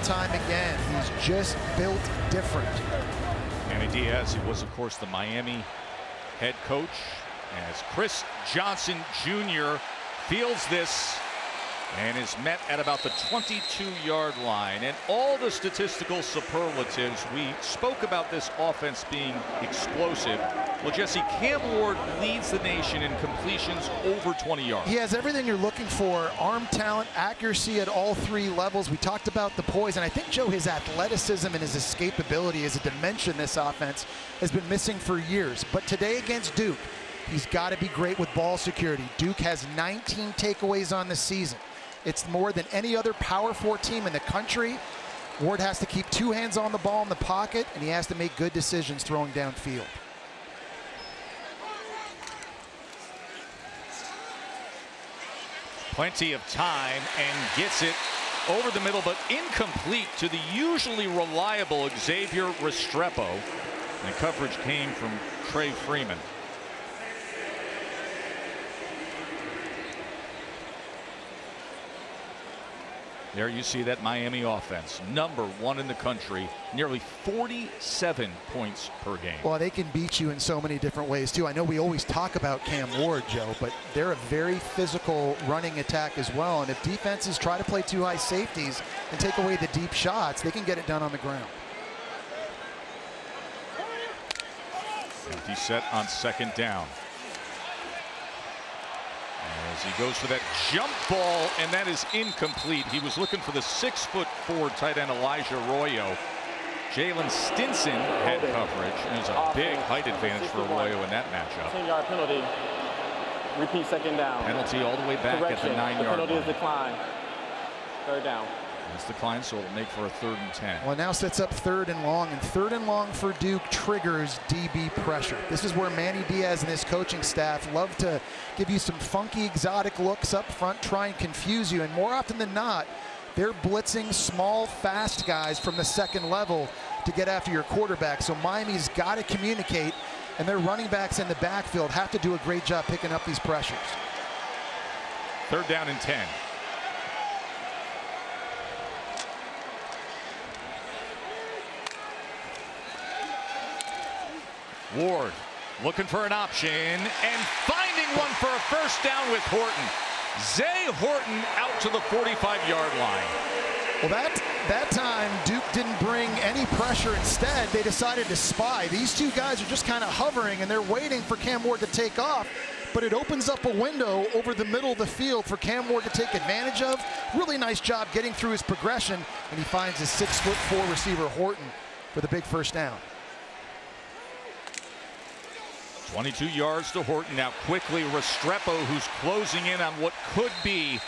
time again. He's just built different. Manny Diaz, who was, of course, the Miami head coach, as Chris Johnson Jr. fields this and is met at about the 22-yard line. And all the statistical superlatives, we spoke about this offense being explosive. Well, Jesse, Cam Ward leads the nation in completions over 20 yards. He has everything you're looking for. Arm talent, accuracy at all three levels. We talked about the poise, and I think, Joe, his athleticism and his escapability is a dimension this offense has been missing for years. But today against Duke, he's got to be great with ball security. Duke has 19 takeaways on the season. It's more than any other Power 4 team in the country. Ward has to keep two hands on the ball in the pocket, and he has to make good decisions throwing downfield. Plenty of time and gets it over the middle, but incomplete to the usually reliable Xavier Restrepo. And the coverage came from Trey Freeman. There you see that Miami offense, #1 in the country, nearly 47 points per game. Well, they can beat you in so many different ways, too. I know we always talk about Cam Ward, Joe, but they're a very physical running attack as well. And if defenses try to play two high safeties and take away the deep shots, they can get it done on the ground. Empty set on second down. As he goes for that jump ball, and that is incomplete. He was looking for the 6'4" tight end Elijah Arroyo. Jalen Stinson had coverage, and there's a big height advantage for Arroyo in that matchup. 10-yard penalty. Repeat second down. Penalty all the way back at the 9-yard line. Penalty is declined. Third down. It's declined, so it'll make for a 3rd and 10. Well, it now sets up 3rd and long, and 3rd and long for Duke triggers DB pressure. This is where Manny Diaz and his coaching staff love to give you some funky, exotic looks up front, try and confuse you, and more often than not, they're blitzing small, fast guys from the second level to get after your quarterback. So Miami's got to communicate, and their running backs in the backfield have to do a great job picking up these pressures. 3rd down and 10. Ward looking for an option and finding one for a 1st down with Horton. Zay Horton out to the 45-yard line. Well, that time, Duke didn't bring any pressure. Instead, they decided to spy. These two guys are just kind of hovering, and they're waiting for Cam Ward to take off. But it opens up a window over the middle of the field for Cam Ward to take advantage of. Really nice job getting through his progression, and he finds his 6'4" receiver Horton for the big 1st down. 22 yards to Horton. Now quickly Restrepo, who's closing in on what could be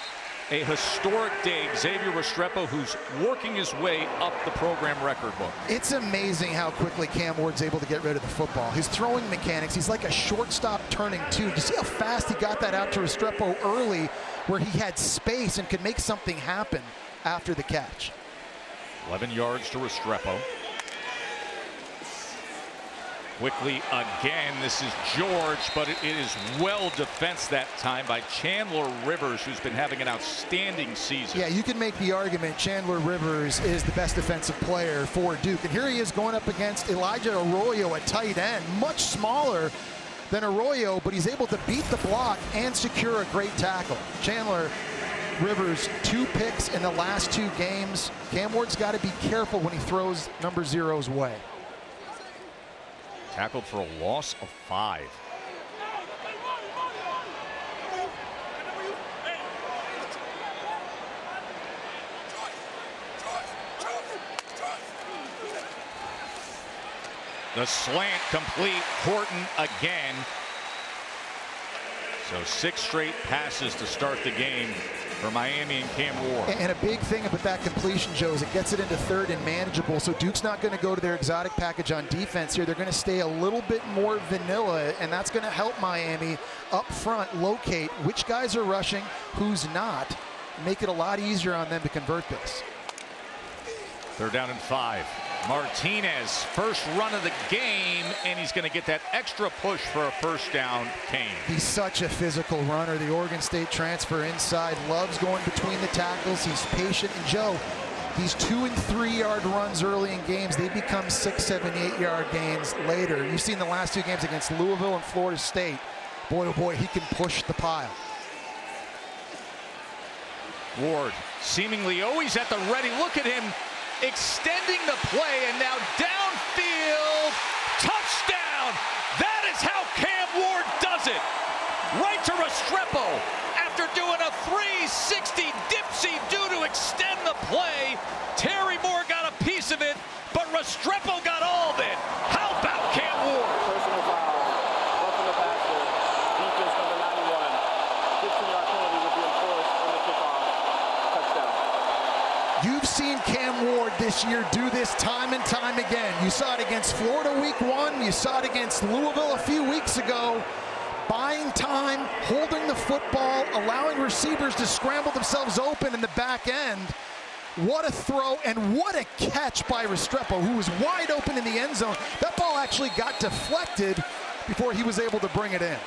a historic day. Xavier Restrepo, who's working his way up the program record book. It's amazing how quickly Cam Ward's able to get rid of the football. His throwing mechanics, he's like a shortstop turning two. Do you see how fast he got that out to Restrepo early, where he had space and could make something happen after the catch? 11 yards to Restrepo. Quickly again, this is George, but it is well defensed that time by Chandler Rivers, who's been having an outstanding season. Yeah, you can make the argument Chandler Rivers is the best defensive player for Duke. And here he is going up against Elijah Arroyo at tight end, much smaller than Arroyo, but he's able to beat the block and secure a great tackle. Chandler Rivers, 2 picks in the last 2 games. Cam Ward's got to be careful when he throws number 0's way. Tackled for a loss of 5. The slant complete. Horton again. So 6 straight passes to start the game for Miami and Cam Ward. And a big thing about that completion, Joe, is it gets it into 3rd and manageable. So Duke's not going to go to their exotic package on defense here. They're going to stay a little bit more vanilla, and that's going to help Miami up front locate which guys are rushing, who's not, and make it a lot easier on them to convert this. 3rd down and 5. Martinez, first run of the game, and he's going to get that extra push for a 1st down. Kane. He's such a physical runner. The Oregon State transfer inside loves going between the tackles. He's patient. And Joe, these 2- and 3-yard runs early in games, they become 6, 7, 8-yard gains later. You've seen the last 2 games against Louisville and Florida State. Boy, oh boy, he can push the pile. Ward seemingly always at the ready. Look at him extending the play, and now downfield, touchdown! That is how Cam Ward does it. Right to Restrepo after doing a 360 dipsy due to extend the play. Terry Moore got a piece of it, but Restrepo got all of it. How about Cam Ward? Personal foul. Roughing the passer. Defense number 91. 15-yard penalty will be enforced on the kickoff. Touchdown. You've seen Cam Ward this year do this time and time again. You saw it against Florida week 1. You saw it against Louisville a few weeks ago. Buying time, holding the football, allowing receivers to scramble themselves open in the back end. What a throw and what a catch by Restrepo, who was wide open in the end zone. That ball actually got deflected before he was able to bring it in.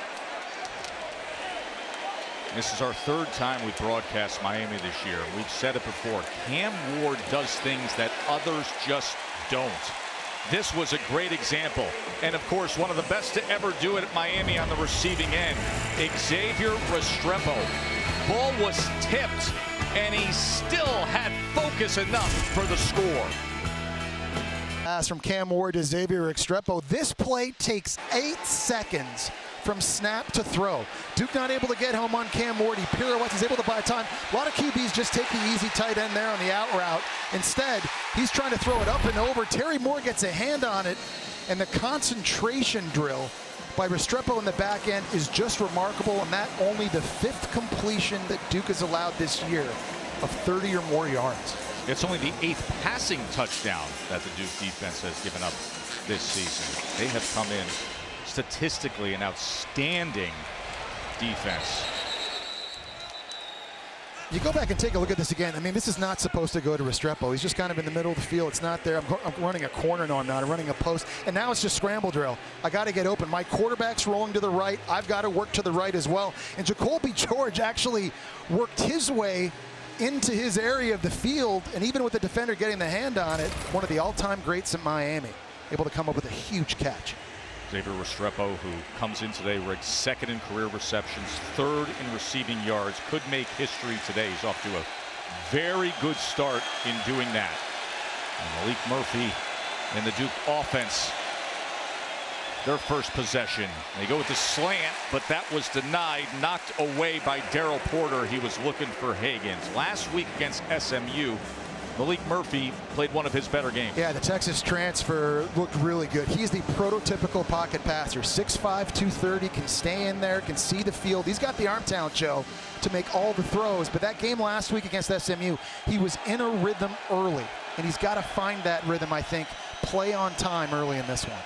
This is our 3rd time we broadcast Miami this year. We've said it before. Cam Ward does things that others just don't. This was a great example. And of course, one of the best to ever do it at Miami on the receiving end. Xavier Restrepo. Ball was tipped, and he still had focus enough for the score. Pass from Cam Ward to Xavier Restrepo. This play takes 8 seconds from snap to throw. Duke not able to get home on Cam Ward. He pirouettes, he's able to buy time. A lot of QBs just take the easy tight end there on the out route. Instead, he's trying to throw it up and over. Terry Moore gets a hand on it, and the concentration drill by Restrepo in the back end is just remarkable, and that only the 5th completion that Duke has allowed this year of 30 or more yards. It's only the 8th passing touchdown that the Duke defense has given up this season. They have come in statistically an outstanding defense. You go back and take a look at this again. I mean, this is not supposed to go to Restrepo. He's just kind of in the middle of the field. It's not there. I'm running a corner. No, I'm not. I'm running a post. And now it's just scramble drill. I got to get open. My quarterback's rolling to the right. I've got to work to the right as well. And Jacoby George actually worked his way into his area of the field. And even with the defender getting the hand on it, one of the all-time greats in Miami, able to come up with a huge catch. Xavier Restrepo, who comes in today, ranked 2nd in career receptions, 3rd in receiving yards, could make history today. He's off to a very good start in doing that. And Maalik Murphy and the Duke offense, their first possession. They go with the slant, but that was denied, knocked away by Darryl Porter. He was looking for Higgins. Last week against SMU, Maalik Murphy played one of his better games. Yeah, the Texas transfer looked really good. He's the prototypical pocket passer. 6'5", 230, can stay in there, can see the field. He's got the arm talent, Joe, to make all the throws. But that game last week against SMU, he was in a rhythm early. And he's got to find that rhythm, I think, play on time early in this one.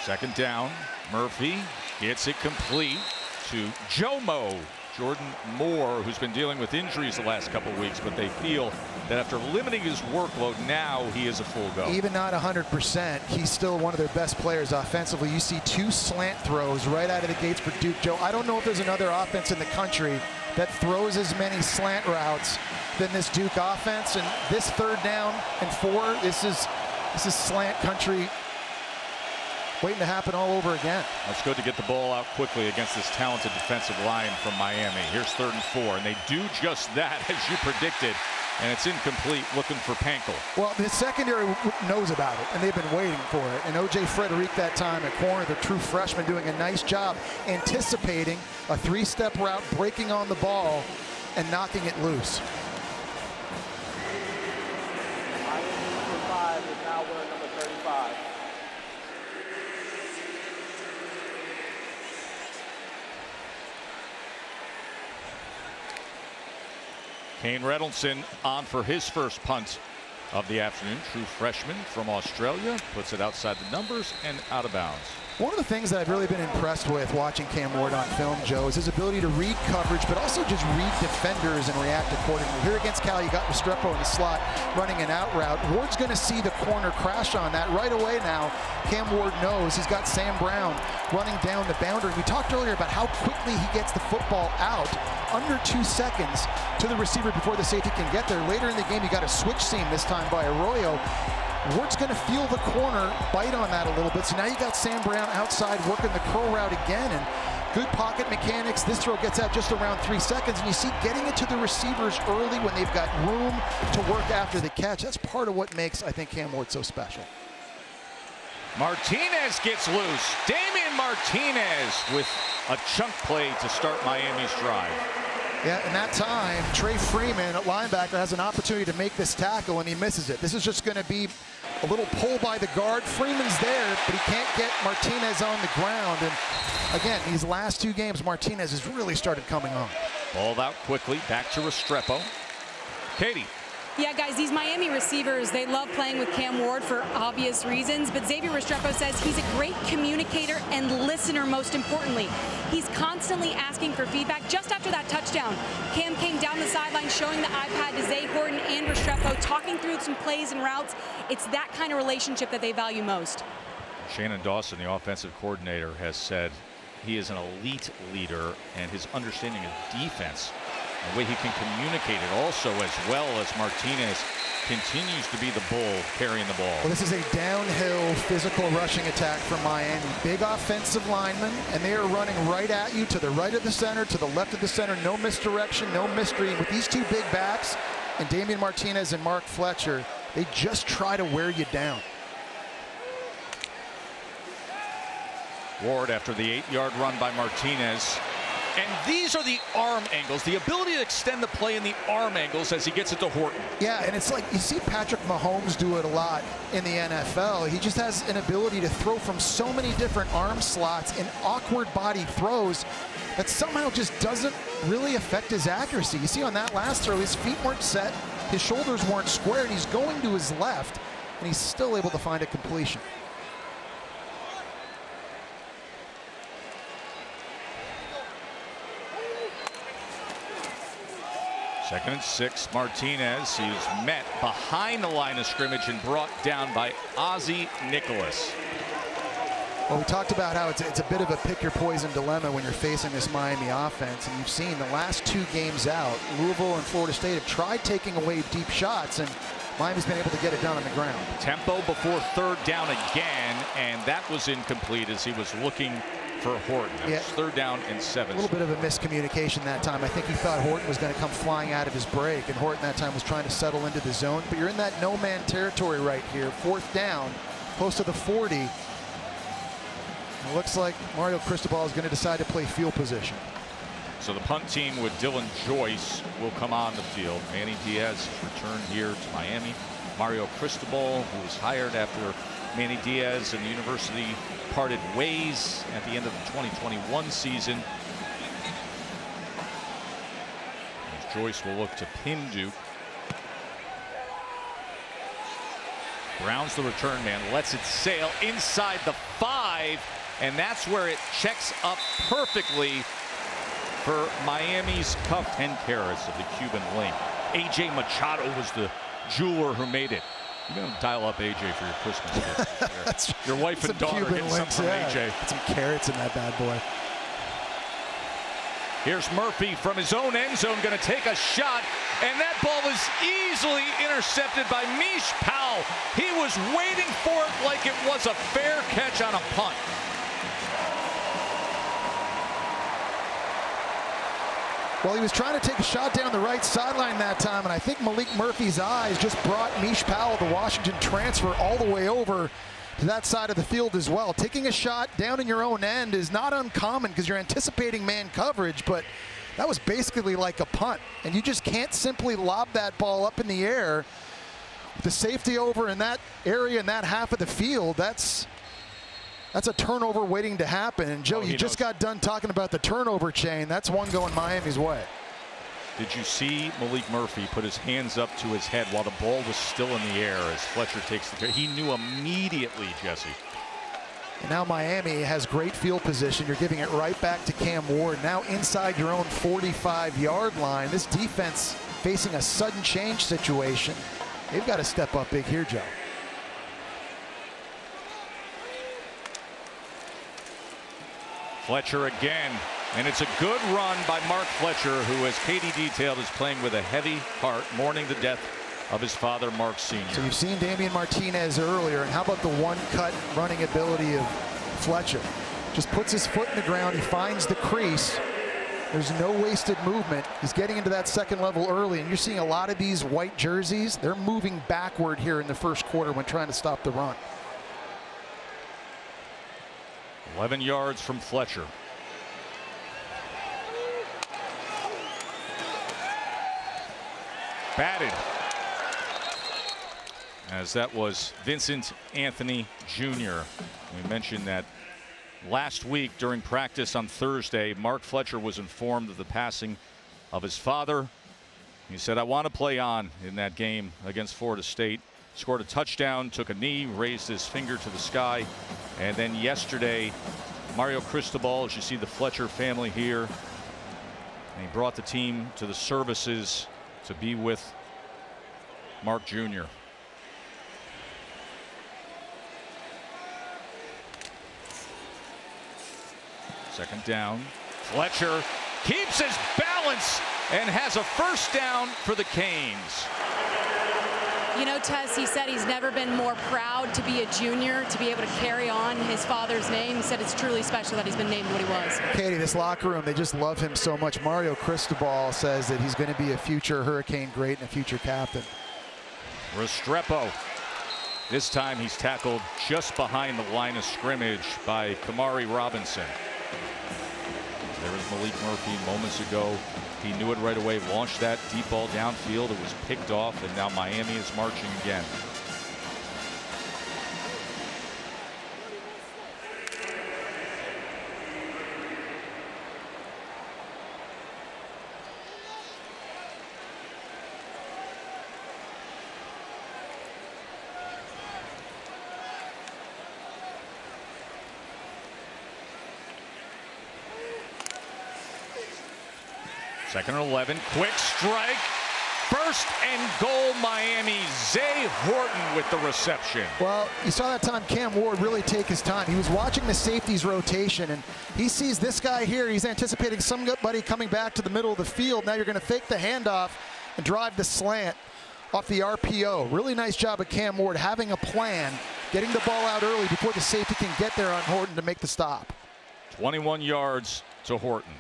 2nd down, Murphy gets it complete to Jomo. Jordan Moore, who's been dealing with injuries the last couple of weeks, but they feel that after limiting his workload, now he is a full go. Even not 100%, he's still one of their best players offensively. You see 2 slant throws right out of the gates for Duke. Joe, I don't know if there's another offense in the country that throws as many slant routes than this Duke offense. And this 3rd down and 4, this is slant country waiting to happen all over again. It's good to get the ball out quickly against this talented defensive line from Miami. Here's 3rd and 4, and they do just that, as you predicted, and it's incomplete, looking for Pankel. Well, the secondary knows about it, and they've been waiting for it. And O.J. Frederick that time at corner, the true freshman, doing a nice job anticipating a 3-step route, breaking on the ball, and knocking it loose. Miami number 5 is now wearing number 35. Kane Reynoldsson on for his first punt of the afternoon. True freshman from Australia. Puts it outside the numbers and out of bounds. One of the things that I've really been impressed with watching Cam Ward on film, Joe, is his ability to read coverage, but also just read defenders and react accordingly. Here against Cal, you got Restrepo in the slot running an out route. Ward's going to see the corner crash on that right away now. Cam Ward knows he's got Sam Brown running down the boundary. We talked earlier about how quickly he gets the football out, under 2 seconds to the receiver before the safety can get there. Later in the game, you got a switch seam this time by Arroyo. Ward's going to feel the corner bite on that a little bit. So now you got Sam Brown outside working the curl route again, and good pocket mechanics. This throw gets out just around 3 seconds, and you see getting it to the receivers early when they've got room to work after the catch. That's part of what makes, I think, Cam Ward so special. Martinez gets loose. Damien Martinez with a chunk play to start Miami's drive. Yeah, in that time, Trey Freeman at linebacker has an opportunity to make this tackle, and he misses it. This is just going to be a little pull by the guard. Freeman's there, but he can't get Martinez on the ground. And again, these last 2 games, Martinez has really started coming on. Balled out quickly, back to Restrepo. Katie. Yeah, guys, these Miami receivers, they love playing with Cam Ward for obvious reasons, but Xavier Restrepo says he's a great communicator and listener, most importantly. He's constantly asking for feedback. Just after that touchdown, Cam came down the sideline showing the iPad to Zay Horton and Restrepo, talking through some plays and routes. It's that kind of relationship that they value most. Shannon Dawson, the offensive coordinator, has said he is an elite leader, and his understanding of defense, the way he can communicate it also, as well as Martinez continues to be the bull carrying the ball. Well, this is a downhill physical rushing attack from Miami. Big offensive linemen, and they are running right at you, to the right of the center, to the left of the center. No misdirection, no mystery. With these 2 big backs, and Damien Martinez and Mark Fletcher, they just try to wear you down. Ward after the 8-yard run by Martinez. And these are the arm angles, the ability to extend the play in the arm angles as he gets it to Horton. Yeah, and it's like you see Patrick Mahomes do it a lot in the NFL. He just has an ability to throw from so many different arm slots in awkward body throws that somehow just doesn't really affect his accuracy. You see on that last throw, his feet weren't set, his shoulders weren't square, and he's going to his left, and he's still able to find a completion. Second and 6, Martinez. He was met behind the line of scrimmage and brought down by Ozzie Nicholas. Well, we talked about how it's a bit of a pick-your-poison dilemma when you're facing this Miami offense, and you've seen the last 2 games out, Louisville and Florida State have tried taking away deep shots, and Miami's been able to get it done on the ground. Tempo before 3rd down again, and that was incomplete as he was looking for Horton. It was 3rd down and 7. A little bit of a miscommunication that time. I think he thought Horton was going to come flying out of his break, and Horton that time was trying to settle into the zone. But you're in that no-man territory right here. 4th down, close to the 40. It looks like Mario Cristobal is going to decide to play field position. So the punt team with Dylan Joyce will come on the field. Manny Diaz returned here to Miami. Mario Cristobal, who was hired after Manny Diaz and the university parted ways at the end of the 2021 season. As Joyce will look to pin Duke. Brown's the return man, lets it sail inside the 5, and that's where it checks up perfectly for Miami's cuff. 10 carats of the Cuban link. AJ Machado was the jeweler who made it. You're going to dial up AJ for your Christmas gift. Your wife and daughter getting something from AJ. Put some carrots in that bad boy. Here's Murphy from his own end zone, going to take a shot, and that ball was easily intercepted by Mish Powell. He was waiting for it like it was a fair catch on a punt. Well, he was trying to take a shot down the right sideline that time, and I think Maalik Murphy's eyes just brought Mish Powell, the Washington transfer, all the way over to that side of the field as well. Taking a shot down in your own end is not uncommon because you're anticipating man coverage, but that was basically like a punt, and you just can't simply lob that ball up in the air. With the safety over in that area, in that half of the field, that's a turnover waiting to happen. And Joe, you just got done talking about the turnover chain. That's one going Miami's way. Did you see Maalik Murphy put his hands up to his head while the ball was still in the air as Fletcher takes the carry? He knew immediately, Jesse. And now Miami has great field position. You're giving it right back to Cam Ward. Now inside your own 45-yard line. This defense facing a sudden change situation. They've got to step up big here, Joe. Fletcher again, and it's a good run by Mark Fletcher, who, as Katie detailed, is playing with a heavy heart, mourning the death of his father, Mark Sr. So you've seen Damien Martinez earlier, and how about the one-cut running ability of Fletcher? Just puts his foot in the ground, he finds the crease. There's no wasted movement. He's getting into that second level early, and you're seeing a lot of these white jerseys. They're moving backward here in the first quarter when trying to stop the run. 11 yards from Fletcher. Batted. As that was Vincent Anthony Jr. We mentioned that last week during practice on Thursday, Mark Fletcher was informed of the passing of his father. He said, "I want to play on" in that game against Florida State. Scored a touchdown, took a knee, raised his finger to the sky. And then yesterday, Mario Cristobal, as you see the Fletcher family here, and he brought the team to the services to be with Mark Jr. Second down. Fletcher keeps his balance and has a first down for the Canes. You know, Tess, he said he's never been more proud to be a junior, to be able to carry on his father's name. He said it's truly special that he's been named what he was. Katie, this locker room, they just love him so much. Mario Cristobal says that he's going to be a future Hurricane great and a future captain. Restrepo. This time he's tackled just behind the line of scrimmage by Kamari Robinson. There was Maalik Murphy moments ago. He knew it right away, launched that deep ball downfield. It was picked off, and now Miami is marching again. Second and 11, quick strike. First and goal, Miami. Zay Horton with the reception. Well, you saw that time Cam Ward really take his time. He was watching the safeties rotation, and he sees this guy here. He's anticipating somebody coming back to the middle of the field. Now you're going to fake the handoff and drive the slant off the RPO. Really nice job of Cam Ward having a plan, getting the ball out early before the safety can get there on Horton to make the stop. 21 yards to Horton.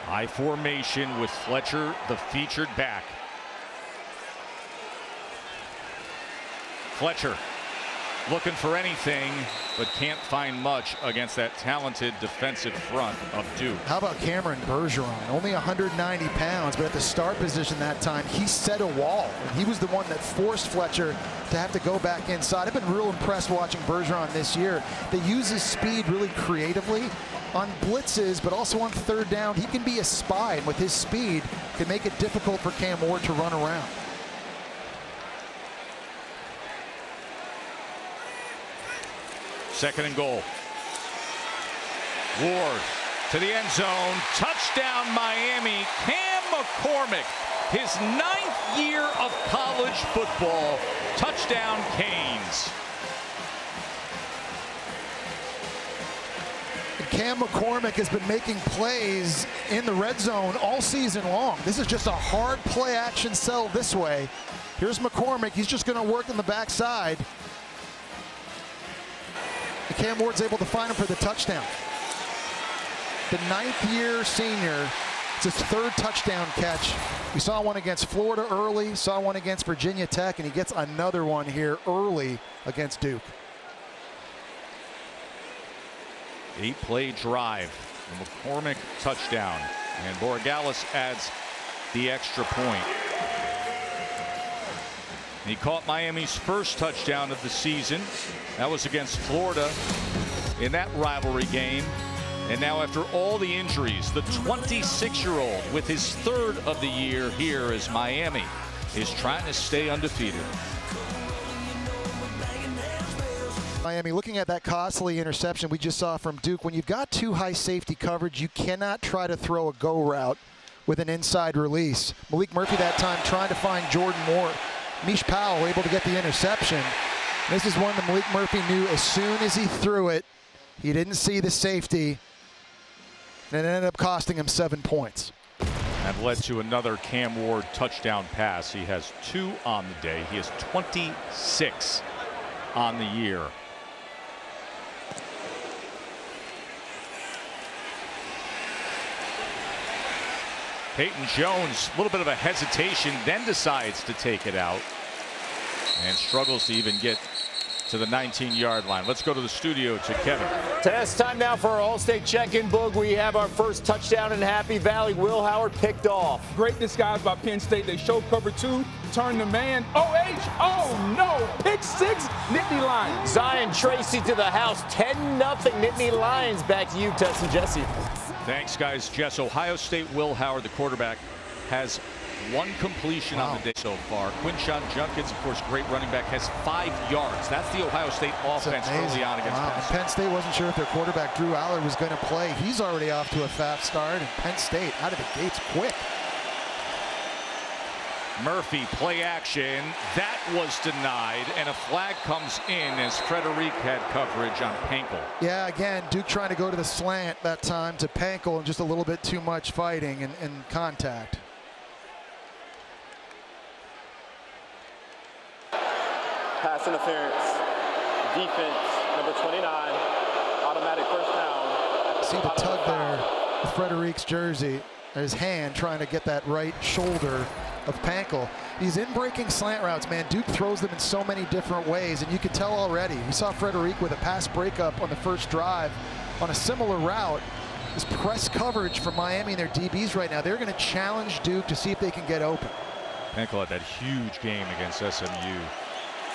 High formation with Fletcher, the featured back. Fletcher looking for anything, but can't find much against that talented defensive front of Duke. How about Cameron Bergeron? Only 190 pounds, but at the start position that time, he set a wall. And he was the one that forced Fletcher to have to go back inside. I've been real impressed watching Bergeron this year. They use his speed really creatively on blitzes, but also on third down. He can be a spy, and with his speed, can make it difficult for Cam Ward to run around. Second and goal. Ward to the end zone. Touchdown, Miami. Cam McCormick, his 9th year of college football. Touchdown, Canes. Cam McCormick has been making plays in the red zone all season long. This is just a hard play action sell this way. Here's McCormick. He's just going to work on the backside. And Cam Ward's able to find him for the touchdown. The 9th year senior, it's his 3rd touchdown catch. We saw one against Florida early, saw one against Virginia Tech, and he gets another one here early against Duke. 8-play drive. The McCormick touchdown. And Borregales adds the extra point. He caught Miami's first touchdown of the season. That was against Florida in that rivalry game. And now, after all the injuries, the 26-year-old with his 3rd of the year here is Miami. is trying to stay undefeated. Miami looking at that costly interception we just saw from Duke. When you've got too high safety coverage, you cannot try to throw a go route with an inside release. Maalik Murphy that time trying to find Jordan Moore. Mish Powell able to get the interception. This is one that Maalik Murphy knew as soon as he threw it, he didn't see the safety, and it ended up costing him 7 points. That led to another Cam Ward touchdown pass. He has 2 on the day. He has 26 on the year. Peyton Jones, a little bit of a hesitation, then decides to take it out and struggles to even get to the 19-yard line. Let's go to the studio to Kevin. It's time now for our All-State check-in book. We have our first touchdown in Happy Valley. Will Howard picked off. Great disguise by Penn State. They show cover 2, turn the man. Oh no, pick 6, Nittany Lions. Zion Tracy to the house, 10-0 Nittany Lions. Back to you, Tess and Jesse. Thanks, guys. Jess, Ohio State Will Howard, the quarterback, has 1 completion on the day so far. Quinshon Judkins, of course, great running back, has 5 yards. That's the Ohio State offense early on against Penn State. Penn State wasn't sure if their quarterback, Drew Aller, was going to play. He's already off to a fast start, and Penn State out of the gates quick. Murphy, play action. That was denied, and a flag comes in as Frederic had coverage on Pankel. Yeah, again, Duke trying to go to the slant that time to Pankel, and just a little bit too much fighting and contact. Pass interference. Defense, number 29. Automatic first down. See the tug there with Frederic's jersey, his hand trying to get that right shoulder of Pankel. He's in breaking slant routes, man. Duke throws them in so many different ways, and you can tell already. We saw Frederic with a pass breakup on the first drive on a similar route. This press coverage from Miami and their DBs right now, they're going to challenge Duke to see if they can get open. Pankel had that huge game against SMU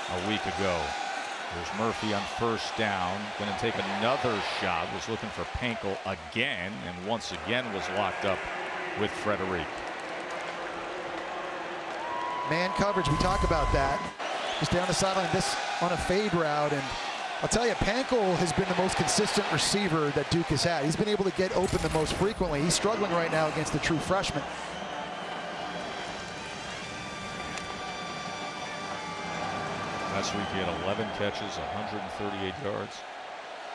a week ago. There's Murphy on first down, going to take another shot, was looking for Pankel again, and once again was locked up with Frederic. Man coverage, we talk about that. Just down the sideline, this on a fade route, and I'll tell you, Pankel has been the most consistent receiver that Duke has had. He's been able to get open the most frequently. He's struggling right now against the true freshman. Last week he had 11 catches, 138 yards.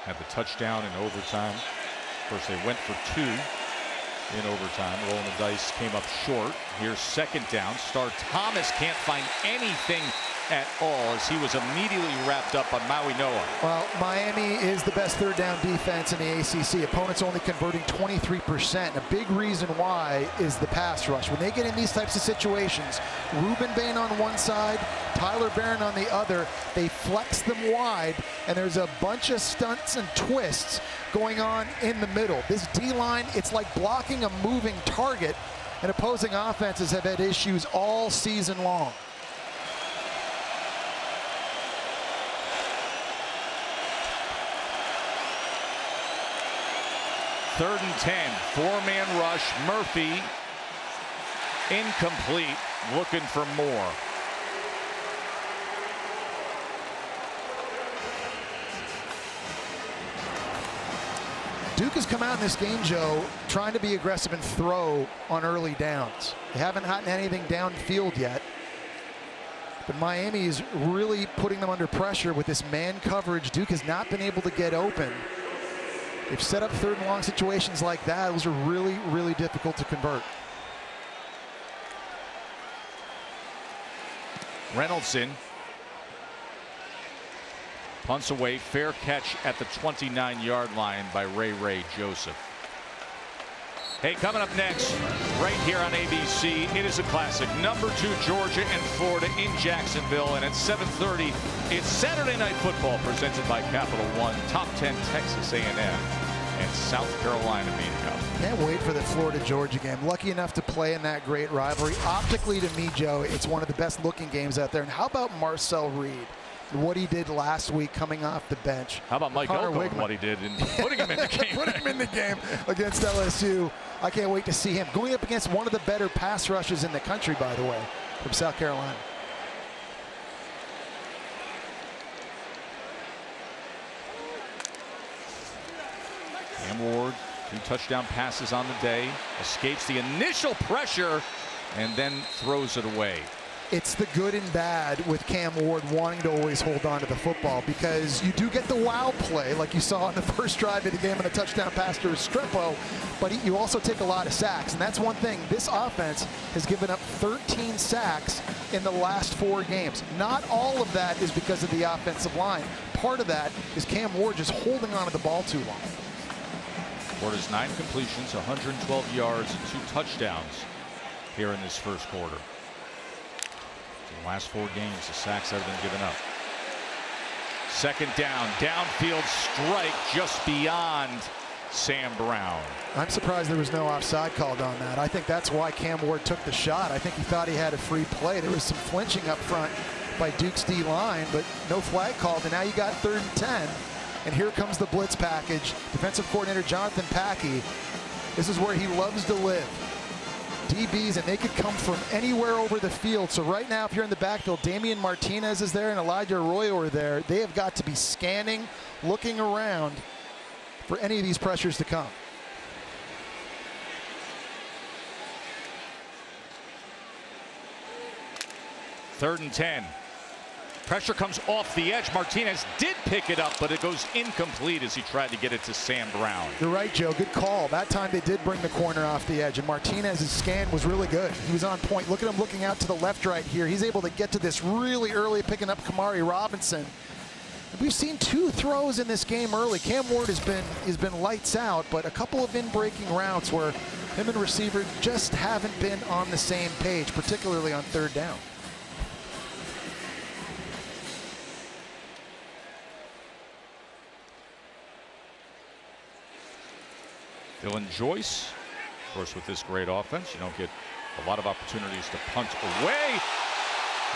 Had the touchdown in overtime. Of course, they went for 2 in overtime. Rolling the dice, came up short. Here's second down. Star Thomas can't find anything at all as he was immediately wrapped up on Maui Noah. Well, Miami is the best third down defense in the ACC. Opponents only converting 23%. A big reason why is the pass rush. When they get in these types of situations, Ruben Bain on one side, Tyler Barron on the other, they flex them wide, and there's a bunch of stunts and twists going on in the middle. This D-line, it's like blocking a moving target, and opposing offenses have had issues all season long. Third and 10, 4-man rush. Murphy incomplete, looking for more. Duke has come out in this game, Joe, trying to be aggressive and throw on early downs. They haven't gotten anything downfield yet. But Miami is really putting them under pressure with this man coverage. Duke has not been able to get open. They've set up third and long situations like that. Those are really, really difficult to convert. Reynoldson punts away, fair catch at the 29-yard line by Ray Joseph. Hey, coming up next, right here on ABC, it is a classic. Number 2, Georgia and Florida in Jacksonville, and at 7:30, it's Saturday Night Football presented by Capital One. Top 10 Texas A&M and South Carolina meeting up. Can't wait for the Florida-Georgia game. Lucky enough to play in that great rivalry. Optically, to me, Joe, it's one of the best-looking games out there. And how about Marcel Reed? What he did last week coming off the bench. How about Mike Elko and what he did in putting him in the game? Putting him in the game against LSU. I can't wait to see him going up against one of the better pass rushes in the country, by the way. from South Carolina. Cam Ward, 2 touchdown passes on the day, escapes the initial pressure and then throws it away. It's the good and bad with Cam Ward wanting to always hold on to the football, because you do get the wow play like you saw in the first drive of the game and a touchdown pass to Restrepo, but you also take a lot of sacks, and that's one thing. This offense has given up 13 sacks in the last 4 games. Not all of that is because of the offensive line. Part of that is Cam Ward just holding on to the ball too long. Ward has 9 completions, 112 yards, and 2 touchdowns here in this first quarter. In the last 4 games, the sacks that have been given up. Second down, downfield strike just beyond Sam Brown. I'm surprised there was no offside called on that. I think that's why Cam Ward took the shot. I think he thought he had a free play. There was some flinching up front by Duke's D-line, but no flag called, and now you got 3rd and 10. And here comes the blitz package. Defensive coordinator Jonathan Packey. This is where he loves to live. DBs, and they could come from anywhere over the field. So right now, if you're in the backfield, Damien Martinez is there and Elijah Arroyo are there. They have got to be scanning, looking around for any of these pressures to come. Third and 10. Pressure comes off the edge. Martinez did pick it up, but it goes incomplete as he tried to get it to Sam Brown. You're right, Joe. Good call. That time they did bring the corner off the edge, and Martinez's scan was really good. He was on point. Look at him looking out to the left right here. He's able to get to this really early, picking up Kamari Robinson. We've seen 2 throws in this game early. Cam Ward has been lights out, but a couple of in-breaking routes where him and receiver just haven't been on the same page, particularly on 3rd down. Dylan Joyce, of course, with this great offense, you don't get a lot of opportunities to punt away.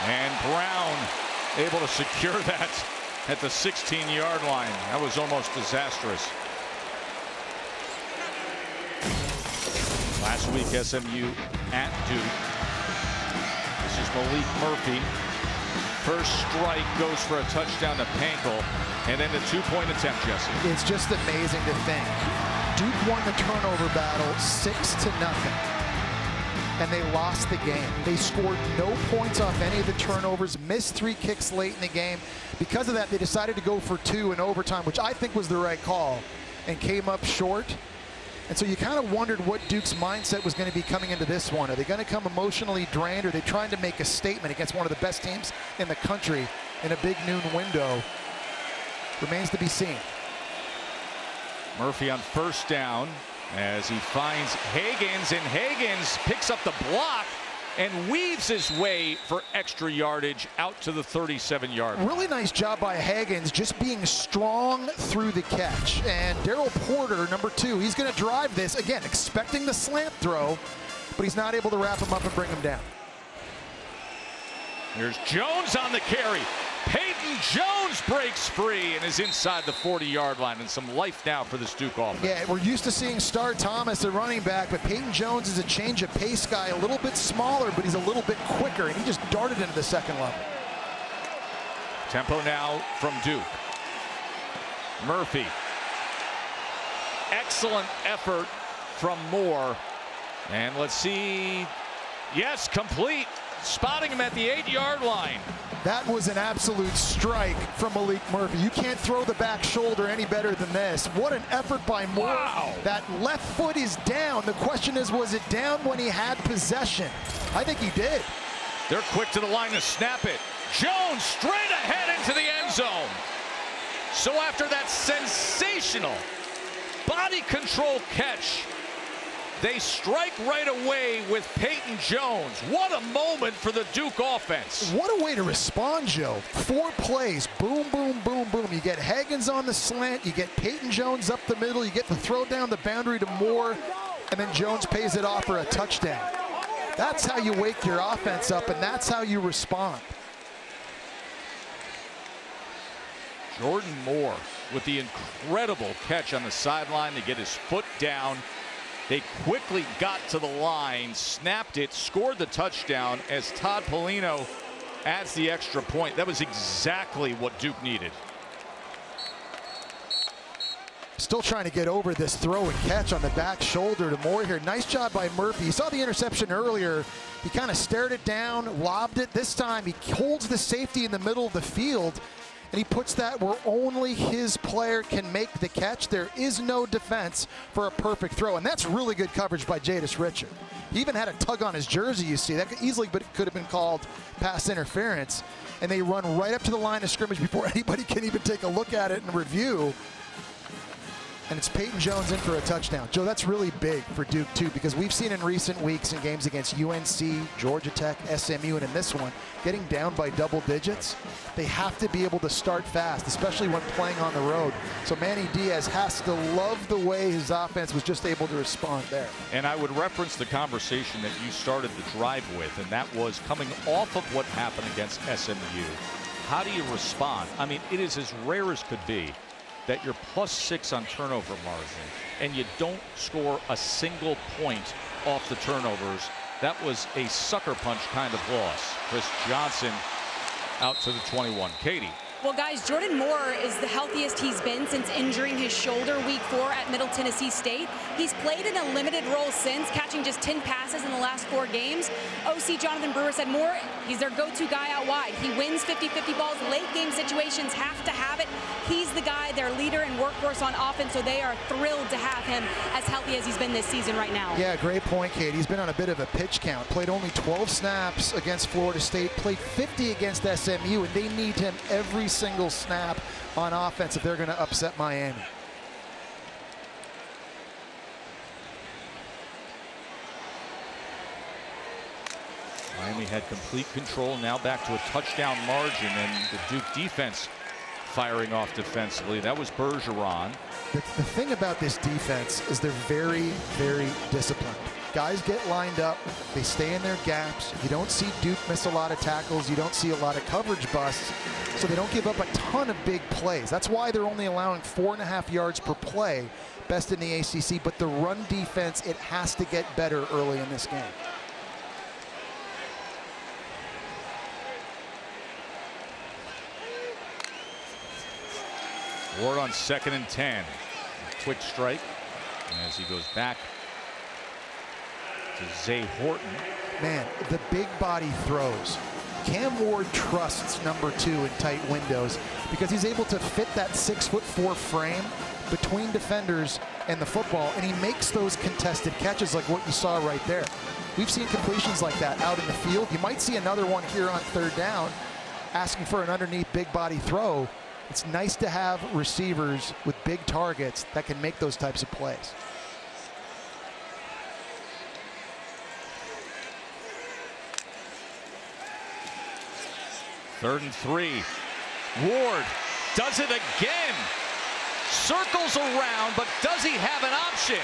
And Brown able to secure that at the 16-yard line. That was almost disastrous. Last week, SMU at Duke. This is Maalik Murphy. First strike goes for a touchdown to Pankel, and then the 2-point attempt, Jesse. It's just amazing to think. Duke won the turnover battle 6-0, and they lost the game. They scored no points off any of the turnovers, missed 3 kicks late in the game. Because of that, they decided to go for 2 in overtime, which I think was the right call, and came up short. And so you kind of wondered what Duke's mindset was going to be coming into this one. Are they going to come emotionally drained? Or are they trying to make a statement against one of the best teams in the country in a big noon window? Remains to be seen. Murphy on first down as he finds Hagans, and Hagans picks up the block and weaves his way for extra yardage out to the 37-yard line. Really nice job by Hagans, just being strong through the catch. And Daryl Porter, number 2, he's going to drive this, again, expecting the slant throw, but he's not able to wrap him up and bring him down. Here's Jones on the carry. Peyton Jones breaks free and is inside the 40-yard line, and some life now for this Duke offense. Yeah, we're used to seeing Star Thomas, the running back, but Peyton Jones is a change of pace guy, a little bit smaller, but he's a little bit quicker, and he just darted into the second level. Tempo now from Duke. Murphy. Excellent effort from Moore. And let's see. Yes, complete. Spotting him at the 8-yard line. That was an absolute strike from Maalik Murphy. You can't throw the back shoulder any better than this. What an effort by Moore. Wow. That left foot is down. The question is, was it down when he had possession? I think he did. They're quick to the line to snap it. Jones straight ahead into the end zone. So after that sensational body control catch, they strike right away with Peyton Jones. What a moment for the Duke offense. What a way to respond, Joe. 4 plays, boom, boom, boom, boom. You get Hagans on the slant, you get Peyton Jones up the middle, you get the throw down the boundary to Moore, and then Jones pays it off for a touchdown. That's how you wake your offense up, and that's how you respond. Jordan Moore with the incredible catch on the sideline to get his foot down They quickly got to the line, snapped it, scored the touchdown as Todd Polino adds the extra point. That was exactly what Duke needed. Still trying to get over this throw and catch on the back shoulder to Moore here. Nice job by Murphy. You saw the interception earlier. He kind of stared it down, lobbed it. This time he holds the safety in the middle of the field, and he puts that where only his player can make the catch. There is no defense for a perfect throw, and that's really good coverage by Jadis Richard. He even had a tug on his jersey, you see. That could easily could have been called pass interference, and they run right up to the line of scrimmage before anybody can even take a look at it and review. And it's Peyton Jones in for a touchdown. Joe, that's really big for Duke, too, because we've seen in recent weeks in games against UNC, Georgia Tech, SMU, and in this one, getting down by double digits, they have to be able to start fast, especially when playing on the road. So Manny Diaz has to love the way his offense was just able to respond there. And I would reference the conversation that you started the drive with, and that was coming off of what happened against SMU. How do you respond? I mean, it is as rare as could be that you're +6 on turnover margin and you don't score a single point off the turnovers. That was a sucker punch kind of loss. Chris Johnson out to the 21. Katie. Well, guys, Jordan Moore is the healthiest he's been since injuring his shoulder week 4 at Middle Tennessee State. He's played in a limited role since, catching just 10 passes in the last 4 games. OC Jonathan Brewer said Moore, he's their go-to guy out wide. He wins 50-50 balls. Late game situations have to have it. He's the guy, their leader and workhorse on offense, so they are thrilled to have him as healthy as he's been this season right now. Yeah, great point, Kate. He's been on a bit of a pitch count. Played only 12 snaps against Florida State, played 50 against SMU, and they need him every single snap on offense if they're going to upset Miami. Miami had complete control, now back to a touchdown margin, and the Duke defense firing off defensively. That was Bergeron. The thing about this defense is they're very, very disciplined. Guys get lined up, they stay in their gaps. You don't see Duke miss a lot of tackles. You don't see a lot of coverage busts, so they don't give up a ton of big plays. That's why they're only allowing 4.5 yards per play, best in the ACC. But the run defense, it has to get better early in this game. Ward on 2nd and 10. Quick strike as he goes back to Zay Horton. Man, the big body throws. Cam Ward trusts number 2 in tight windows because he's able to fit that 6'4" frame between defenders and the football, and he makes those contested catches like what you saw right there. We've seen completions like that out in the field. You might see another one here on 3rd down, asking for an underneath big body throw. It's nice to have receivers with big targets that can make those types of plays. Third and 3. Ward does it again. Circles around, but does he have an option?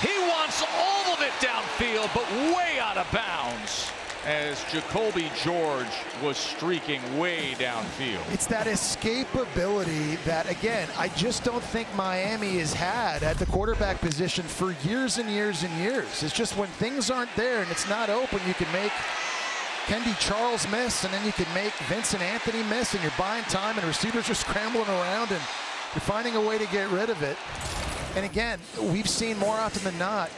He wants all of it downfield, but way out of bounds as Jacoby George was streaking way downfield. It's that escapability that, again, I just don't think Miami has had at the quarterback position for years and years and years. It's just when things aren't there and it's not open, you can make Kendi Charles miss, and then you can make Vincent Anthony miss, and you're buying time, and receivers are scrambling around, and you're finding a way to get rid of it. And again, we've seen more often than not,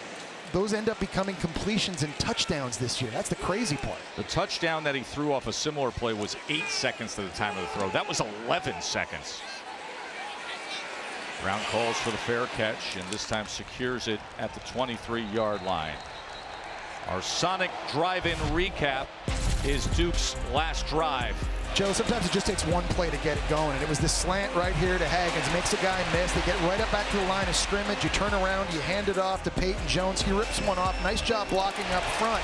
those end up becoming completions and touchdowns this year. That's the crazy part. The touchdown that he threw off a similar play was 8 seconds to the time of the throw. That was 11 seconds. Brown calls for the fair catch, and this time secures it at the 23-yard line. Our Sonic drive-in recap is Duke's last drive. Joe, sometimes it just takes one play to get it going, and it was this slant right here to Haggins. Makes a guy miss. They get right up back to the line of scrimmage. You turn around, you hand it off to Peyton Jones. He rips one off. Nice job blocking up front.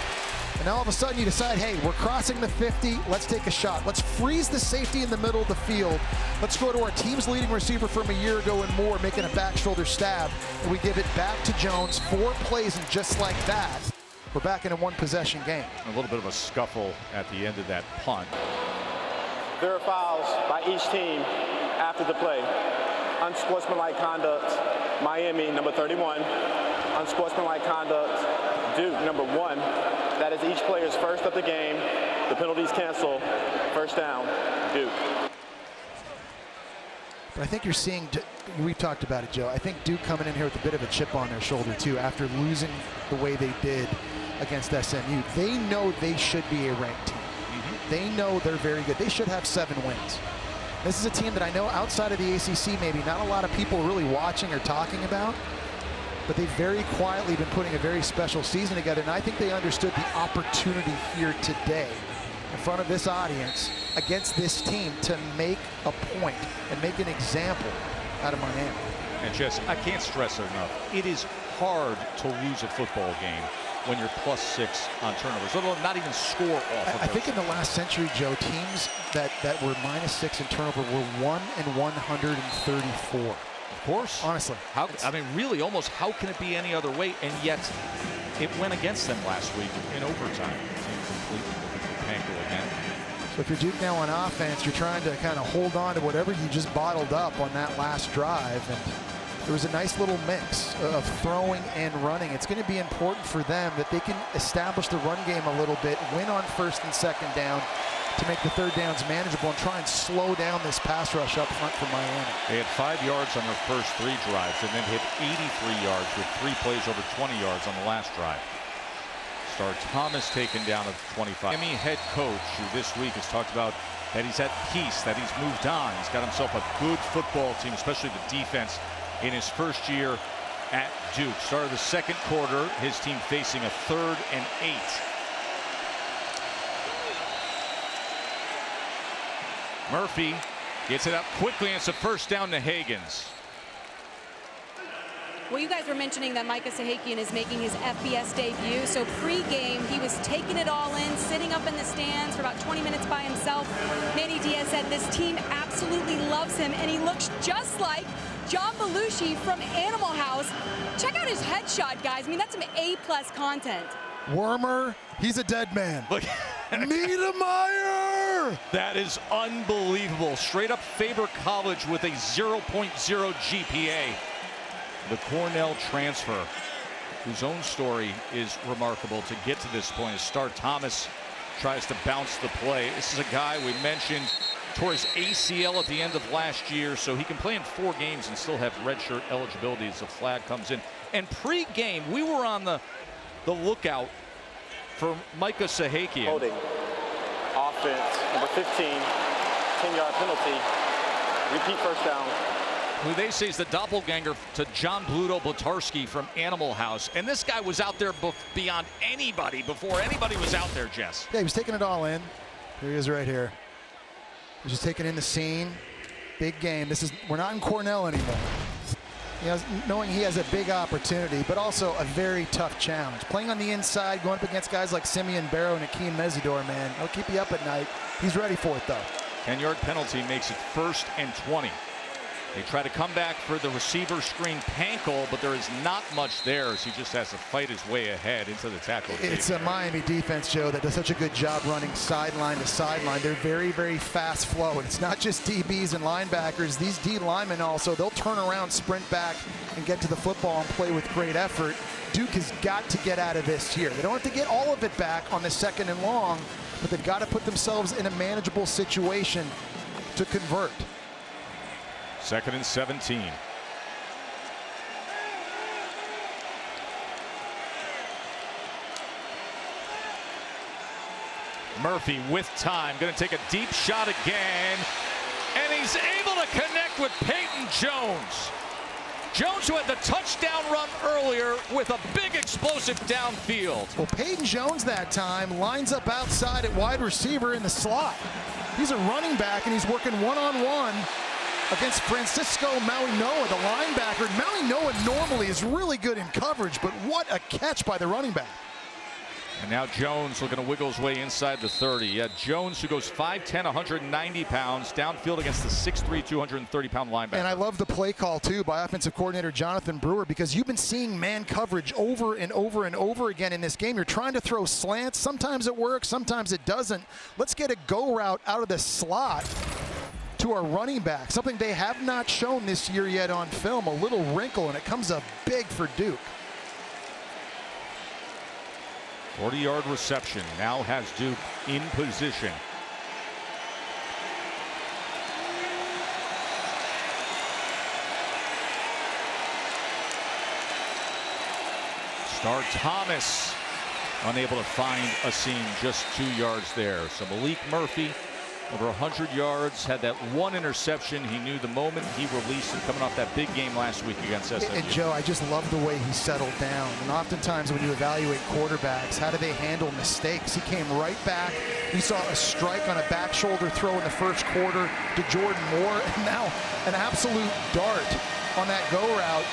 And now all of a sudden you decide, hey, we're crossing the 50. Let's take a shot. Let's freeze the safety in the middle of the field. Let's go to our team's leading receiver from a year ago and more, making a back shoulder stab. And we give it back to Jones. 4 plays, and just like that, we're back in a 1-possession game. A little bit of a scuffle at the end of that punt. There are fouls by each team after the play. Unsportsmanlike conduct, Miami, number 31. unsportsmanlike conduct. Duke, number 1. That is each player's first of the game. The penalties cancel. First down, Duke. But I think you're seeing, we've talked about it, Joe. I think Duke coming in here with a bit of a chip on their shoulder, too, after losing the way they did against SMU. They know they should be a ranked team. They know they're very good. They should have 7 wins. This is a team that I know outside of the ACC, maybe not a lot of people really watching or talking about, but they've very quietly been putting a very special season together, and I think they understood the opportunity here today in front of this audience against this team to make a point and make an example out of Miami. And Jess, I can't stress it enough. It is hard to lose a football game when you're +6 on turnovers, let alone not even score off of I think in the last century, Joe, teams that were -6 in turnover were 1 in 134. Of course. Honestly. I mean, really, almost how can it be any other way? And yet, it went against them last week in overtime. Again. So if you're Duke now on offense, you're trying to kind of hold on to whatever you just bottled up on that last drive. And there was a nice little mix of throwing and running. It's going to be important for them that they can establish the run game a little bit, win on 1st and 2nd down to make the 3rd downs manageable and try and slow down this pass rush up front for Miami. They had 5 yards on their first 3 drives and then hit 83 yards with 3 plays over 20 yards on the last drive. Star Thomas taken down at 25. Miami head coach, who this week has talked about that he's at peace, that he's moved on. He's got himself a good football team, especially the defense, in his first year at Duke. Start of the 2nd quarter, his team facing a 3rd and 8. Murphy gets it up quickly, and it's a first down to Hagans. Well, you guys were mentioning that Micah Sahakian is making his FBS debut. So pre-game, he was taking it all in, sitting up in the stands for about 20 minutes by himself. Manny Diaz said this team absolutely loves him, and he looks just like John Belushi from Animal House. Check out his headshot, guys. I mean, that's some A+ content. Wormer, he's a dead man. Look. Niedermeyer! That is unbelievable. Straight up Faber College with a 0.0 GPA. The Cornell transfer, whose own story is remarkable to get to this point. As Star Thomas tries to bounce the play. This is a guy we mentioned tore his ACL at the end of last year, so he can play in 4 games and still have redshirt eligibility as the flag comes in. And pre-game, we were on the lookout for Micah Sahakian. Holding. Offense, number 15, 10-yard penalty. Repeat first down. Who they say is the doppelganger to John Bluto Blatarski from Animal House. And this guy was out there beyond anybody before anybody was out there, Jess. Yeah, he was taking it all in. Here he is right here. He's just taking in the scene. Big game. We're not in Cornell anymore. Knowing he has a big opportunity, but also a very tough challenge. Playing on the inside, going up against guys like Simeon Barrow and Akeem Mesidor, man. They'll keep you up at night. He's ready for it, though. 10-yard penalty makes it 1st and 20. They try to come back for the receiver screen Pankel, but there is not much there as he just has to fight his way ahead into the tackle. It's a Miami defense, Joe, that does such a good job running sideline to sideline. They're very, very fast flow. And it's not just DBs and linebackers. These D linemen also, they'll turn around, sprint back, and get to the football and play with great effort. Duke has got to get out of this here. They don't have to get all of it back on the 2nd and long, but they've got to put themselves in a manageable situation to convert. 2nd and 17. Murphy with time, going to take a deep shot again, and he's able to connect with Peyton Jones. Jones, who had the touchdown run earlier with a big explosive downfield. Well, Peyton Jones that time lines up outside at wide receiver in the slot. He's a running back, and he's working one-on-one against Francisco Malinoa, the linebacker. Malinoa normally is really good in coverage, but what a catch by the running back. And now Jones looking to wiggle his way inside the 30. Yeah, Jones, who goes 5'10", 190 pounds, downfield against the 6'3", 230-pound linebacker. And I love the play call, too, by offensive coordinator Jonathan Brewer, because you've been seeing man coverage over and over and over again in this game. You're trying to throw slants. Sometimes it works, sometimes it doesn't. Let's get a go route out of the slot to our running back, something they have not shown this year yet on film. A little wrinkle, and it comes up big for Duke. 40-yard reception now has Duke in position. Star Thomas unable to find a seam, just 2 yards there. So Maalik Murphy, over 100 yards, had that one interception. He knew the moment he released it coming off that big game last week against SMU. And Joe, I just love the way he settled down. And oftentimes when you evaluate quarterbacks, how do they handle mistakes? He came right back. We saw a strike on a back shoulder throw in the first quarter to Jordan Moore, and now an absolute dart on that go route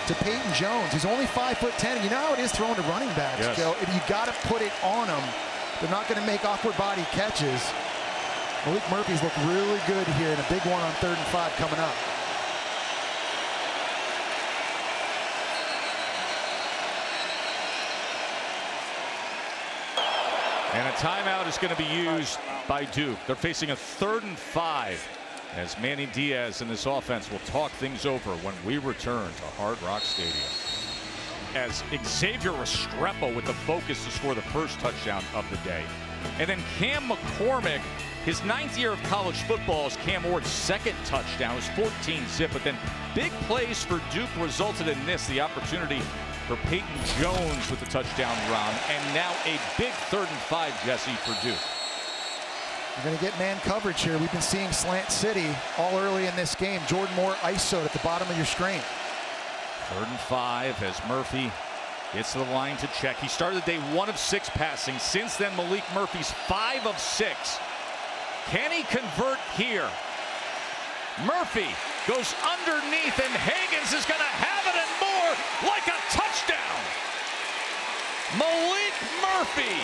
to Peyton Jones. He's only 5'10". You know how it is throwing to running backs, yes. Joe. If you got to put it on them, they're not going to make awkward body catches. Maalik Murphy's looked really good here, and a big one on 3rd and 5 coming up. And a timeout is going to be used by Duke. They're facing a 3rd and 5 as Manny Diaz and this offense will talk things over when we return to Hard Rock Stadium. As Xavier Restrepo with the focus to score the first touchdown of the day. And then Cam McCormick, his 9th year of college football, is Cam Ward's 2nd touchdown. It was 14-zip, but then big plays for Duke resulted in this, the opportunity for Peyton Jones with the touchdown run, and now a big 3rd and 5, Jesse, for Duke. You're going to get man coverage here. We've been seeing slant city all early in this game. Jordan Moore ISO'd at the bottom of your screen. 3rd and 5 as Murphy gets to the line to check. He started the day 1 of 6 passing. Since then, Maalik Murphy's 5 of 6. Can he convert here? Murphy goes underneath, and Higgins is going to have it and more, like a touchdown. Maalik Murphy,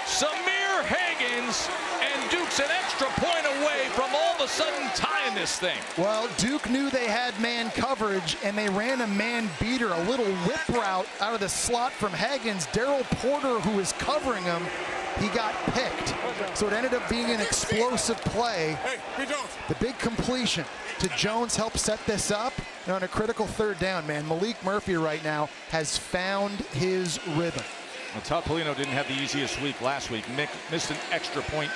Samir Higgins, and Duke's an extra point away from all of a sudden tying this thing. Well, Duke knew they had man coverage, and they ran a man beater, a little whip route out of the slot from Higgins. Daryl Porter, who was covering him, he got picked. So it ended up being an explosive play. The big completion to Jones helped set this up. And on a critical 3rd down, man, Maalik Murphy right now has found his rhythm. Well, Topolino didn't have the easiest week last week. Missed an extra point,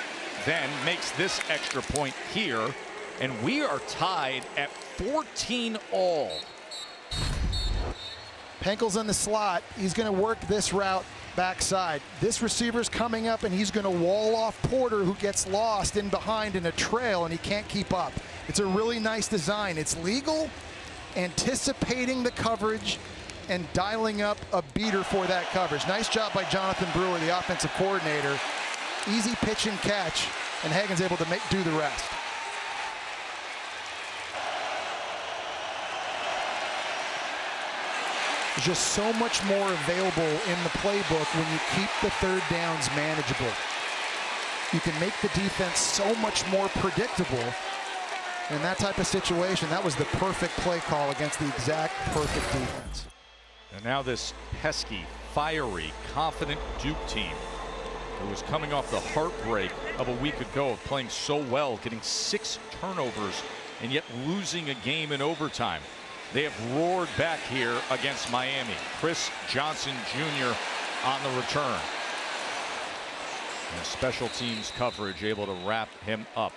then makes this extra point here. And we are tied at 14 all. Penkel's in the slot. He's going to work this route backside. This receiver's coming up, and he's going to wall off Porter, who gets lost in behind in a trail, and he can't keep up. It's a really nice design. It's legal, anticipating the coverage, and dialing up a beater for that coverage. Nice job by Jonathan Brewer, the offensive coordinator. Easy pitch and catch, and Hagen's able to do the rest. There's just so much more available in the playbook when you keep the 3rd downs manageable. You can make the defense so much more predictable. In that type of situation, that was the perfect play call against the exact perfect defense. And now this pesky, fiery, confident Duke team who was coming off the heartbreak of a week ago of playing so well, getting 6 turnovers and yet losing a game in overtime. They have roared back here against Miami. Chris Johnson Jr. on the return. And special teams coverage able to wrap him up.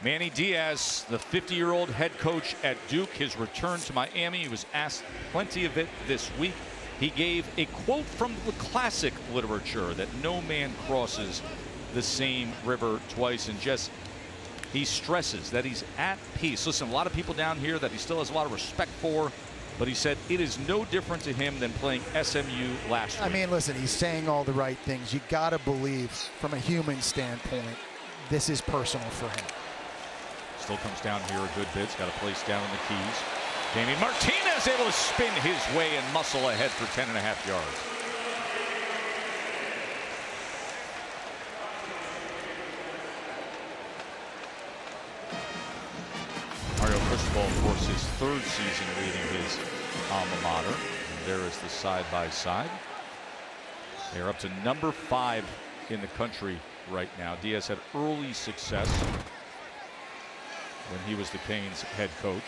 Manny Diaz, the 50-year-old head coach at Duke, his return to Miami. He was asked plenty of it this week. He gave a quote from the classic literature that no man crosses the same river twice. And just he stresses that he's at peace. Listen, a lot of people down here that he still has a lot of respect for, but he said it is no different to him than playing SMU last week. I mean, listen, he's saying all the right things. You got to believe, from a human standpoint, this is personal for him. Still comes down here a good bit. He's got a place down in the keys. Damien Martinez able to spin his way and muscle ahead for 10.5 yards. Mario Cristobal, of course, his 3rd season leading his alma mater. And there is the side-by-side. They're up to number 5 in the country right now. Diaz had early success when he was the Canes head coach.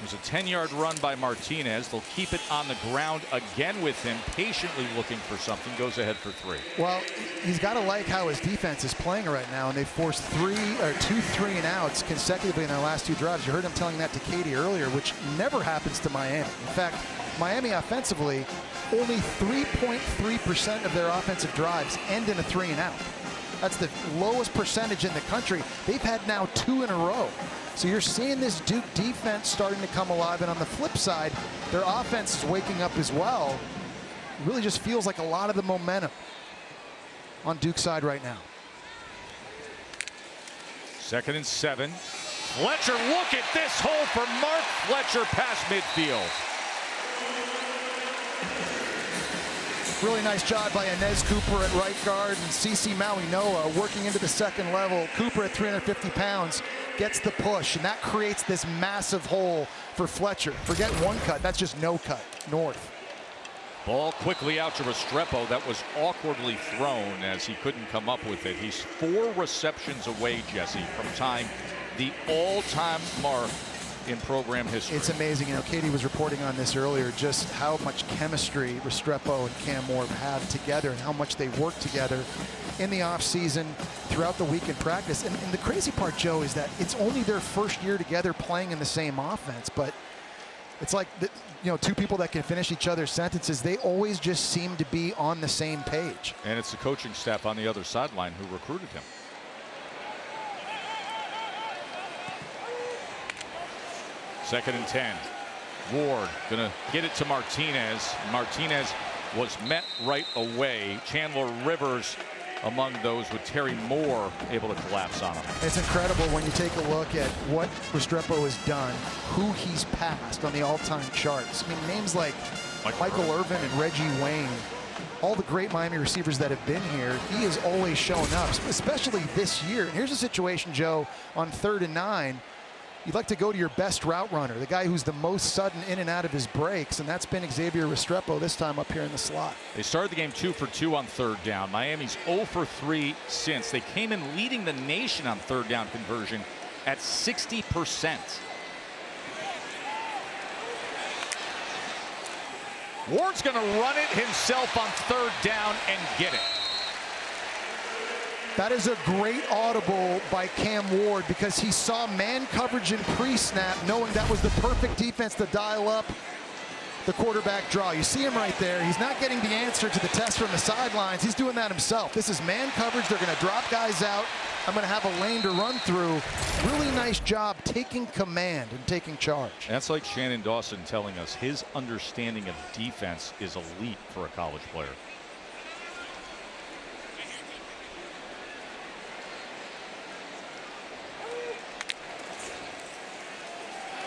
There's a 10-yard run by Martinez. They'll keep it on the ground again with him, patiently looking for something. Goes ahead for 3. Well, he's got to like how his defense is playing right now, and they forced 2 3-and-outs consecutively in their last 2 drives. You heard him telling that to Katie earlier, which never happens to Miami. In fact, Miami offensively, only 3.3% of their offensive drives end in a 3-and-out. That's the lowest percentage in the country. They've had now 2 in a row. So you're seeing this Duke defense starting to come alive, and on the flip side, their offense is waking up as well. It really just feels like a lot of the momentum on Duke's side right now. 2nd and 7. Fletcher, look at this hole for Mark Fletcher past midfield. Really nice job by Inez Cooper at right guard, and CC Maui Noah working into the 2nd level. Cooper at 350 pounds gets the push, and that creates this massive hole for Fletcher. Forget one cut, that's just no cut, north. Ball quickly out to Restrepo. That was awkwardly thrown as he couldn't come up with it. He's 4 receptions away, Jesse, from tying the all-time mark in program history. It's amazing. You know, Katie was reporting on this earlier, just how much chemistry Restrepo and Cam Moore have together and how much they work together in the offseason, throughout the week in practice. And the crazy part, Joe, is that it's only their first year together playing in the same offense, but it's like, you know, 2 people that can finish each other's sentences. They always just seem to be on the same page. And it's the coaching staff on the other sideline who recruited him. Second and 10. Ward gonna get it to Martinez. Martinez was met right away. Chandler Rivers among those, with Terry Moore able to collapse on him. It's incredible when you take a look at what Restrepo has done, who he's passed on the all-time charts. I mean, names like Michael Irvin and Reggie Wayne, all the great Miami receivers that have been here, he has always shown up, especially this year. And here's a situation, Joe, on 3rd and 9. You'd like to go to your best route runner, the guy who's the most sudden in and out of his breaks, and that's been Xavier Restrepo this time up here in the slot. They started the game 2 for 2 on 3rd down. Miami's 0 for 3 since. They came in leading the nation on 3rd down conversion at 60%. Ward's going to run it himself on 3rd down and get it. That is a great audible by Cam Ward, because he saw man coverage in pre-snap, knowing that was the perfect defense to dial up the quarterback draw. You see him right there. He's not getting the answer to the test from the sidelines. He's doing that himself. This is man coverage. They're going to drop guys out. I'm going to have a lane to run through. Really nice job taking command and taking charge. That's like Shannon Dawson telling us his understanding of defense is elite for a college player.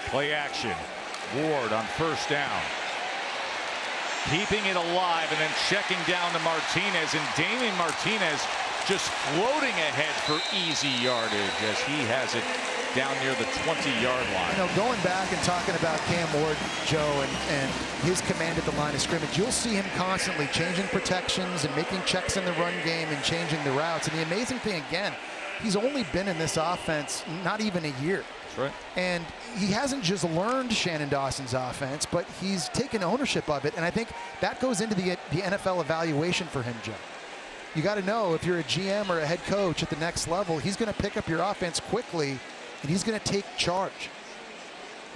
Play action. Ward on 1st down. Keeping it alive and then checking down to Martinez, and Damien Martinez just floating ahead for easy yardage as he has it down near the 20-yard line. You know, going back and talking about Cam Ward, Joe, and his command at the line of scrimmage, you'll see him constantly changing protections and making checks in the run game and changing the routes. And the amazing thing, again, he's only been in this offense not even a year. Right. And he hasn't just learned Shannon Dawson's offense, but he's taken ownership of it. And I think that goes into the NFL evaluation for him, Joe. You got to know, if you're a GM or a head coach at the next level, he's going to pick up your offense quickly, and he's going to take charge.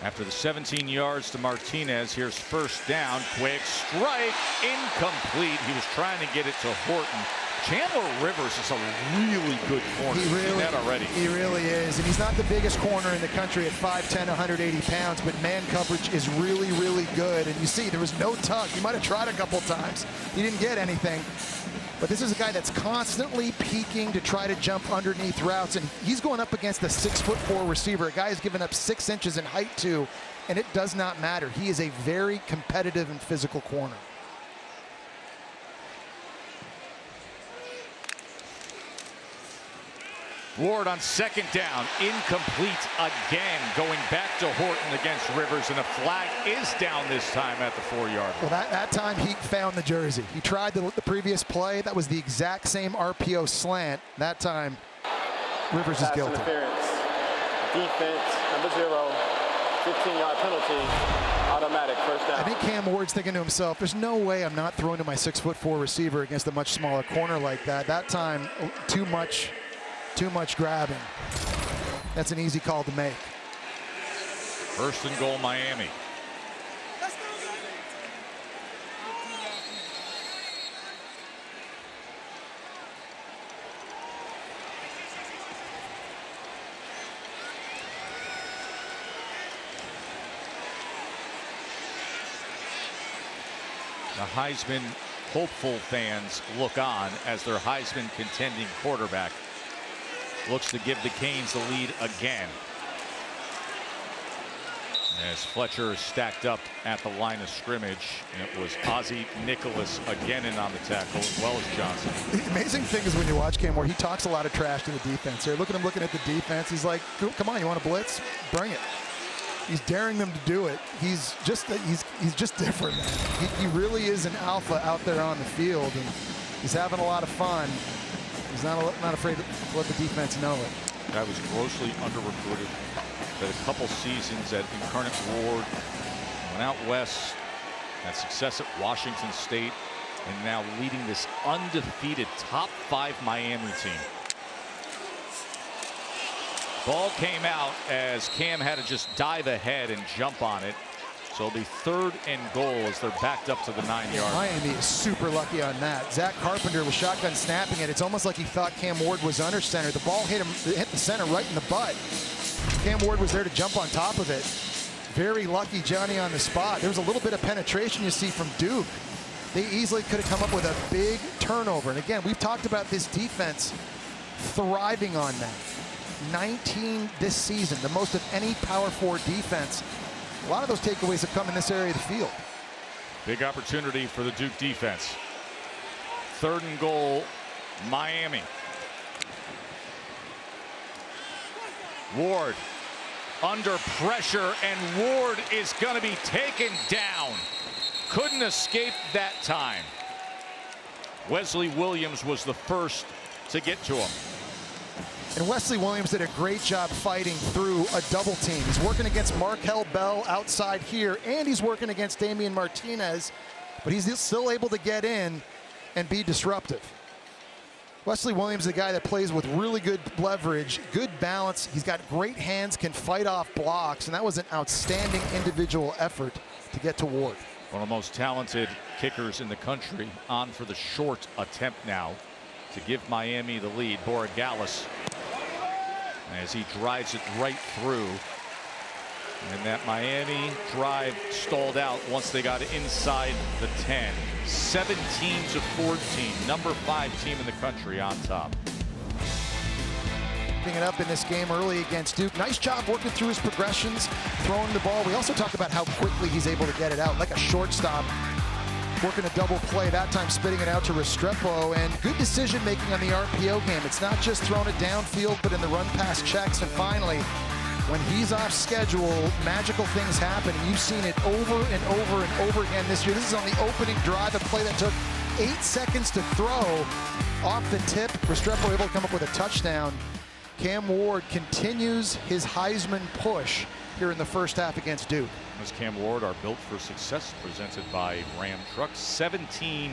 After the 17 yards to Martinez, here's 1st down. Quick strike, incomplete. He was trying to get it to Horton. Chandler Rivers is a really good corner. He really, that already. He really is. And he's not the biggest corner in the country at 5'10", 180 pounds, but man coverage is really, really good. And you see, there was no tug. He might have tried a couple times. He didn't get anything. But this is a guy that's constantly peeking to try to jump underneath routes. And he's going up against a 6'4" receiver, a guy who's given up 6 inches in height to, and it does not matter. He is a very competitive and physical corner. Ward on 2nd down, incomplete again, going back to Horton against Rivers, and a flag is down this time at the 4-yard line. Well, that time he found the jersey. He tried the previous play. That was the exact same RPO slant. That time, Rivers is guilty. Interference. Defense, number 0, 15-yard penalty, automatic first down. I think Cam Ward's thinking to himself, there's no way I'm not throwing to my 6'4" receiver against a much smaller corner like that. That time, too much grabbing. That's an easy call to make. First and goal, Miami. The Heisman hopeful fans look on as their Heisman contending quarterback looks to give the Canes the lead again. As Fletcher is stacked up at the line of scrimmage, and it was Ozzie Nicholas again in on the tackle, as well as Johnson. The amazing thing is when you watch Cam Ward, he talks a lot of trash to the defense. They're looking at him looking at the defense. He's like, come on, you want to blitz? Bring it. He's daring them to do it. He's just different, man. He really is an alpha out there on the field, and he's having a lot of fun. He's not afraid to let the defense know it. Guy was grossly under-recruited. Had a couple seasons at Incarnate Ward, went out west, had success at Washington State, and now leading this undefeated top 5 Miami team. Ball came out as Cam had to just dive ahead and jump on it. So it'll be 3rd and goal as they're backed up to the 9-yard. Miami is super lucky on that. Zach Carpenter was shotgun snapping it. It's almost like he thought Cam Ward was under center. The ball hit the center right in the butt. Cam Ward was there to jump on top of it. Very lucky Johnny on the spot. There was a little bit of penetration you see from Duke. They easily could have come up with a big turnover. And again, we've talked about this defense thriving on that. 19 this season, the most of any Power 4 defense. A lot of those takeaways have come in this area of the field. Big opportunity for the Duke defense. 3rd and goal, Miami. Ward under pressure, and Ward is going to be taken down. Couldn't escape that time. Wesley Williams was the first to get to him. And Wesley Williams did a great job fighting through a double team. He's working against Markel Bell outside here, and he's working against Damien Martinez, but he's still able to get in and be disruptive. Wesley Williams is a guy that plays with really good leverage, good balance. He's got great hands, can fight off blocks, and that was an outstanding individual effort to get to Ward. One of the most talented kickers in the country on for the short attempt now to give Miami the lead. Borregales, as he drives it right through. And that Miami drive stalled out once they got inside the 10. 17-14, number 5 team in the country on top. Picking it up in this game early against Duke. Nice job working through his progressions, throwing the ball. We also talked about how quickly he's able to get it out, like a shortstop. Working a double play, that time spitting it out to Restrepo, and good decision making on the RPO game. It's not just throwing it downfield, but in the run pass checks. And finally, when he's off schedule, magical things happen. And you've seen it over and over and over again this year. This is on the opening drive, a play that took 8 seconds to throw off the tip. Restrepo able to come up with a touchdown. Cam Ward continues his Heisman push here in the first half against Duke. As Cam Ward, our Built for Success, presented by Ram Trucks. 17-14.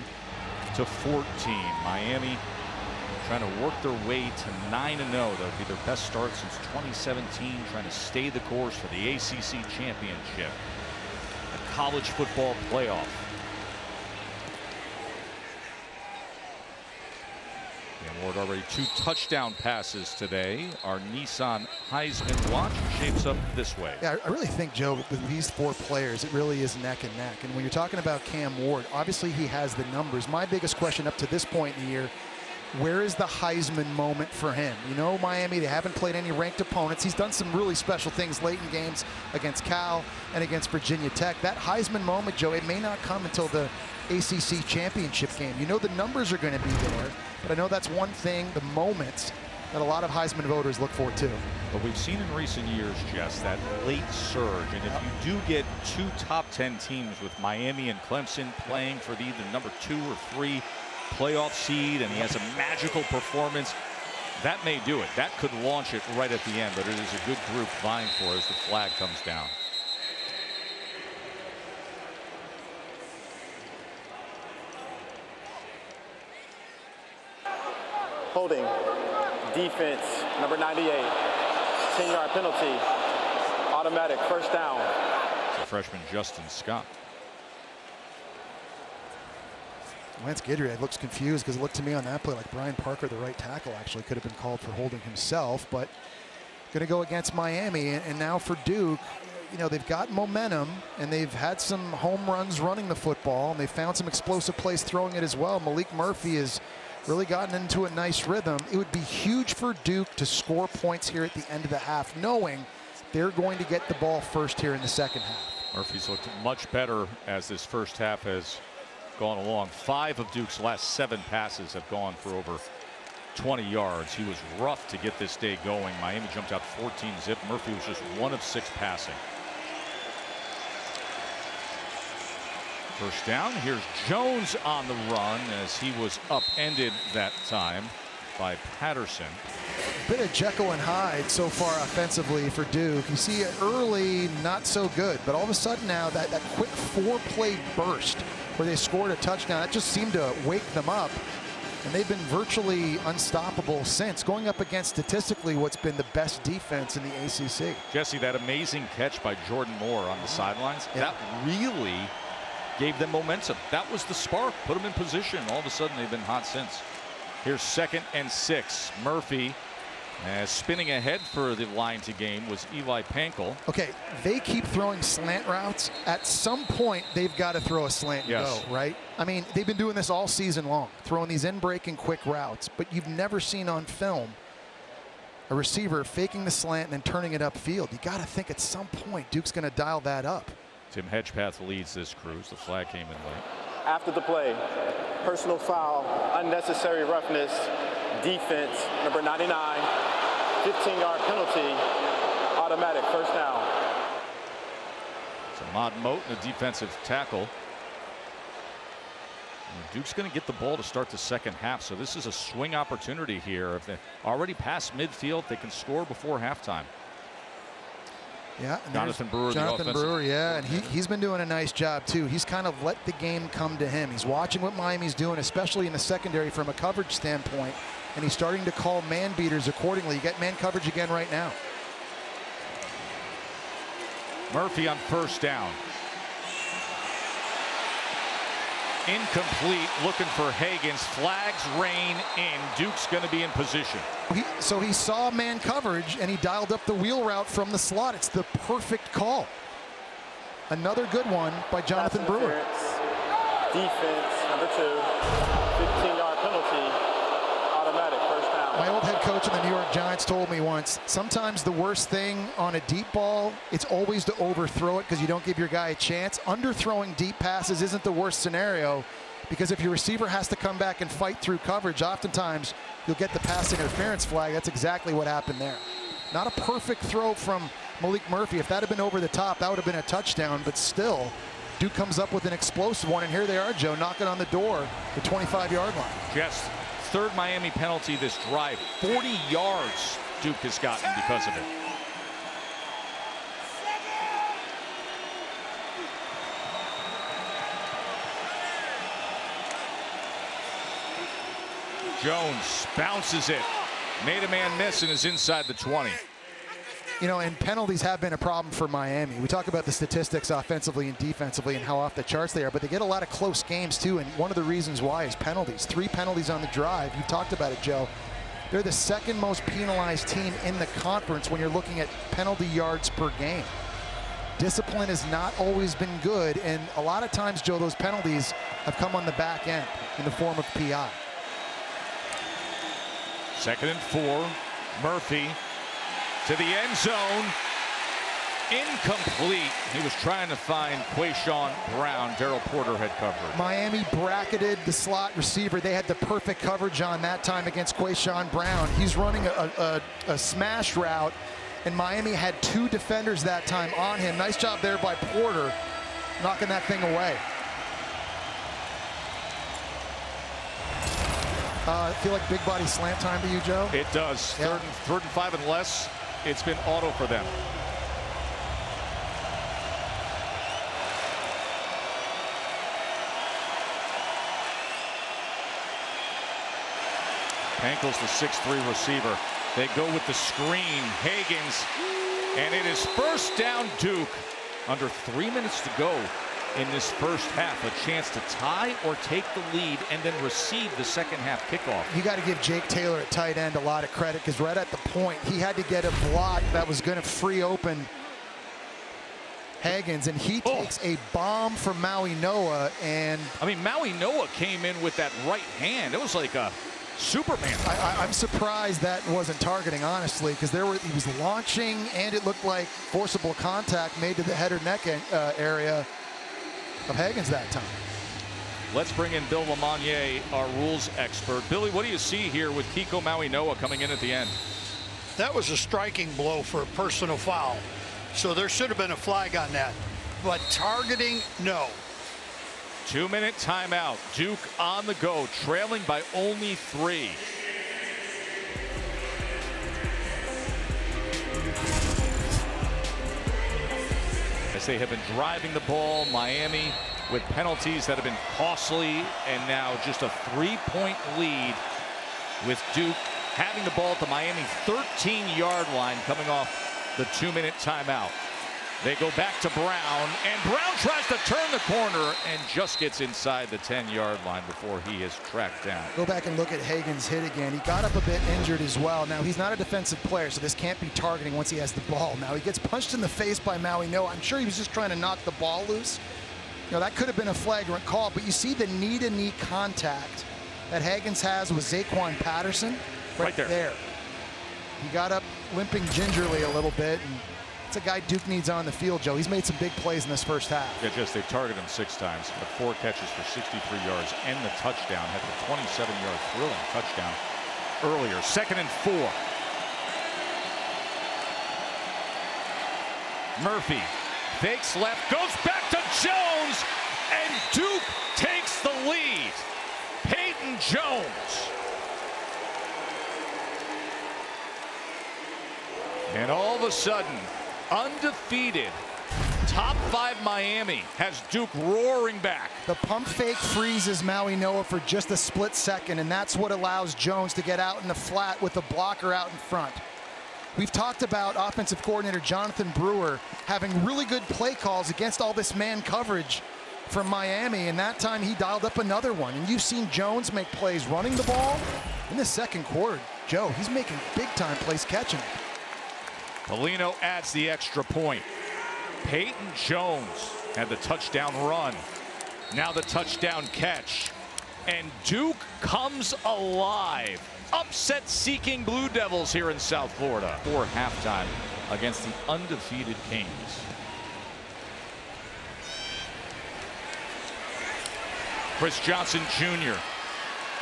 Miami trying to work their way to 9-0. That would be their best start since 2017, trying to stay the course for the ACC championship, the college football playoff. Cam Ward already 2 touchdown passes today. Our Nissan Heisman watch shapes up this way. Yeah, I really think, Joe, with these 4 players, it really is neck and neck. And when you're talking about Cam Ward, obviously he has the numbers. My biggest question up to this point in the year, where is the Heisman moment for him? You know, Miami, they haven't played any ranked opponents. He's done some really special things late in games against Cal and against Virginia Tech. That Heisman moment, Joe, it may not come until the ACC championship game. You know the numbers are going to be there, but I know that's one thing, the moments, that a lot of Heisman voters look for too. But we've seen in recent years, Jess, that late surge. And if you do get 2 top 10 teams with Miami and Clemson playing for the either number 2 or 3 playoff seed, and he has a magical performance, that may do it. That could launch it right at the end, but it is a good group vying for as the flag comes down. Holding. Defense, number 98. 10-yard penalty. Automatic, first down. The freshman Justin Scott. Lance Gidry looks confused because it looked to me on that play like Brian Parker, the right tackle, actually could have been called for holding himself, but going to go against Miami. And now for Duke, you know, they've got momentum and they've had some home runs running the football and they found some explosive plays throwing it as well. Maalik Murphy has really gotten into a nice rhythm. It would be huge for Duke to score points here at the end of the half, knowing they're going to get the ball first here in the second half. Murphy's looked much better as this first half has gone along. 5 of Duke's last 7 passes have gone for over 20 yards. He was rough to get this day going. Miami jumped out 14 zip. Murphy was just 1 of 6 passing. First down. Here's Jones on the run as he was upended that time by Patterson. Bit of Jekyll and Hyde so far offensively for Duke. You see it early, not so good, but all of a sudden now that quick 4-play burst where they scored a touchdown, that just seemed to wake them up. And they've been virtually unstoppable since, going up against statistically what's been the best defense in the ACC. Jesse, that amazing catch by Jordan Moore on the sidelines, that really gave them momentum. That was the spark, put them in position. All of a sudden they've been hot since. Here's 2nd and 6. Murphy spinning ahead for the line to gain was Eli Pankel. Okay, they keep throwing slant routes. At some point, they've got to throw a slant and go, right? I mean, they've been doing this all season long, throwing these in-breaking quick routes, but you've never seen on film a receiver faking the slant and then turning it upfield. You got to think at some point Duke's going to dial that up. Tim Hedgepath leads this cruise. The flag came in late. After the play, personal foul, unnecessary roughness, defense, number 99, 15-yard penalty, automatic, first down. It's Ahmad Moten, the defensive tackle. And Duke's going to get the ball to start the second half, so this is a swing opportunity here. If they already past midfield, they can score before halftime. Yeah, and Jonathan Brewer, Jonathan Brewer, yeah, and he's been doing a nice job too. He's kind of let the game come to him. He's watching what Miami's doing, especially in the secondary from a coverage standpoint, and he's starting to call man beaters accordingly. You get man coverage again right now. Murphy on first down. Incomplete, looking for Hagens. Flags rain in. Duke's going to be in position. So he saw man coverage and he dialed up the wheel route from the slot. It's the perfect call. Another good one by Jonathan Brewer. Defense, number 2, 15-yard penalty, automatic, first down. My old head coach in the New York Giants told me once, sometimes the worst thing on a deep ball, it's always to overthrow it because you don't give your guy a chance. Underthrowing deep passes isn't the worst scenario because if your receiver has to come back and fight through coverage, oftentimes you'll get the pass interference flag. That's exactly what happened there. Not a perfect throw from Maalik Murphy. If that had been over the top, that would have been a touchdown, but still, Duke comes up with an explosive one, and here they are, Joe, knocking on the door, the 25-yard line. Jess, 3rd Miami penalty this drive. 40 yards Duke has gotten because of it. Jones bounces it. Made a man miss and is inside the 20. You know, and penalties have been a problem for Miami. We talk about the statistics offensively and defensively and how off the charts they are, but they get a lot of close games too, and one of the reasons why is penalties. 3 penalties on the drive. You talked about it, Joe. They're the 2nd most penalized team in the conference when you're looking at penalty yards per game. Discipline has not always been good, and a lot of times, Joe, those penalties have come on the back end in the form of PI. 2nd and 4. Murphy to the end zone. Incomplete. He was trying to find Quayshawn Brown. Darryl Porter had covered. Miami bracketed the slot receiver. They had the perfect coverage on that time against Quayshawn Brown. He's running a smash route, and Miami had 2 defenders that time on him. Nice job there by Porter, knocking that thing away. Feel like big body slant time to you, Joe? It does. Yeah. Third and 5 and less. It's been auto for them. Pankel's the 6'3" receiver. They go with the screen. Hagans, and it is first down Duke. Under 3 minutes to go in this first half. A chance to tie or take the lead and then receive the second half kickoff. You got to give Jake Taylor at tight end a lot of credit, because right at the point he had to get a block that was going to free open Hagans, and he takes a bomb from Maui Noah. And I mean, Maui Noah came in with that right hand. It was like a Superman. I'm surprised that wasn't targeting, honestly, because he was launching, and it looked like forcible contact made to the head or neck area of Hagans that time. Let's bring in Bill Lamagnier, our rules expert. Billy, what do you see here with Kiko Maui Noah coming in at the end? That was a striking blow for a personal foul. So there should have been a flag on that. But targeting, no. 2-minute timeout. Duke on the go, trailing by only 3. As they have been driving the ball, Miami with penalties that have been costly, and now just a 3-point lead with Duke having the ball at the Miami 13-yard line coming off the 2-minute timeout. They go back to Brown, and Brown tries to turn the corner and just gets inside the 10-yard line before he is tracked down. Go back and look at Hagans' hit again. He got up a bit injured as well. Now, he's not a defensive player, so this can't be targeting once he has the ball. Now, he gets punched in the face by Maui Noah. I'm sure he was just trying to knock the ball loose. You know, that could have been a flagrant call, but you see the knee-to-knee contact that Hagans has with Zaquan Patterson right there. He got up limping gingerly a little bit, and it's a guy Duke needs on the field, Joe. He's made some big plays in this first half. Yeah, just they've targeted him 6 times, but 4 catches for 63 yards and the touchdown. Had the 27-yard thrilling touchdown earlier. 2nd and 4. Murphy fakes left, goes back to Jones, and Duke takes the lead. Peyton Jones. And all of a sudden, undefeated, top 5 Miami has Duke roaring back. The pump fake freezes Maui Noah for just a split second, and that's what allows Jones to get out in the flat with the blocker out in front. We've talked about offensive coordinator Jonathan Brewer having really good play calls against all this man coverage from Miami, and that time he dialed up another one. And you've seen Jones make plays running the ball. In the second quarter, Joe, he's making big-time plays catching it. Polino adds the extra point. Peyton Jones had the touchdown run. Now the touchdown catch. And Duke comes alive. Upset-seeking Blue Devils here in South Florida for halftime against the undefeated Canes. Chris Johnson Jr.,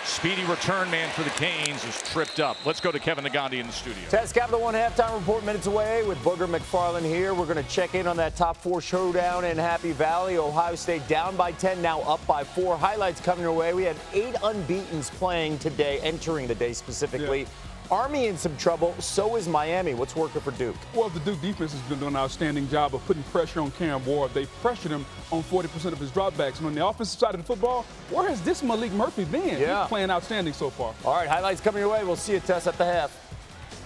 speedy return man for the Canes, is tripped up. Let's go to Kevin Nagandi in the studio. Test Capital One halftime report minutes away with Booger McFarland here. We're going to check in on that top 4 showdown in Happy Valley. Ohio State down by 10, now up by 4. Highlights coming your way. We had 8 unbeatens playing today, entering the day specifically. Yeah. Army in some trouble, so is Miami. What's working for Duke? Well, the Duke defense has been doing an outstanding job of putting pressure on Cam Ward. They pressured him on 40% of his dropbacks. And on the offensive side of the football, where has this Maalik Murphy been? Yeah. He's playing outstanding so far. All right, highlights coming your way. We'll see you, Tess, at the half.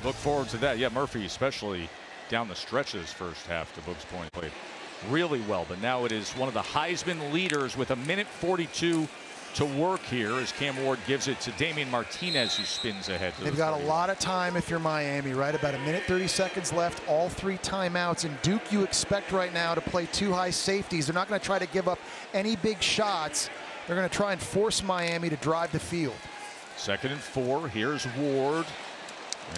Look forward to that. Yeah, Murphy, especially down the stretch of his first half, to Boog's point, played really well. But now it is one of the Heisman leaders with 1:42 to work here as Cam Ward gives it to Damien Martinez, who spins ahead. They've got a lot of time if you're Miami, right? About 1:30 left, all 3 timeouts. And Duke, you expect right now to play 2 high safeties. They're not going to try to give up any big shots. They're going to try and force Miami to drive the field. 2nd and 4. Here's Ward.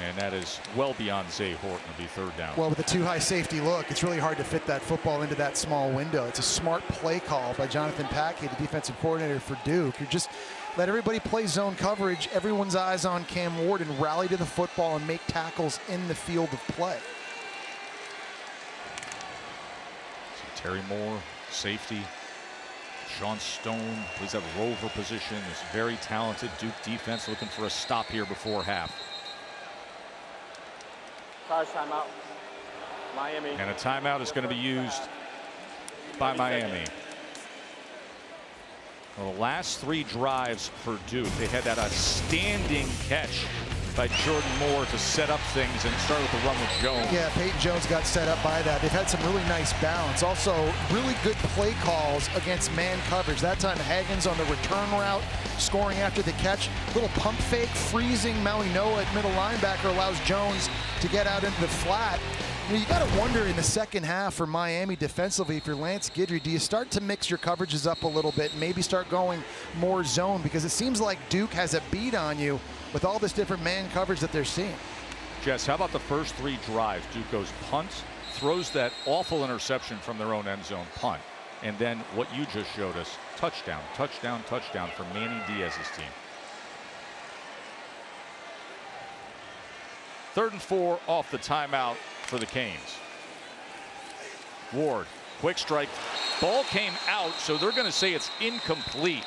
And that is well beyond Zay Horton. It'll be 3rd down. Well, with the 2 high safety look, it's really hard to fit that football into that small window. It's a smart play call by Jonathan Packey, the defensive coordinator for Duke. You just let everybody play zone coverage, everyone's eyes on Cam Ward, and rally to the football and make tackles in the field of play. So Terry Moore, safety. Sean Stone plays that rover position. This very talented Duke defense looking for a stop here before half. Timeout. Miami. And a timeout is going to be used by Miami. Well, the last 3 drives for Duke, they had that outstanding catch by Jordan Moore to set up things and start with the run with Jones. Yeah, Peyton Jones got set up by that. They've had some really nice balance. Also, really good play calls against man coverage. That time, Haggins on the return route, scoring after the catch. Little pump fake, freezing Maui Noah at middle linebacker allows Jones to get out into the flat. You got to wonder in the second half for Miami defensively, if you're Lance Guidry, do you start to mix your coverages up a little bit, maybe start going more zone? Because it seems like Duke has a beat on you with all this different man coverage that they're seeing. Jess, how about the first 3 drives? Duke goes punt, throws that awful interception from their own end zone, punt. And then what you just showed us, touchdown, touchdown, touchdown for Manny Diaz's team. 3rd and 4 off the timeout for the Canes. Ward, quick strike. Ball came out, so they're going to say it's incomplete,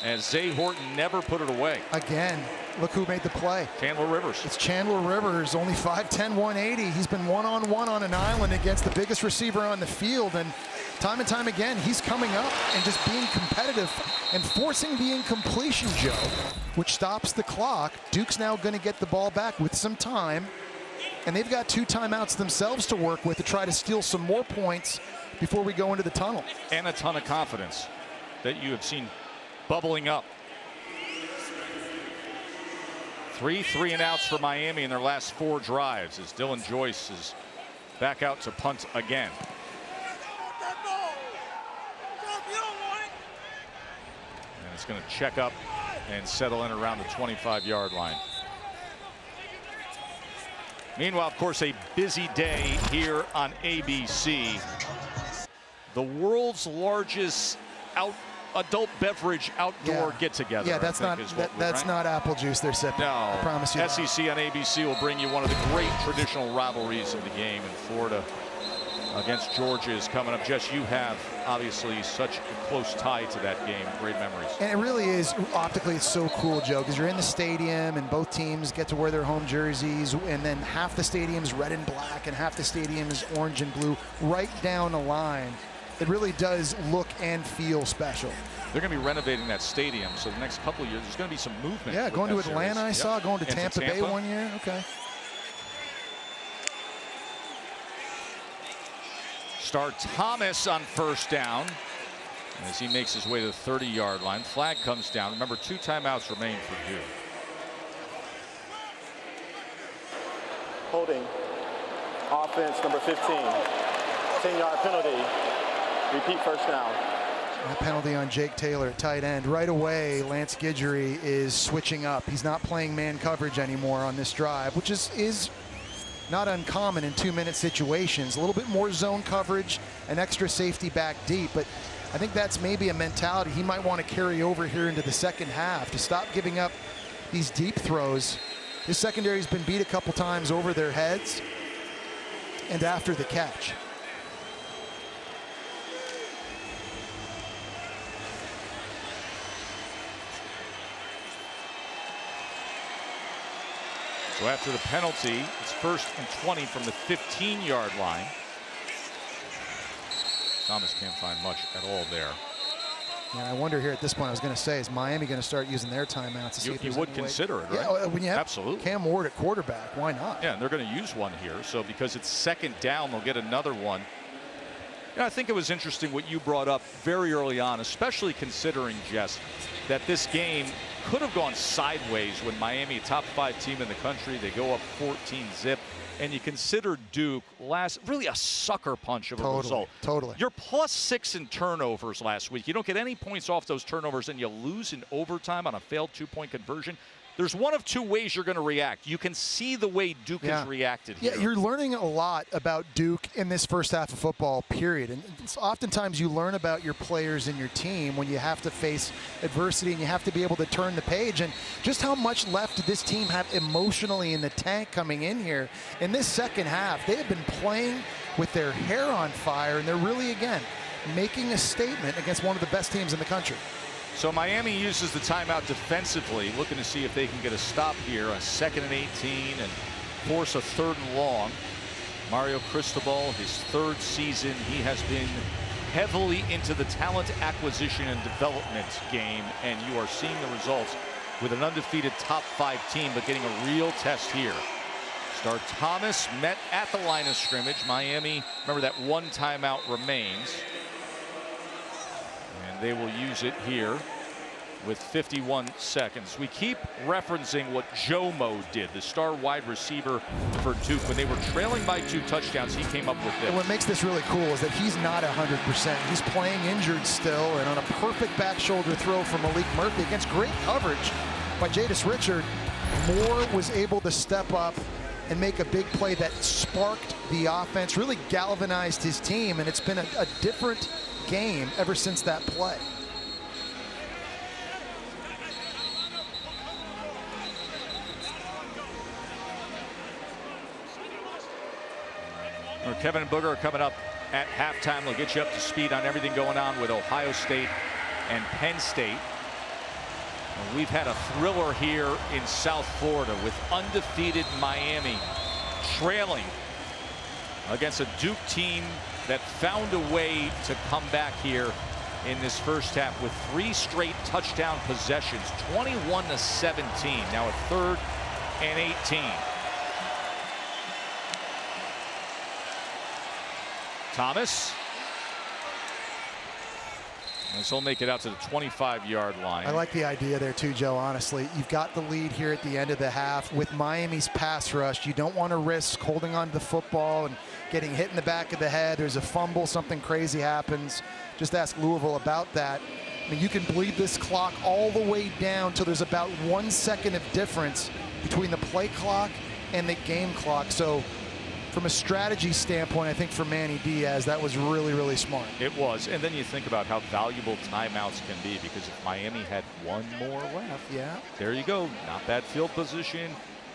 as Zay Horton never put it away. Again, look who made the play. Chandler Rivers. It's Chandler Rivers, only 5'10", 180. He's been one-on-one on an island against the biggest receiver on the field, and time again, he's coming up and just being competitive and forcing the incompletion, Joe, which stops the clock. Duke's now going to get the ball back with some time, and they've got 2 timeouts themselves to work with to try to steal some more points before we go into the tunnel. And a ton of confidence that you have seen bubbling up. 3 3-and-outs for Miami in their last 4 drives as Dylan Joyce is back out to punt again. And it's going to check up and settle in around the 25-yard line. Meanwhile, of course, a busy day here on ABC. The world's largest adult beverage outdoor get-together. Yeah, that's not apple juice they're sipping. No, I promise you. SEC on ABC will bring you one of the great traditional rivalries of the game, in Florida against Georgia is coming up. Jess, you have obviously such a close tie to that game. Great memories. And it really is, optically, it's so cool, Joe, because you're in the stadium and both teams get to wear their home jerseys, and then half the stadium's red and black and half the stadium is orange and blue, right down the line. It really does look and feel special. They're going to be renovating that stadium, so the next couple of years there's going to be some movement. Yeah, going to Atlanta, I saw, going to Tampa Bay one year. Okay. Start Thomas on first down as he makes his way to the 30-yard line. Flag comes down. Remember, 2 timeouts remain for Duke. Holding. Offense number 15. 10-yard penalty. Repeat first down. A penalty on Jake Taylor at tight end. Right away, Lance Guidry is switching up. He's not playing man coverage anymore on this drive, which is not uncommon in 2-minute situations. A little bit more zone coverage, an extra safety back deep, but I think that's maybe a mentality he might want to carry over here into the second half to stop giving up these deep throws. This secondary's been beat a couple times over their heads and after the catch. So after the penalty, it's 1st and 20 from the 15-yard line. Thomas can't find much at all there. Yeah, I wonder here at this point, I was going to say, is Miami going to start using their timeouts to see if you would consider it, right? Yeah, when you have absolutely. Cam Ward at quarterback, why not? Yeah, and they're going to use one here. So because it's 2nd down, they'll get another one. I think it was interesting what you brought up very early on, especially considering, Jess, that this game could have gone sideways when Miami, a top 5 team in the country, they go up 14-zip. And you consider Duke really a sucker punch of a result. Totally. You're +6 in turnovers last week. You don't get any points off those turnovers, and you lose in overtime on a failed 2-point conversion. There's one of 2 ways you're going to react. You can see the way Duke has reacted here. Yeah, you're learning a lot about Duke in this first half of football, period. And oftentimes you learn about your players and your team when you have to face adversity and you have to be able to turn the page. And just how much left did this team have emotionally in the tank coming in here? In this second half, they have been playing with their hair on fire, and they're really, again, making a statement against one of the best teams in the country. So Miami uses the timeout defensively, looking to see if they can get a stop here, a 2nd and 18, and force a 3rd and long. Mario Cristobal, his 3rd season, he has been heavily into the talent acquisition and development game, and you are seeing the results with an undefeated top 5 team, but getting a real test here. Star Thomas met at the line of scrimmage. Miami, remember that one timeout remains. And they will use it here with 51 seconds. We keep referencing what Jomo did, the star wide receiver for Duke. When they were trailing by 2 touchdowns, he came up with this. And what makes this really cool is that he's not 100%. He's playing injured still, and on a perfect back shoulder throw from Maalik Murphy against great coverage by Jadis Richard, Moore was able to step up and make a big play that sparked the offense, really galvanized his team, and it's been a different game ever since that play. Kevin and Booger are coming up at halftime. They'll get you up to speed on everything going on with Ohio State and Penn State. And we've had a thriller here in South Florida with undefeated Miami trailing against a Duke team that found a way to come back here in this first half with 3 straight touchdown possessions, 21-17. Now a 3rd and 18. Thomas. This will make it out to the 25-yard line. I like the idea there too, Joe, honestly. You've got the lead here at the end of the half. With Miami's pass rush, you don't want to risk holding on to the football and getting hit in the back of the head. There's a fumble, something crazy happens. Just ask Louisville about that. I mean, you can bleed this clock all the way down till there's about 1 second of difference between the play clock and the game clock. So from a strategy standpoint, I think for Manny Diaz, that was really, really smart. It was. And then you think about how valuable timeouts can be, because if Miami had 1 more left, yeah, there you go. Not bad field position.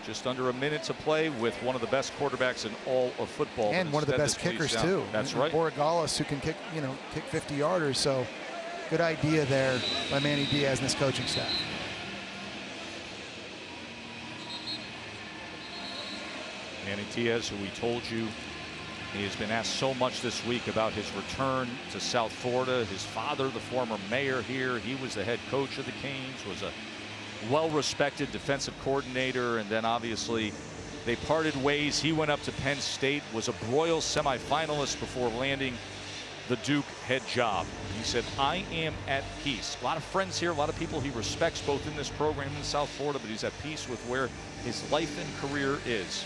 Just under a minute to play with one of the best quarterbacks in all of football. And one of the best kickers too. That's right. Borregales, who can kick, kick 50-yarders. So good idea there by Manny Diaz and his coaching staff. Manny Diaz, who we told you, he has been asked so much this week about his return to South Florida. His father, the former mayor here, he was the head coach of the Canes, was a well-respected defensive coordinator, and then obviously they parted ways. He went up to Penn State, was a Broyles semifinalist before landing the Duke head job. He said, I am at peace. A lot of friends here, a lot of people he respects both in this program in South Florida, but he's at peace with where his life and career is.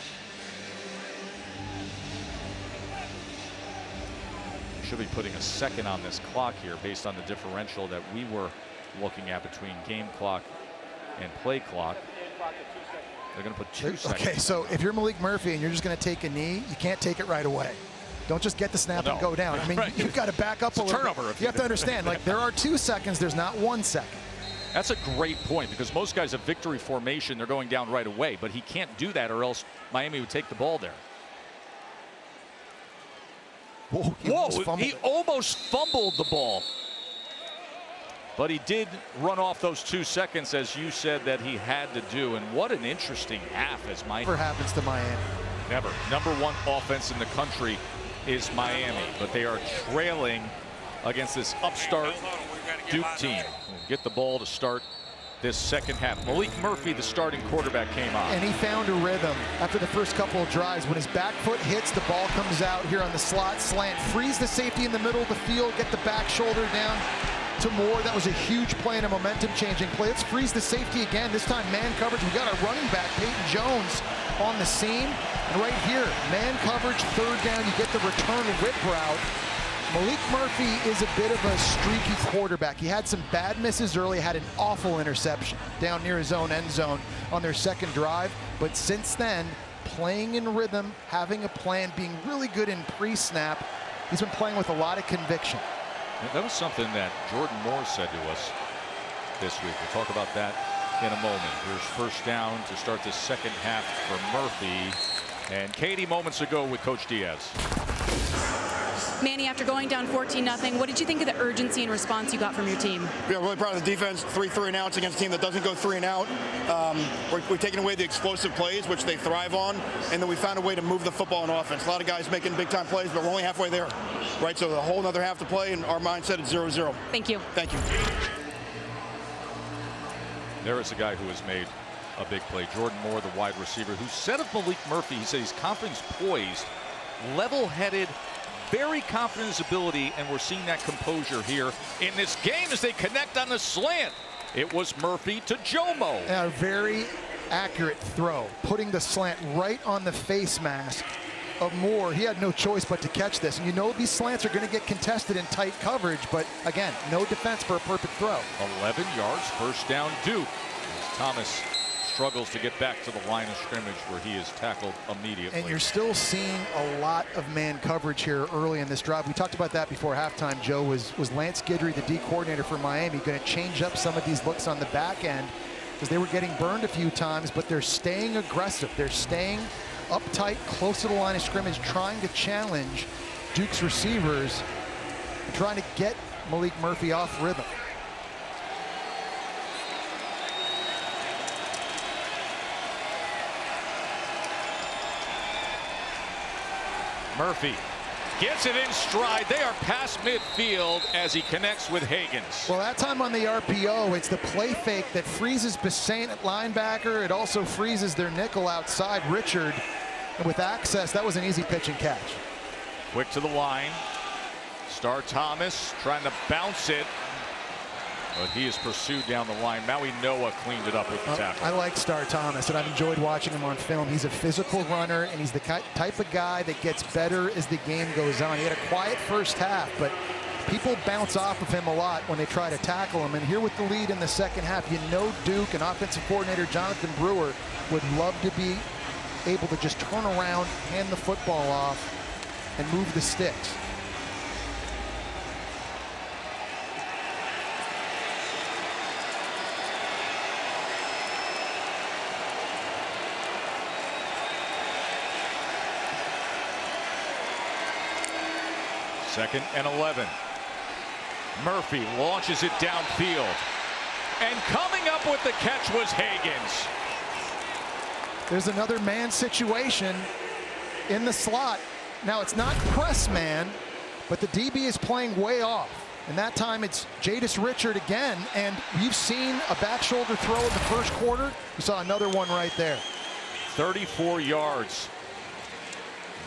Should be putting a second on this clock here based on the differential that we were looking at between game clock and play clock. They're going to put 2 seconds. Okay, so if you're Maalik Murphy and you're just going to take a knee, you can't take it right away. Don't just get the snap and go down. I mean, right. You've got to back up a little turnover. You have to understand, like, there are 2 seconds, there's not 1 second. That's a great point, because most guys have victory formation, they're going down right away, but he can't do that or else Miami would take the ball there. Whoa, he almost fumbled the ball. But he did run off those 2 seconds, as you said, that he had to do. And what an interesting half as Miami. Never happens to Miami. Never. #1 offense in the country is Miami, but they are trailing against this upstart Duke team. We'll get the ball to start this second half. Maalik Murphy, the starting quarterback, came on. And he found a rhythm after the first couple of drives. When his back foot hits, the ball comes out here on the slot slant, frees the safety in the middle of the field, get the back shoulder down to Moore. That was a huge play and a momentum-changing play. Let's freeze the safety again. This time man coverage. We got our running back, Peyton Jones, on the scene. And right here, man coverage, 3rd down. You get the return whip route. Maalik Murphy is a bit of a streaky quarterback. He had some bad misses early, had an awful interception down near his own end zone on their second drive. But since then, playing in rhythm, having a plan, being really good in pre-snap, he's been playing with a lot of conviction. That was something that Jordan Moore said to us this week. We'll talk about that in a moment. Here's 1st down to start the second half for Murphy. And Katie moments ago with Coach Diaz. Manny, after going down 14-0, what did you think of the urgency and response you got from your team? Yeah, really proud of the defense. 3 and outs against a team that doesn't go 3 and out. We're taking away the explosive plays, which they thrive on, and then we found a way to move the football in offense. A lot of guys making big-time plays, but we're only halfway there, right? So a whole other half to play, and our mindset is 0-0. Thank you. Thank you. There is a guy who has made a big play. Jordan Moore, the wide receiver, who said of Maalik Murphy, he said he's confidence poised, level-headed, very confident in his ability, and we're seeing that composure here in this game as they connect on the slant. It was Murphy to Jomo. And a very accurate throw, putting the slant right on the face mask of Moore. He had no choice but to catch this. And you know these slants are going to get contested in tight coverage, but again, no defense for a perfect throw. 11 yards, first down Duke. As Thomas struggles to get back to the line of scrimmage where he is tackled immediately. And you're still seeing a lot of man coverage here early in this drive. We talked about that before halftime, Joe. Was Lance Guidry, the D coordinator for Miami, going to change up some of these looks on the back end because they were getting burned a few times, but they're staying aggressive. They're staying uptight, close to the line of scrimmage, trying to challenge Duke's receivers, trying to get Maalik Murphy off rhythm. Murphy gets it in stride. They are past midfield as he connects with Higgins. Well, that time on the RPO, it's the play fake that freezes Bassane at linebacker. It also freezes their nickel outside, Richard. And with access, that was an easy pitch and catch. Quick to the line. Star Thomas trying to bounce it, but he is pursued down the line. Maui Noah cleaned it up with the tackle. I like Star Thomas, and I've enjoyed watching him on film. He's a physical runner, and he's the type of guy that gets better as the game goes on. He had a quiet first half, but people bounce off of him a lot when they try to tackle him. And here with the lead in the second half, you know Duke and offensive coordinator Jonathan Brewer would love to be able to just turn around, hand the football off, and move the sticks. Second and 11. Murphy launches it downfield. And coming up with the catch was Higgins. There's another man situation in the slot. Now it's not press man, but the DB is playing way off. And that time it's Jadis Richard again. And you've seen a back shoulder throw in the first quarter. You saw another one right there. 34 yards.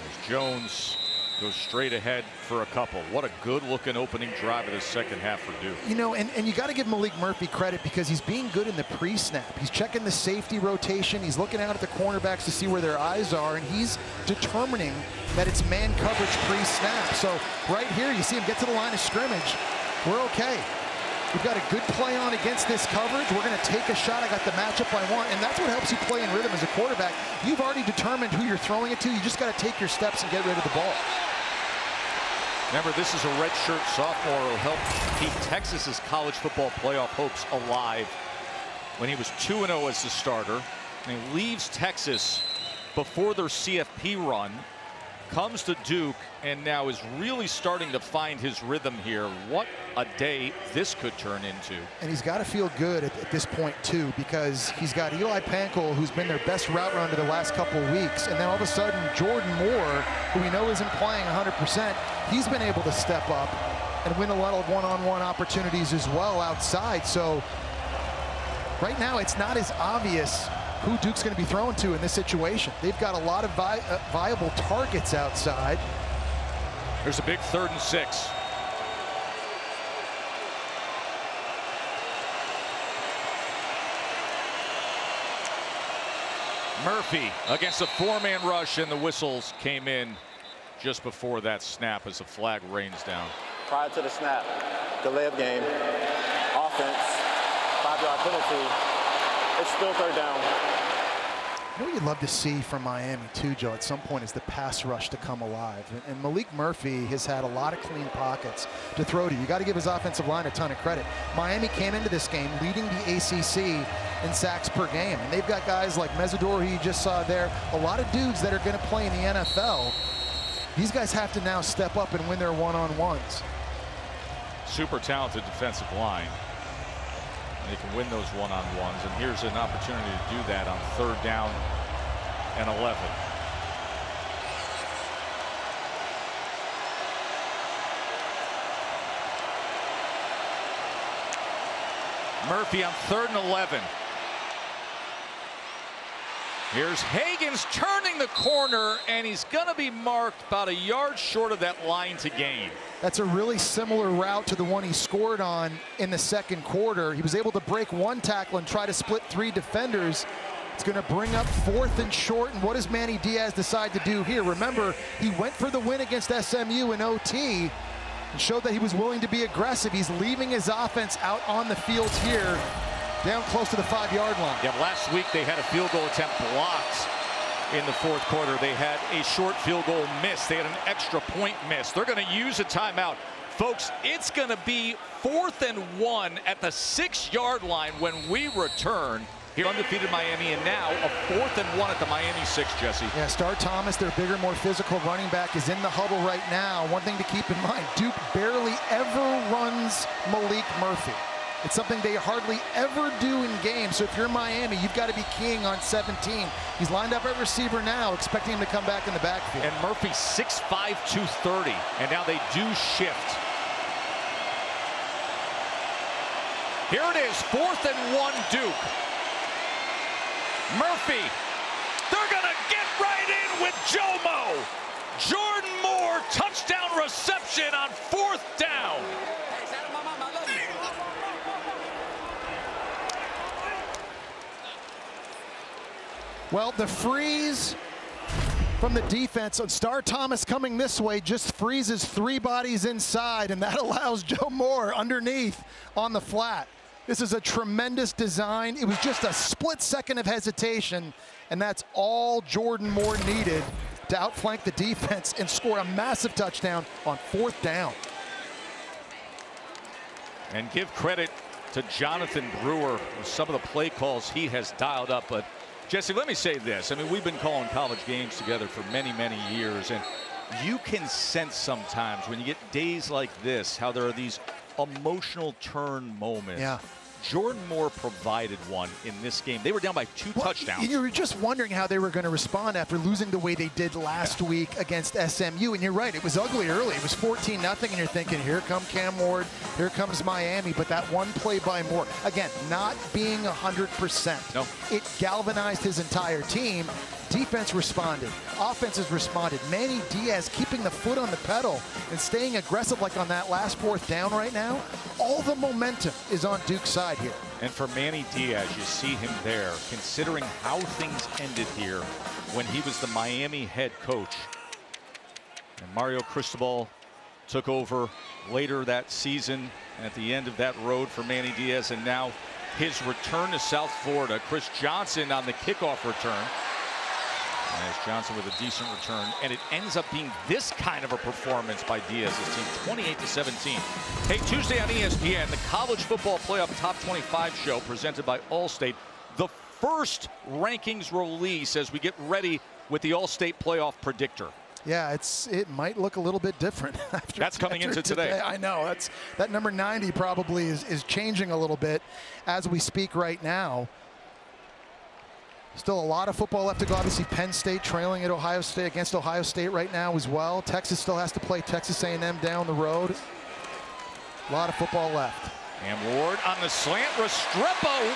As Jones goes straight ahead for a couple. What a good-looking opening drive of the second half for Duke. You know, and you got to give Maalik Murphy credit because he's being good in the pre-snap. He's checking the safety rotation. He's looking out at the cornerbacks to see where their eyes are, and he's determining that it's man coverage pre-snap. So right here, you see him get to the line of scrimmage. We're okay. We've got a good play on against this coverage. We're going to take a shot. I got the matchup I want, and that's what helps you play in rhythm as a quarterback. You've already determined who you're throwing it to. You just got to take your steps and get rid of the ball. Remember, this is a redshirt sophomore who helped keep Texas's college football playoff hopes alive when he was 2-0 as the starter. And he leaves Texas before their CFP run, comes to Duke, and now is really starting to find his rhythm here. What a day this could turn into. And he's got to feel good at this point, too, because he's got Eli Pankel, who's been their best route runner the last couple of weeks. And then all of a sudden, Jordan Moore, who we know isn't playing 100%, he's been able to step up and win a lot of one-on-one opportunities as well outside. So right now, it's not as obvious who Duke's going to be throwing to in this situation. They've got a lot of viable targets outside. There's a big 3rd and 6. Murphy against a 4-man rush, and the whistles came in just before that snap as the flag rains down. Prior to the snap, delay of game, offense, 5-yard penalty. It's still 3rd down. You know what you'd love to see from Miami too, Joe, at some point is the pass rush to come alive. And Maalik Murphy has had a lot of clean pockets to throw to. You got to give his offensive line a ton of credit. Miami came into this game leading the ACC in sacks per game. And they've got guys like Mesidor, who you just saw there, a lot of dudes that are going to play in the NFL. These guys have to now step up and win their one-on-ones. Super talented defensive line. They can win those one-on-ones, and here's an opportunity to do that on 3rd down and 11. Murphy on 3rd and 11. Here's Hagens turning the corner, and he's going to be marked about a yard short of that line to gain. That's a really similar route to the one he scored on in the 2nd quarter. He was able to break 1 tackle and try to split 3 defenders. It's going to bring up 4th and short, and what does Manny Diaz decide to do here? Remember, he went for the win against SMU in OT and showed that he was willing to be aggressive. He's leaving his offense out on the field here, down close to the 5-yard line. Yeah, last week they had a field goal attempt blocked in the 4th quarter. They had a short field goal miss. They had an extra point miss. They're going to use a timeout. Folks, it's going to be 4th and 1 at the 6-yard line when we return. Here, undefeated Miami, and now a 4th and 1 at the Miami 6, Jesse. Yeah, Star Thomas, their bigger, more physical running back, is in the huddle right now. One thing to keep in mind, Duke barely ever runs Maalik Murphy. It's something they hardly ever do in games. So if you're Miami, you've got to be keying on 17. He's lined up at receiver now, expecting him to come back in the backfield. And Murphy 6'5", 230. And now they do shift. Here it is, 4th and 1 Duke. Murphy, they're gonna get right in with Jomo. Jordan Moore, touchdown reception on 4th down. Well, the freeze from the defense on Star Thomas coming this way just freezes 3 bodies inside, and that allows Joe Moore underneath on the flat. This is a tremendous design. It was just a split second of hesitation, and that's all Jordan Moore needed to outflank the defense and score a massive touchdown on 4th down. And give credit to Jonathan Brewer with some of the play calls he has dialed up. But Jesse, let me say this. I mean, we've been calling college games together for many, many years, and you can sense sometimes when you get days like this how there are these emotional turn moments. Yeah. Jordan Moore provided one in this game. They were down by 2 touchdowns. You were just wondering how they were going to respond after losing the way they did last week against SMU. And you're right, it was ugly early. It was 14-0, and you're thinking, here come Cam Ward, here comes Miami. But that one play by Moore, again, not being 100%. No. It galvanized his entire team. Defense responded. Offenses responded. Manny Diaz keeping the foot on the pedal and staying aggressive like on that last 4th down right now. All the momentum is on Duke's side here. And for Manny Diaz, you see him there, considering how things ended here when he was the Miami head coach. And Mario Cristobal took over later that season at the end of that road for Manny Diaz, and now his return to South Florida. Chris Johnson on the kickoff return. As Johnson with a decent return, and it ends up being this kind of a performance by Diaz's team, 28-17. Hey, Tuesday on ESPN, the College Football Playoff Top 25 show presented by Allstate. The first rankings release as we get ready with the Allstate Playoff Predictor. Yeah, it might look a little bit different. That's coming into today. I know. That number 90 probably is changing a little bit as we speak right now. Still a lot of football left to go. Obviously, Penn State trailing at Ohio State against Ohio State right now as well. Texas still has to play Texas A&M down the road. A lot of football left. And Ward on the slant, Restrepo.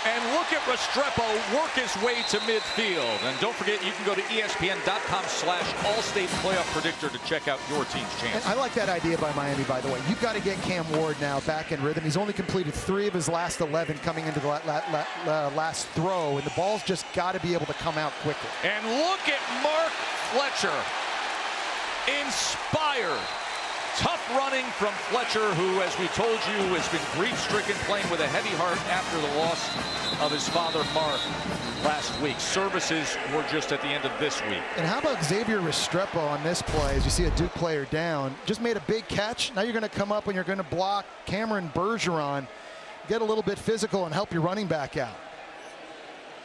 And look at Restrepo work his way to midfield. And don't forget, you can go to ESPN.com/Allstate Playoff Predictor to check out your team's chances. I like that idea by Miami, by the way. You've got to get Cam Ward now back in rhythm. He's only completed 3 of his last 11 coming into the last throw, and the ball's just got to be able to come out quickly. And look at Mark Fletcher. Inspired. Tough running from Fletcher, who, as we told you, has been grief-stricken, playing with a heavy heart after the loss of his father, Mark, last week. Services were just at the end of this week. And how about Xavier Restrepo on this play, as you see a Duke player down? Just made a big catch. Now you're going to come up and you're going to block Cameron Bergeron, get a little bit physical and help your running back out.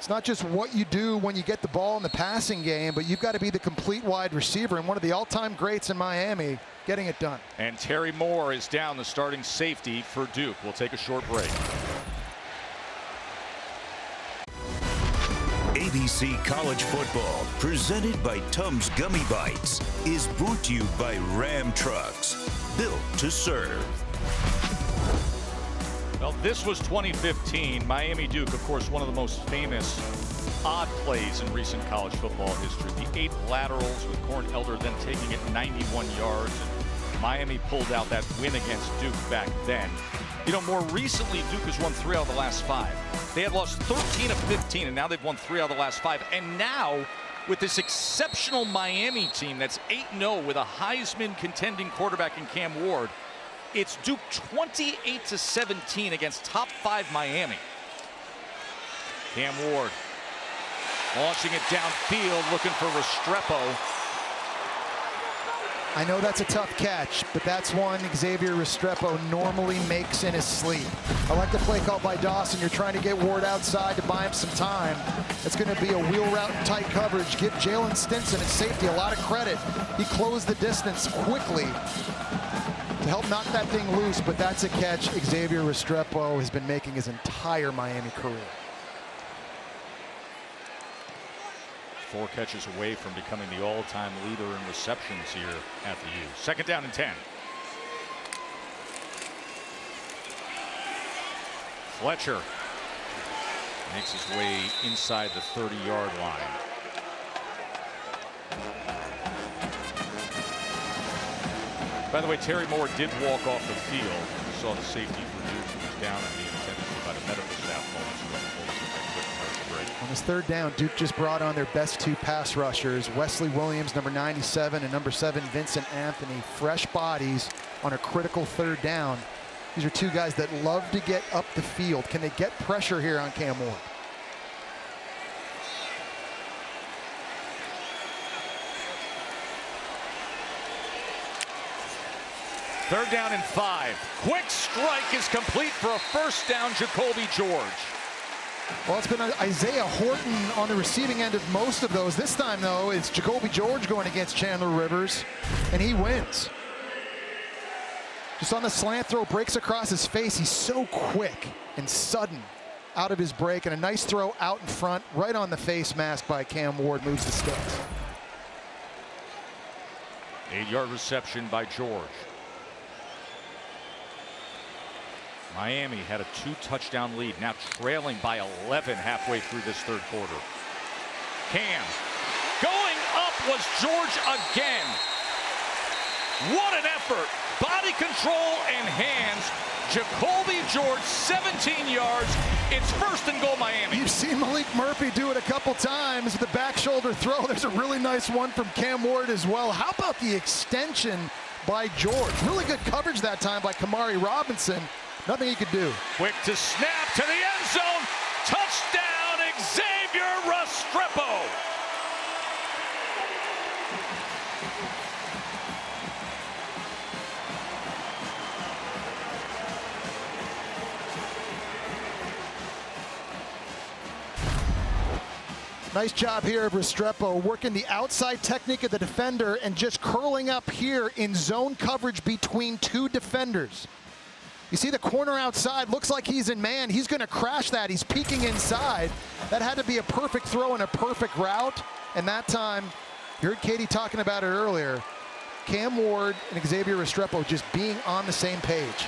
It's not just what you do when you get the ball in the passing game, but you've got to be the complete wide receiver, and one of the all-time greats in Miami getting it done. And Terry Moore is down, the starting safety for Duke. We'll take a short break. ABC College Football, presented by Tums Gummy Bites, is brought to you by Ram Trucks, built to serve. Well, this was 2015. Miami-Duke, of course, one of the most famous odd plays in recent college football history. The 8 laterals with Corn Elder then taking it 91 yards. And Miami pulled out that win against Duke back then. You know, more recently, Duke has won 3 out of the last 5. They had lost 13 of 15, and now they've won 3 out of the last 5. And now, with this exceptional Miami team that's 8-0 with a Heisman contending quarterback in Cam Ward, it's Duke 28-17 against top 5 Miami. Cam Ward launching it downfield, looking for Restrepo. I know that's a tough catch, but that's one Xavier Restrepo normally makes in his sleep. I like the play called by Dawson. You're trying to get Ward outside to buy him some time. It's going to be a wheel route and tight coverage. Give Jalen Stinson at safety a lot of credit. He closed the distance quickly to help knock that thing loose, but that's a catch Xavier Restrepo has been making his entire Miami career. 4 catches away from becoming the all-time leader in receptions here at the U. 2nd down and 10. Fletcher makes his way inside the 30-yard line. By the way, Terry Moore did walk off the field. We saw the safety for Duke who was down and being attended to by the medical staff moments ago. On this 3rd down, Duke just brought on their best 2 pass rushers, Wesley Williams, number 97, and number 7, Vincent Anthony. Fresh bodies on a critical 3rd down. These are 2 guys that love to get up the field. Can they get pressure here on Cam Ward? Third down and 5. Quick strike is complete for a 1st down, Jacoby George. Well, it's been Isaiah Horton on the receiving end of most of those. This time, though, it's Jacoby George going against Chandler Rivers, and he wins. Just on the slant throw, breaks across his face. He's so quick and sudden out of his break, and a nice throw out in front, right on the face mask by Cam Ward, moves the sticks. 8-yard reception by George. Miami had a 2-touchdown lead, now trailing by 11 halfway through this 3rd quarter. Cam going up was George again. What an effort. Body control and hands. Jacoby George, 17 yards. It's 1st and goal, Miami. You've seen Maalik Murphy do it a couple times with the back shoulder throw. There's a really nice one from Cam Ward as well. How about the extension by George? Really good coverage that time by Kamari Robinson. Nothing he could do. Quick to snap to the end zone. Touchdown, Xavier Restrepo. Nice job here of Restrepo, working the outside technique of the defender and just curling up here in zone coverage between 2 defenders. You see the corner outside, looks like he's in man. He's going to crash that. He's peeking inside. That had to be a perfect throw and a perfect route. And that time, you heard Katie talking about it earlier, Cam Ward and Xavier Restrepo just being on the same page.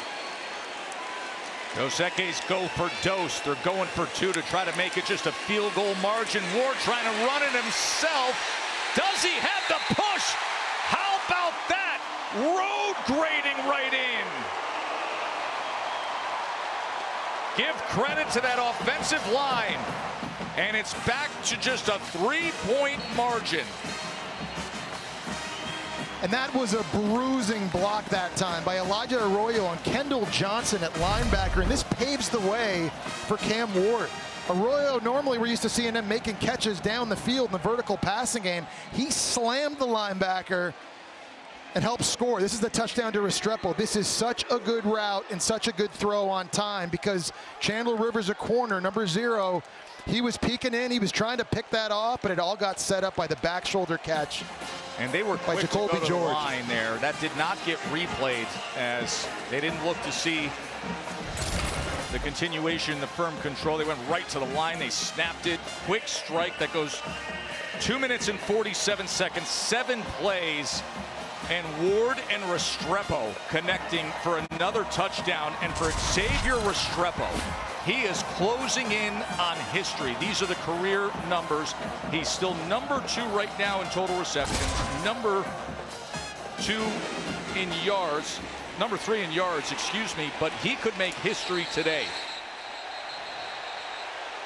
Dos Equis go for Dos. They're going for 2 to try to make it just a field goal margin. Ward trying to run it himself. Does he have the push? How about that? Road grading right in. Give credit to that offensive line. And it's back to just a 3-point margin. And that was a bruising block that time by Elijah Arroyo on Kendall Johnson at linebacker. And this paves the way for Cam Ward. Arroyo, normally we're used to seeing him making catches down the field in the vertical passing game. He slammed the linebacker and helped score. This is the touchdown to Restrepo. This is such a good route and such a good throw on time because Chandler Rivers, a corner, number 0, He was peeking in. He was trying to pick that off, but it all got set up by the back shoulder catch. And they were quick to go to the line there. That did not get replayed, as they didn't look to see the continuation, the firm control. They went right to the line. They snapped it. Quick strike that goes 2 minutes and 47 seconds, 7 plays. And Ward and Restrepo connecting for another touchdown. And for Xavier Restrepo, he is closing in on history. These are the career numbers. He's still number 2 right now in total receptions, number 2 in yards, number 3 in yards, excuse me, but he could make history today.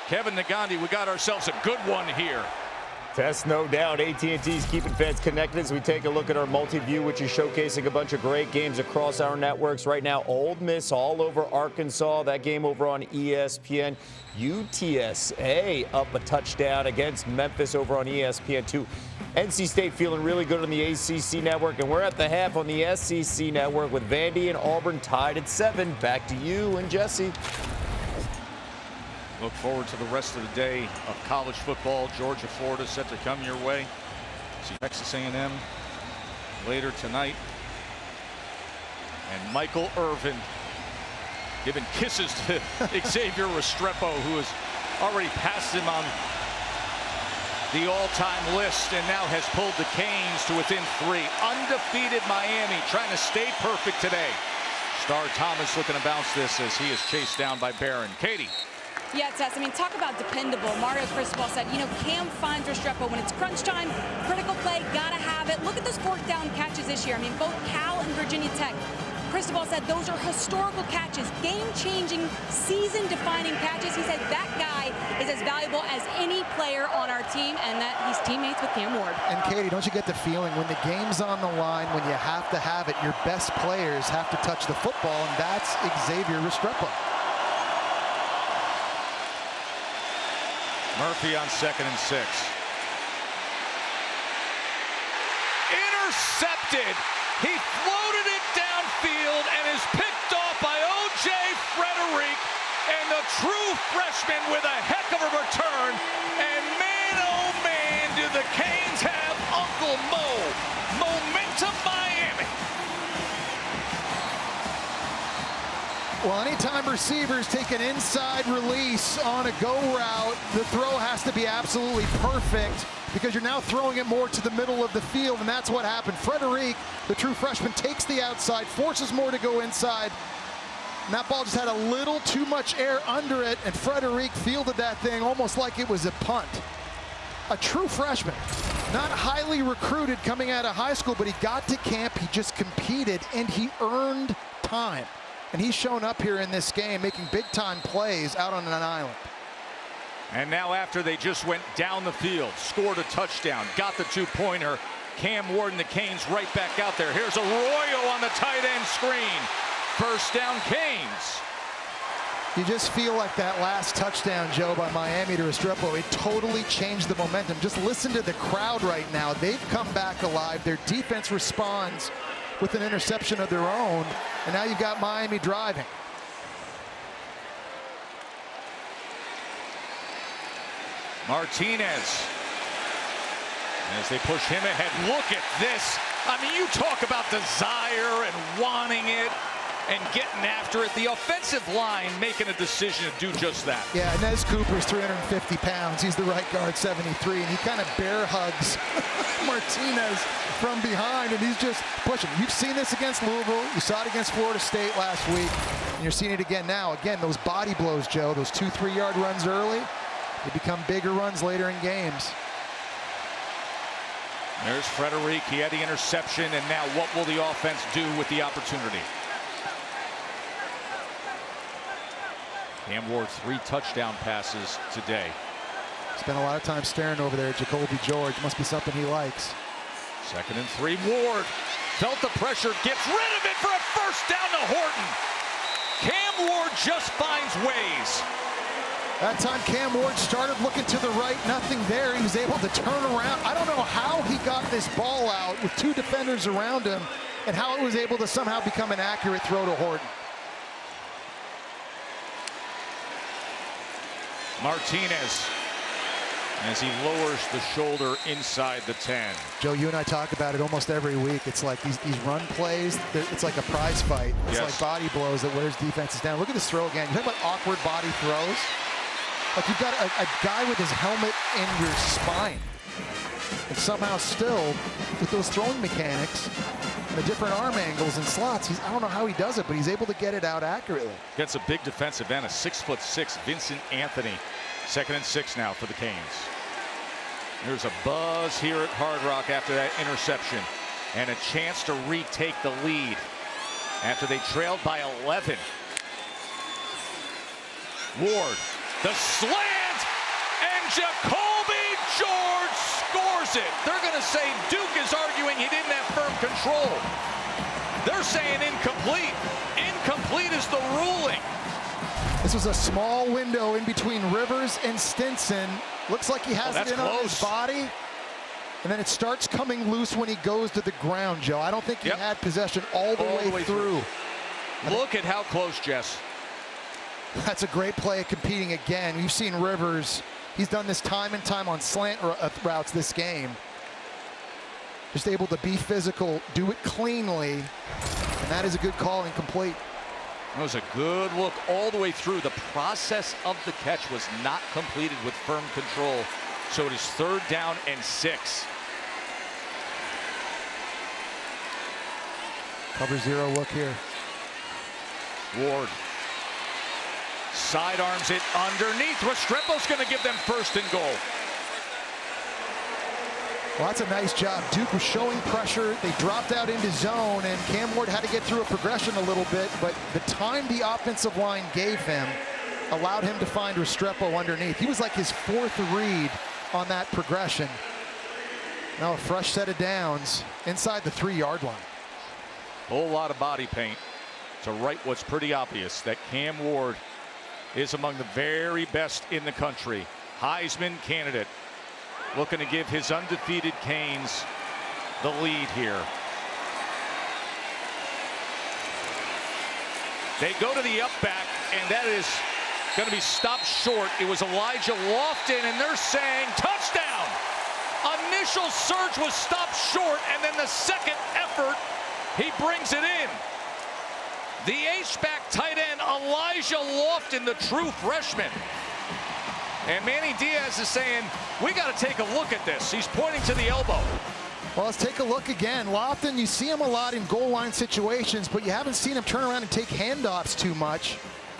Kevin Nagandi, we got ourselves a good one here. That's no doubt. AT&T's keeping fans connected as we take a look at our multi-view, which is showcasing a bunch of great games across our networks. Right now, Ole Miss all over Arkansas. That game over on ESPN. UTSA up a touchdown against Memphis over on ESPN2. NC State feeling really good on the ACC network. And we're at the half on the SEC network with Vandy and Auburn tied at 7. Back to you and Jesse. Look forward to the rest of the day of college football. Georgia, Florida set to come your way. See Texas A&M later tonight. And Michael Irvin giving kisses to Xavier Restrepo, who has already passed him on the all-time list and now has pulled the Canes to within 3. Undefeated Miami trying to stay perfect today. Star Thomas looking to bounce this as he is chased down by Barron. Katie. Yeah, Tess, I mean, talk about dependable. Mario Cristobal said, you know, Cam finds Restrepo when it's crunch time, critical play, gotta have it. Look at those 4th down catches this year. I mean, both Cal and Virginia Tech. Cristobal said those are historical catches, game-changing, season-defining catches. He said that guy is as valuable as any player on our team, and that he's teammates with Cam Ward. And Katie, don't you get the feeling when the game's on the line, when you have to have it, your best players have to touch the football, and that's Xavier Restrepo. Murphy on 2nd and 6. Intercepted. He floated it downfield and is picked off by O.J. Frederick, and the true freshman with a heck of a return. And man, oh man, do the Canes have Uncle Mo. Momentum Miami. Well, anytime receivers take an inside release on a go route, the throw has to be absolutely perfect because you're now throwing it more to the middle of the field, and that's what happened. Frederick, the true freshman, takes the outside, forces more to go inside, and that ball just had a little too much air under it, and Frederick fielded that thing almost like it was a punt. A true freshman, not highly recruited coming out of high school, but he got to camp, he just competed, and he earned time. And he's shown up here in this game making big-time plays out on an island. And now after they just went down the field, scored a touchdown, got the 2-pointer, Cam Ward and the Canes right back out there. Here's Arroyo on the tight end screen. 1st down, Canes. You just feel like that last touchdown, Joe, by Miami to Restrepo, it totally changed the momentum. Just listen to the crowd right now. They've come back alive. Their defense responds with an interception of their own, and now you've got Miami driving. Martinez, as they push him ahead. Look at this. I mean, you talk about desire and wanting it and getting after it. The offensive line making a decision to do just that. Yeah, Nez Cooper's 350 pounds. He's the right guard, 73, and he kind of bear hugs Martinez from behind, and he's just pushing. You've seen this against Louisville. You saw it against Florida State last week, and you're seeing it again now. Again, those body blows, Joe, those 2-3 yard runs early, they become bigger runs later in games. There's Frederick. He had the interception, and now what will the offense do with the opportunity? Cam Ward 3 touchdown passes today. Spent a lot of time staring over there at Jacoby George. Must be something he likes. 2nd and 3. Ward felt the pressure, gets rid of it for a 1st down to Horton. Cam Ward just finds ways. That time Cam Ward started looking to the right, nothing there. He was able to turn around. I don't know how he got this ball out with 2 defenders around him and how it was able to somehow become an accurate throw to Horton. Martinez as he lowers the shoulder inside the 10. Joe, you and I talk about it almost every week. It's like these run plays, it's like a prize fight. It's like body blows that wears defenses down. Look at this throw again. You talk about awkward body throws. Like you've got a guy with his helmet in your spine. And somehow still, with those throwing mechanics, the different arm angles and slots, I don't know how he does it, but he's able to get it out accurately. Gets a big defensive end, a 6'6" Vincent Anthony. 2nd and 6 now for the Canes. There's a buzz here at Hard Rock after that interception and a chance to retake the lead after they trailed by 11. Ward, the slant, and Jacoby George scores it. They're going to say Duke is arguing he didn't have firm control. They're saying incomplete. Incomplete is the ruling. This was a small window in between Rivers and Stinson. Looks like he has it in on his body. And then it starts coming loose when he goes to the ground, Joe. I don't think he had possession all the way through. Look at how close, Jess. That's a great play at competing again. We've seen Rivers. He's done this time and time on slant routes this game. Just able to be physical, do it cleanly. And that is a good call, incomplete. That was a good look all the way through. The process of the catch was not completed with firm control. So it is 3rd down and 6. Cover 0 look here. Ward sidearms it underneath. Restrepo's going to give them 1st and goal. Well, that's a nice job. Duke was showing pressure. They dropped out into zone, and Cam Ward had to get through a progression a little bit, but the time the offensive line gave him allowed him to find Restrepo underneath. He was like his 4th read on that progression. Now a fresh set of downs inside the 3-yard line. Whole lot of body paint to write what's pretty obvious, that Cam Ward is among the very best in the country. Heisman candidate. Looking to give his undefeated Canes the lead here. They go to the up back, and that is going to be stopped short. It was Elijah Lofton, and they're saying touchdown. Initial surge was stopped short, and then the second effort, he brings it in. The H-back tight end, Elijah Lofton, the true freshman. And Manny Diaz is saying, we got to take a look at this. He's pointing to the elbow. Well, let's take a look again. Lofton, you see him a lot in goal line situations, but you haven't seen him turn around and take handoffs too much.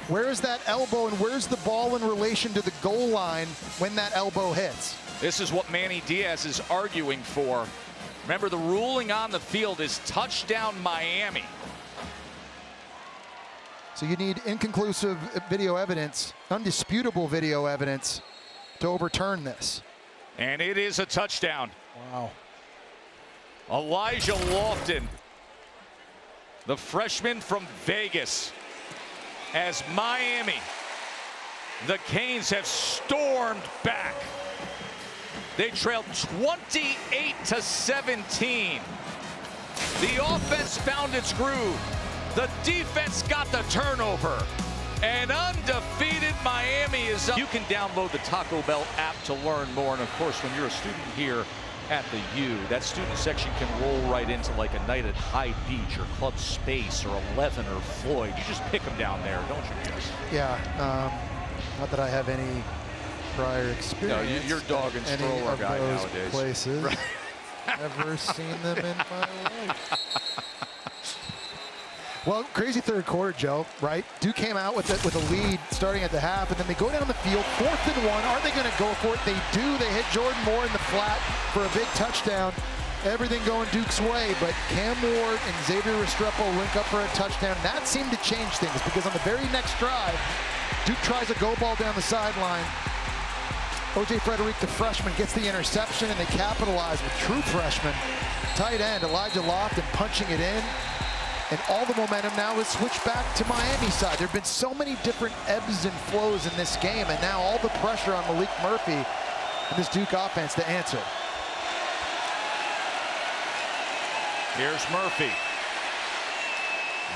Where is that elbow, and where's the ball in relation to the goal line when that elbow hits? This is what Manny Diaz is arguing for. Remember, the ruling on the field is touchdown Miami. So you need inconclusive video evidence, undisputable video evidence to overturn this. And it is a touchdown. Wow. Elijah Lofton, the freshman from Vegas, as Miami, the Canes have stormed back. They trailed 28-17. The offense found its groove. The defense got the turnover. And undefeated Miami is up. You can download the Taco Bell app to learn more. And of course, when you're a student here at the U, that student section can roll right into like a night at High Beach or Club Space or 11 or Floyd. You just pick them down there, don't you, Jess? Yeah, not that I have any prior experience. No, you're dog and stroller guy nowadays. Places. Right. Never seen them in my life. Well, crazy 3rd quarter, Joe, right? Duke came out with a lead starting at the half, and then they go down the field, 4th and 1. Are they going to go for it? They do. They hit Jordan Moore in the flat for a big touchdown. Everything going Duke's way, but Cam Ward and Xavier Restrepo link up for a touchdown. That seemed to change things because on the very next drive, Duke tries a go ball down the sideline. O.J. Frederick, the freshman, gets the interception, and they capitalize with true freshman tight end Elijah Lofton punching it in. And all the momentum now is switched back to Miami's side. There have been so many different ebbs and flows in this game, and now all the pressure on Maalik Murphy and this Duke offense to answer. Here's Murphy.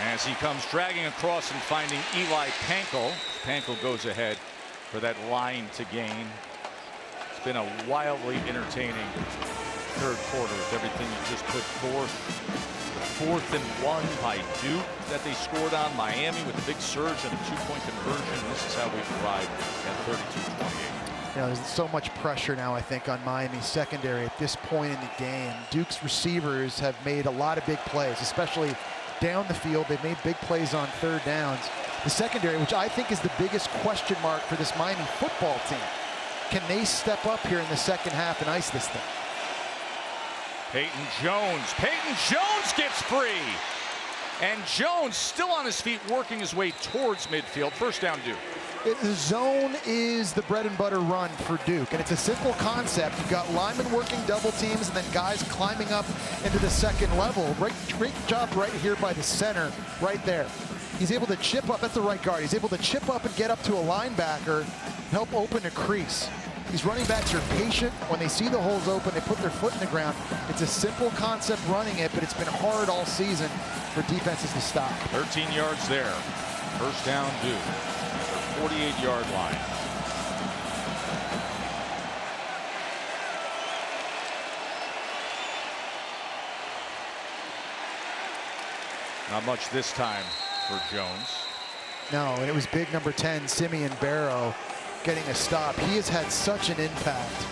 As he comes dragging across and finding Eli Pankel. Pankel goes ahead for that line to gain. It's been a wildly entertaining third quarter with everything you just put forth. The 4th and 1 by Duke that they scored on. Miami with the big surge and a 2-point conversion. This is how we've arrived at 32-28. You know, there's so much pressure now, I think, on Miami's secondary at this point in the game. Duke's receivers have made a lot of big plays, especially down the field. They've made big plays on third downs. The secondary, which I think is the biggest question mark for this Miami football team. Can they step up here in the second half and ice this thing? Peyton Jones. Peyton Jones gets free. And Jones still on his feet, working his way towards midfield. First down, Duke. The zone is the bread and butter run for Duke, and it's a simple concept. You've got linemen working double teams and then guys climbing up into the second level. Great job right here by the center, right there. He's able to chip up, that's the right guard. He's able to chip up and get up to a linebacker, help open a crease. These running backs are patient. When they see the holes open, they put their foot in the ground. It's a simple concept running it, but it's been hard all season for defenses to stop. 13 yards there. First down, Duke. 48-yard line. Not much this time for Jones. No, and it was big number 10, Simeon Barrow, getting a stop. He has had such an impact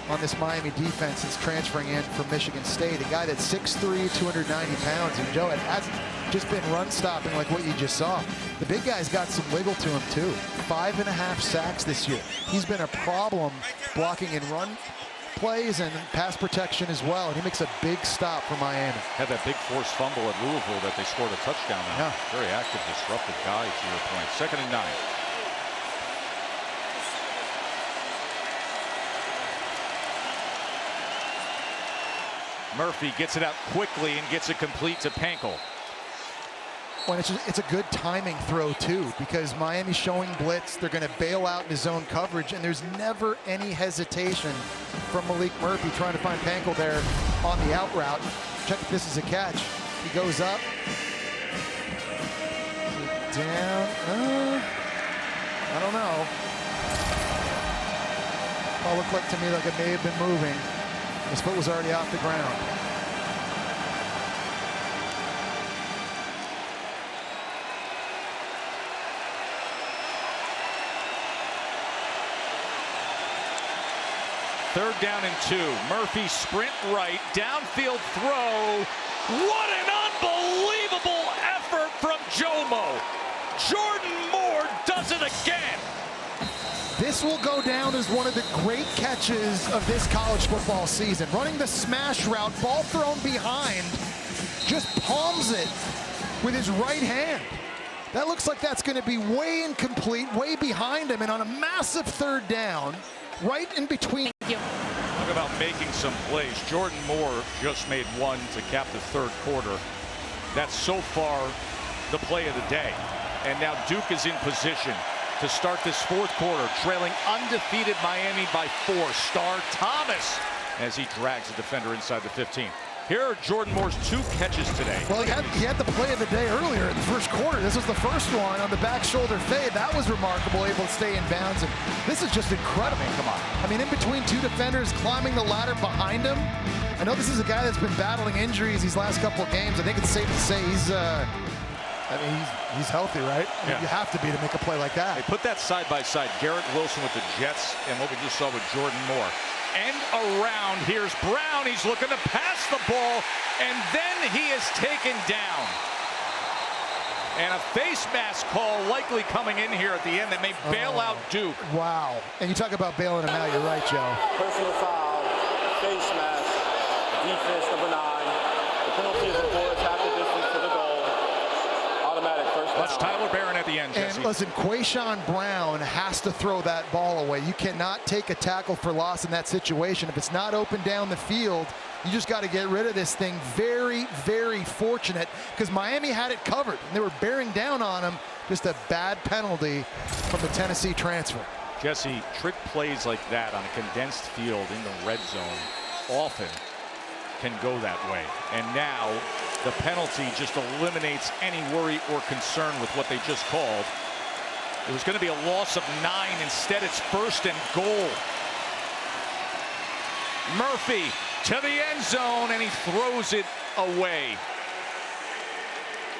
on this Miami defense since transferring in from Michigan State. A guy that's 6'3", 290 pounds. And Joe, it hasn't just been run stopping like what you just saw. The big guy's got some wiggle to him too. 5.5 sacks this year. He's been a problem blocking in run plays and pass protection as well. And he makes a big stop for Miami. Had that big forced fumble at Louisville that they scored a touchdown on. Yeah. Very active, disruptive guy, to your point. 2nd and 9. Murphy gets it out quickly and gets it complete to Pankel. Well, it's a good timing throw too, because Miami's showing blitz. They're going to bail out in his zone coverage, and there's never any hesitation from Maalik Murphy trying to find Pankel there on the out route. Check if this is a catch. He goes up, down. I don't know. All looked like to me like it may have been moving. His foot was already off the ground. Third down and 2. Murphy sprint right, downfield throw. What an unbelievable effort from Jomo. Jordan Moore does it again. This will go down as one of the great catches of this college football season. Running the smash route, ball thrown behind, just palms it with his right hand. That looks like that's going to be way incomplete, way behind him, and on a massive third down, right in between. Talk about making some plays. Jordan Moore just made one to cap the third quarter. That's so far the play of the day. And now Duke is in position to start this fourth quarter, trailing undefeated Miami by 4. Star Thomas as he drags the defender inside the 15. Here are Jordan Moore's 2 catches today. Well, he had the play of the day earlier in the first quarter. This was the first one on the back shoulder fade. That was remarkable, able to stay in bounds. And this is just incredible. Come on. I mean, in between 2 defenders, climbing the ladder behind him. I know this is a guy that's been battling injuries these last couple of games. I think it's safe to say he's healthy, right? I mean, you have to be to make a play like that. They put that side by side. Garrett Wilson with the Jets and what we just saw with Jordan Moore. End around. Here's Brown. He's looking to pass the ball, and then he is taken down. And a face mask call likely coming in here at the end that may bail out Duke. Wow. And you talk about bailing him out. You're right, Joe. Personal foul, face mask, defense number 9. The penalty is the boards half the distance to the goal. Automatic first down. Watch Tyler Barron at the end, Jesse. And listen, Quayshawn Brown has to throw that ball away. You cannot take a tackle for loss in that situation. If it's not open down the field, you just got to get rid of this thing. Very, very fortunate, because Miami had it covered, and they were bearing down on him. Just a bad penalty from the Tennessee transfer. Jesse, trick plays like that on a condensed field in the red zone often can go that way. And now the penalty just eliminates any worry or concern with what they just called. It was going to be a loss of 9. Instead, it's 1st and goal. Murphy to the end zone, and he throws it away.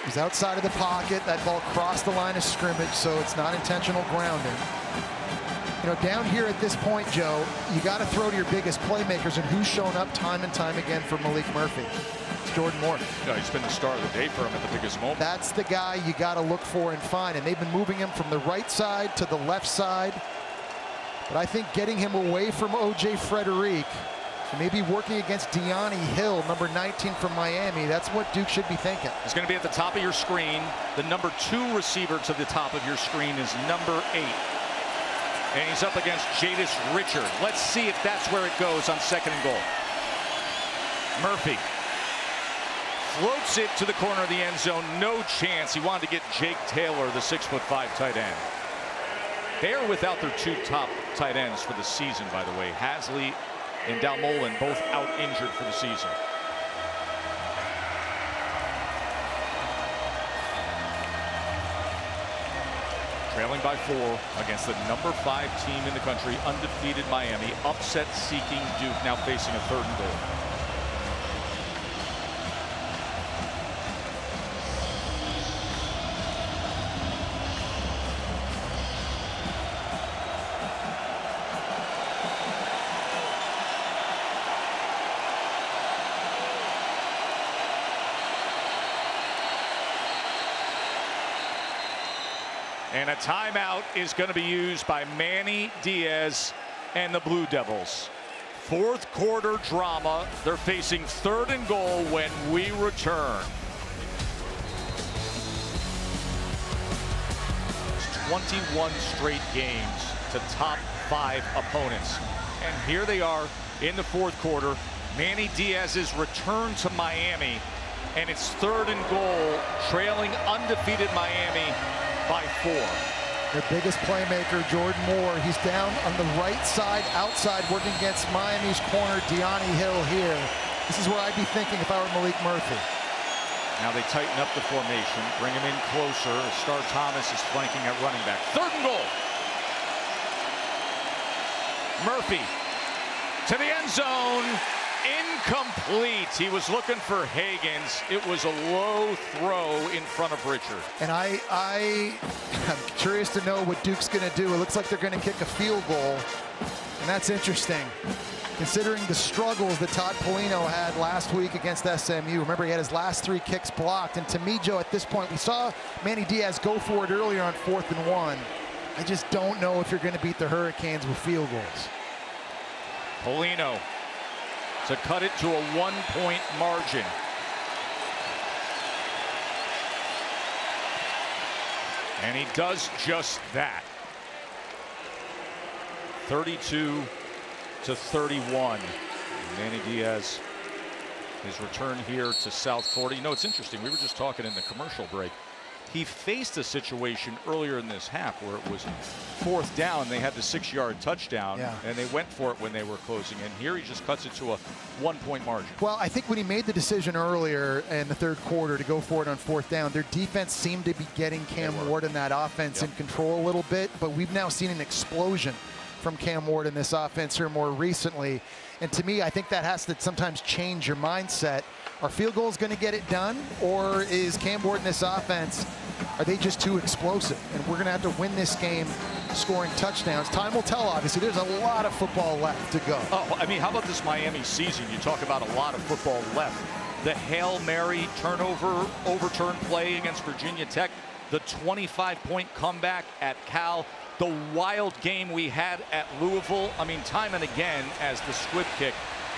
He was outside of the pocket. That ball crossed the line of scrimmage, so it's not intentional grounding. You know, down here at this point, Joe, you got to throw to your biggest playmakers, and who's shown up time and time again for Maalik Murphy? It's Jordan Moore. No, he's been the star of the day for him at the biggest moment. That's the guy you got to look for and find, and they've been moving him from the right side to the left side. But I think getting him away from O.J. Frederick, and maybe working against Deani Hill, number 19 from Miami, that's what Duke should be thinking. He's going to be at the top of your screen. The number 2 receiver to the top of your screen is number 8. And he's up against Jadis Richard. Let's see if that's where it goes on 2nd and goal. Murphy floats it to the corner of the end zone. No chance. He wanted to get Jake Taylor, the 6'5" tight end. They're without their 2 top tight ends for the season, by the way. Hasley and Dalmolin both out injured for the season. Trailing by 4 against the number 5 team in the country, undefeated Miami, upset-seeking Duke, now facing a 3rd and goal. And a timeout is going to be used by Manny Diaz and the Blue Devils. 4th quarter drama. They're facing 3rd and goal when we return. 21 straight games to top 5 opponents. And here they are in the 4th quarter. Manny Diaz's return to Miami. And it's 3rd and goal, trailing undefeated Miami by 4. Their biggest playmaker, Jordan Moore, he's down on the right side, outside, working against Miami's corner, Deani Hill here. This is where I'd be thinking if I were Maalik Murphy. Now they tighten up the formation, bring him in closer. Star Thomas is flanking at running back. 3rd and goal. Murphy to the end zone. Incomplete. He was looking for Higgins. It was a low throw in front of Richard. And I'm curious to know what Duke's going to do. It looks like they're going to kick a field goal, and that's interesting, considering the struggles that Todd Polino had last week against SMU. Remember, he had his last 3 kicks blocked, and to me, Joe, at this point, we saw Manny Diaz go for it earlier on 4th and 1. I just don't know if you're going to beat the Hurricanes with field goals. Polino to cut it to a 1-point margin. And he does just that. 32 to 31. Manny Diaz, his return here to South Florida. You know, it's interesting. We were just talking in the commercial break. He faced a situation earlier in this half where it was 4th down. They had the 6-yard touchdown, and they went for it when they were closing in. Here he just cuts it to a 1-point margin. Well, I think when he made the decision earlier in the 3rd quarter to go for it on 4th down, their defense seemed to be getting Cam Ward and that offense in control a little bit, but we've now seen an explosion from Cam Ward in this offense here more recently. And to me, I think that has to sometimes change your mindset. Are field goals going to get it done, or is Cam Ward in this offense, are they just too explosive? And we're going to have to win this game scoring touchdowns. Time will tell, obviously. There's a lot of football left to go. Oh, I mean, how about this Miami season? You talk about a lot of football left. The Hail Mary turnover, overturn play against Virginia Tech, the 25-point comeback at Cal, the wild game we had at Louisville. I mean, time and again, as the squib kick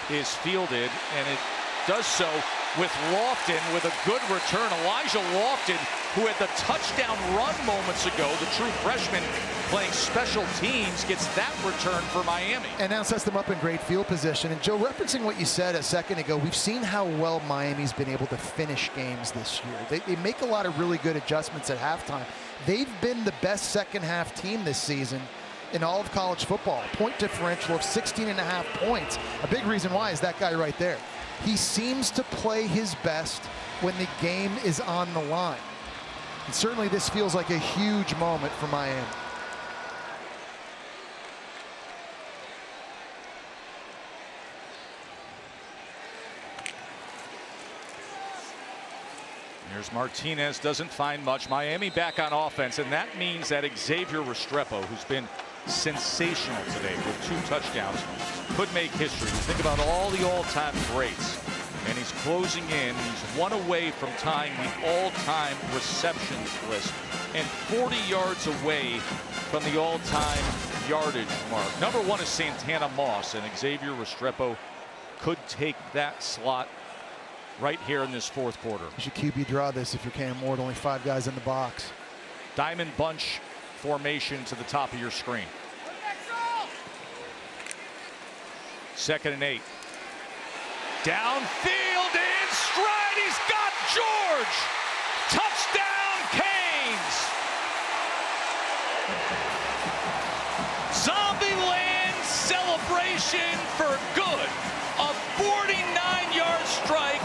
is fielded, and it does so with Lofton with a good return. Elijah Lofton, who had the touchdown run moments ago, the true freshman playing special teams, gets that return for Miami. And now sets them up in great field position. And Joe, referencing what you said a second ago, we've seen how well Miami's been able to finish games this year. They make a lot of really good adjustments at halftime. They've been the best second-half team this season in all of college football. Point differential of 16.5 points. A big reason why is that guy right there. He seems to play his best when the game is on the line. And certainly this feels like a huge moment for Miami. Here's Martinez, doesn't find much. Miami back on offense, and that means that Xavier Restrepo, who's been sensational today with 2 touchdowns, could make history. You think about all the all-time greats, and he's closing in. He's 1 away from tying the all-time receptions list and 40 yards away from the all-time yardage mark. Number 1 is Santana Moss, and Xavier Restrepo could take that slot right here in this 4th quarter. You should QB draw this if you're Cam Ward. Only 5 guys in the box. Diamond bunch formation to the top of your screen. 2nd and 8. Downfield in stride. He's got George. Touchdown Canes. Zombieland celebration for good. A 49-yard strike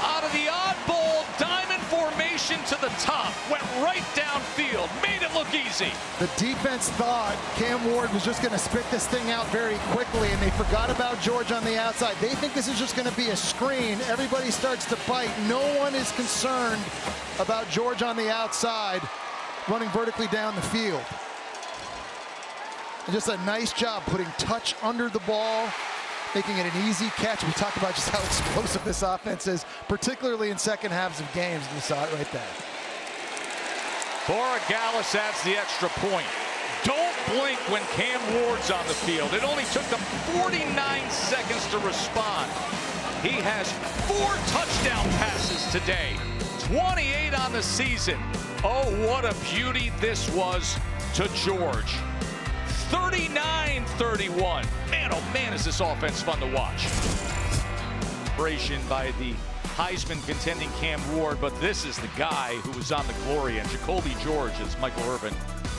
out of the oddball diamond formation to the top. Went right downfield. Made it look easy. The defense thought Cam Ward was just going to spit this thing out very quickly, and they forgot about George on the outside. They think this is just going to be a screen. Everybody starts to bite. No one is concerned about George on the outside running vertically down the field. And just a nice job putting touch under the ball, making it an easy catch. We talked about just how explosive this offense is, particularly in second halves of games, and you saw it right there. Borregales adds the extra point. Don't blink when Cam Ward's on the field. It only took them 49 seconds to respond. He has 4 touchdown passes today, 28 on the season. Oh, what a beauty this was to George. 39-31. Man, oh man, is this offense fun to watch. Celebration by the Heisman contending Cam Ward, but this is the guy who was on the glory, and Jacoby George, as Michael Irvin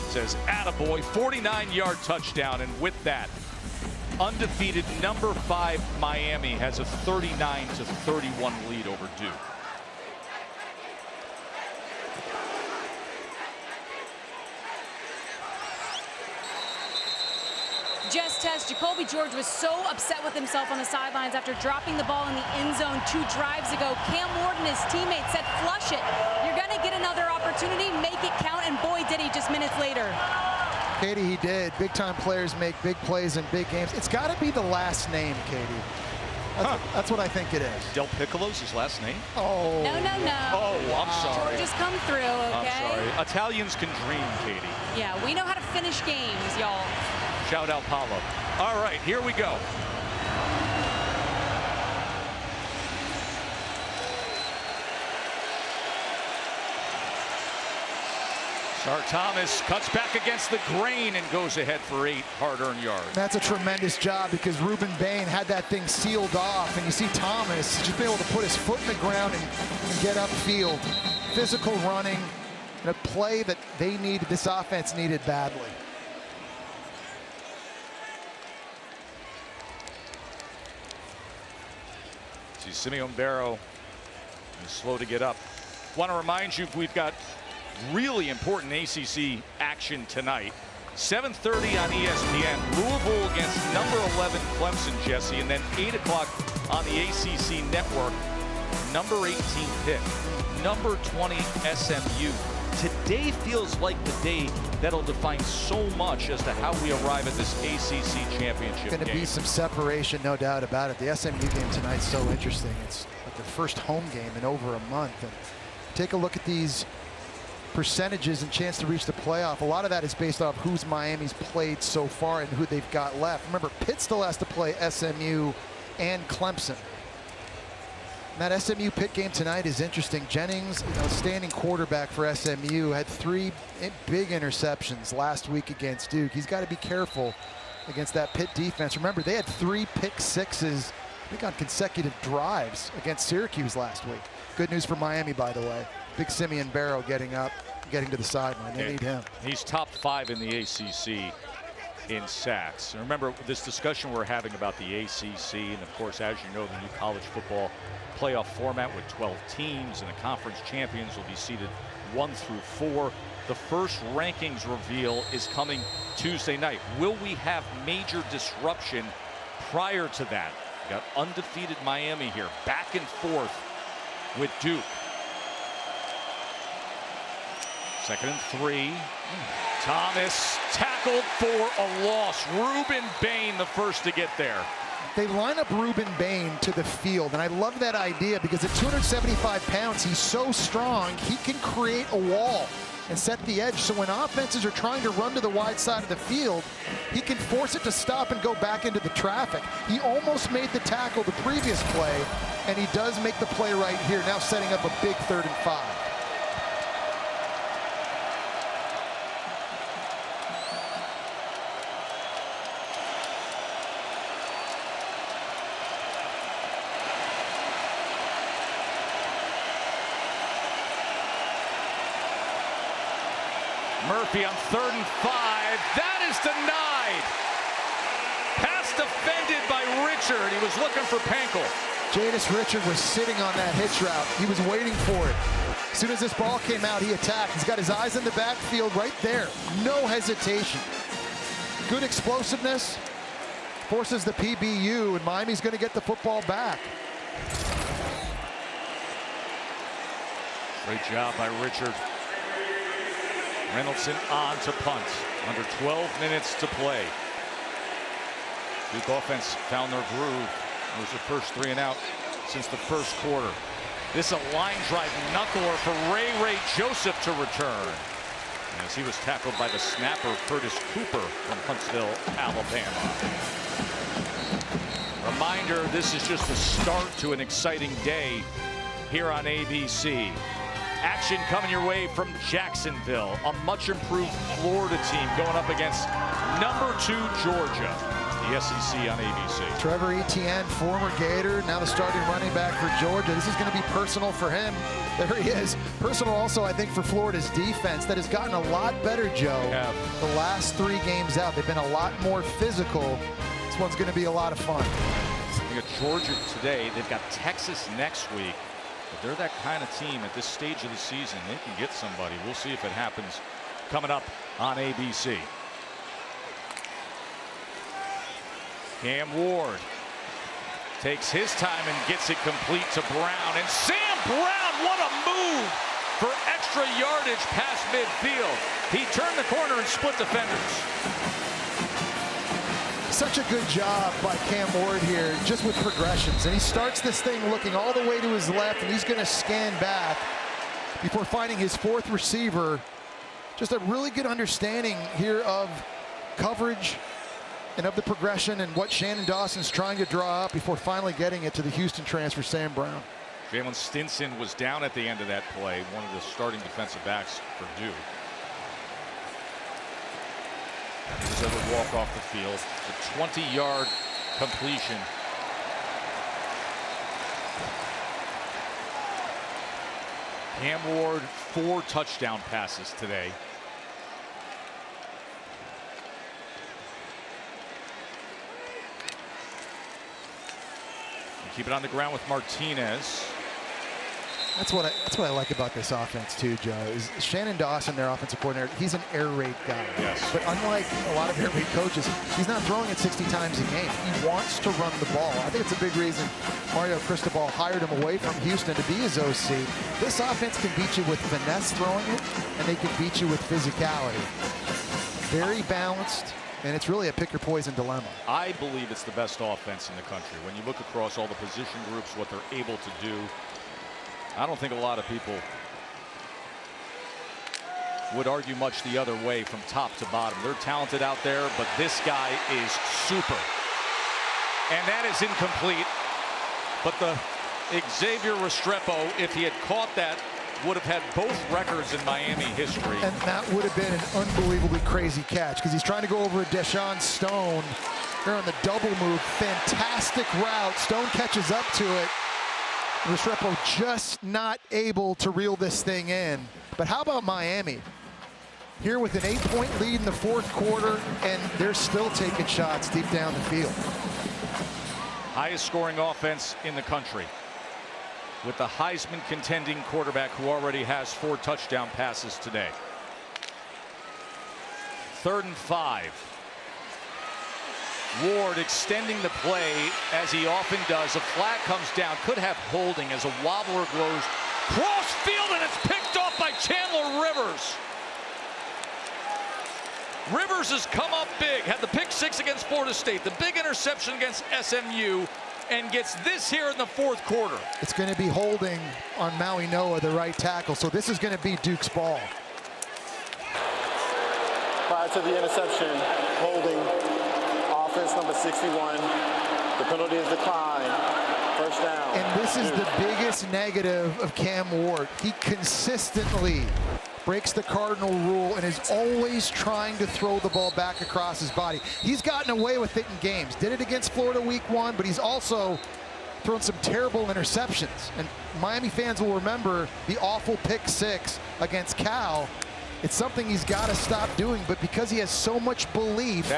says, attaboy, 49-yard touchdown, and with that, undefeated number 5 Miami has a 39-31 lead over Duke. Just test, Jacoby George was so upset with himself on the sidelines after dropping the ball in the end zone 2 drives ago. Cam Ward and his teammates said, flush it. You're going to get another opportunity, make it count, and boy, did he just minutes later. Katie, he did. Big-time players make big plays in big games. It's got to be the last name, Katie. That's what I think it is. Del Piccolo's his last name? Oh. No. Oh, I'm sorry. George has come through, okay? I'm sorry. Italians can dream, Katie. Yeah, we know how to finish games, y'all. Shout out Paulo. All right, here we go. Sar Thomas cuts back against the grain and goes ahead for 8 hard-earned yards. That's a tremendous job because Ruben Bain had that thing sealed off, and you see Thomas just be able to put his foot in the ground and get upfield. Physical running, and a play that they needed, this offense needed badly. See Simeon Barrow is slow to get up. Want to remind you, we've got really important ACC action tonight. 7:30 on ESPN. Louisville against number 11 Clemson, Jesse, and then 8 o'clock on the ACC network. Number 18 Pitt, number 20 SMU. Today feels like the day that'll define so much as to how we arrive at this ACC championship game. Going to be some separation, no doubt about it. The SMU game tonight's so interesting. It's like their first home game in over a month. And take a look at these percentages and chance to reach the playoff. A lot of that is based off who's Miami's played so far and who they've got left. Remember, Pitt still has to play SMU and Clemson. And that SMU Pitt game tonight is interesting. Jennings, standing quarterback for SMU, had 3 big interceptions last week against Duke. He's got to be careful against that Pitt defense. Remember, they had 3 pick-6s, I think, on consecutive drives against Syracuse last week. Good news for Miami, by the way. Big Simeon Barrow getting up, getting to the sideline. They need him. He's top 5 in the ACC in sacks. And remember this discussion we're having about the ACC, and of course, as you know, the new college football playoff format with 12 teams, and the conference champions will be seeded 1 through 4. The first rankings reveal is coming Tuesday night. Will we have major disruption prior to that? We got undefeated Miami here, back and forth with Duke. 2nd and 3. Thomas tackled for a loss. Ruben Bain the first to get there. They line up Ruben Bain to the field, and I love that idea because at 275 pounds, he's so strong, he can create a wall and set the edge. So when offenses are trying to run to the wide side of the field, he can force it to stop and go back into the traffic. He almost made the tackle the previous play, and he does make the play right here, now setting up a big 3rd and 5. Murphy on 3rd and 5. That is denied. Pass defended by Richard. He was looking for Pankel. Jadis Richard was sitting on that hitch route. He was waiting for it. As soon as this ball came out, he attacked. He's got his eyes in the backfield right there. No hesitation. Good explosiveness. Forces the PBU, and Miami's going to get the football back. Great job by Richard. Reynoldson on to punt. Under 12 minutes to play. Duke offense found their groove. It was the first 3 and out since the first quarter. This a line drive knuckler for Ray Joseph to return, as he was tackled by the snapper Curtis Cooper from Huntsville, Alabama. Reminder, this is just the start to an exciting day here on ABC. Action coming your way from Jacksonville, a much improved Florida team going up against number 2 Georgia, the SEC on ABC. Trevor Etienne, former Gator, now the starting running back for Georgia. This is going to be personal for him. There he is. Personal also, I think, for Florida's defense that has gotten a lot better, Joe. Yeah. The last 3 games out, they've been a lot more physical. This one's going to be a lot of fun. You got Georgia today. They've got Texas next week. But they're that kind of team at this stage of the season. They can get somebody. We'll see if it happens coming up on ABC. Cam Ward takes his time and gets it complete to Brown. And Sam Brown, what a move for extra yardage past midfield. He turned the corner and split defenders. Such a good job by Cam Ward here, just with progressions. And he starts this thing looking all the way to his left, and he's going to scan back before finding his 4th receiver. Just a really good understanding here of coverage and of the progression and what Shannon Dawson's trying to draw up before finally getting it to the Houston transfer, Sam Brown. Jalen Stinson was down at the end of that play, one of the starting defensive backs for Duke. He was able to walk off the field. It's a 20-yard completion. Cam Ward, 4 touchdown passes today. And keep it on the ground with Martinez. That's what I like about this offense too, Joe, is Shannon Dawson, their offensive coordinator, he's an air raid guy. Yes. But unlike a lot of air raid coaches, he's not throwing it 60 times a game. He wants to run the ball. I think it's a big reason Mario Cristobal hired him away from Houston to be his OC. This offense can beat you with finesse throwing it, and they can beat you with physicality. Very balanced, and it's really a pick your poison dilemma. I believe it's the best offense in the country. When you look across all the position groups, what they're able to do, I don't think a lot of people would argue much the other way from top to bottom. They're talented out there, but this guy is super. And that is incomplete. But the Xavier Restrepo, if he had caught that, would have had both records in Miami history. And that would have been an unbelievably crazy catch because he's trying to go over Deshaun Stone. They're on the double move. Fantastic route. Stone catches up to it. Restrepo just not able to reel this thing in. But how about Miami? Here with an 8-point lead in the 4th quarter, and they're still taking shots deep down the field. Highest scoring offense in the country. with the Heisman contending quarterback who already has 4 touchdown passes today. 3rd and 5. Ward extending the play as he often does. A flag comes down, could have holding as a wobbler goes cross field, and it's picked off by Chandler Rivers. Rivers has come up big, had the pick 6 against Florida State, the big interception against SMU, and gets this here in the 4th quarter. It's going to be holding on Maui Noah, the right tackle, so this is going to be Duke's ball. Prior to the interception, holding, offense number 61. The penalty is declined. 1st down. And this is the biggest negative of Cam Ward. He consistently breaks the cardinal rule and is always trying to throw the ball back across his body. He's gotten away with it in games. Did it against Florida week 1, but he's also thrown some terrible interceptions. And Miami fans will remember the awful pick 6 against Cal. It's something he's got to stop doing, but because he has so much belief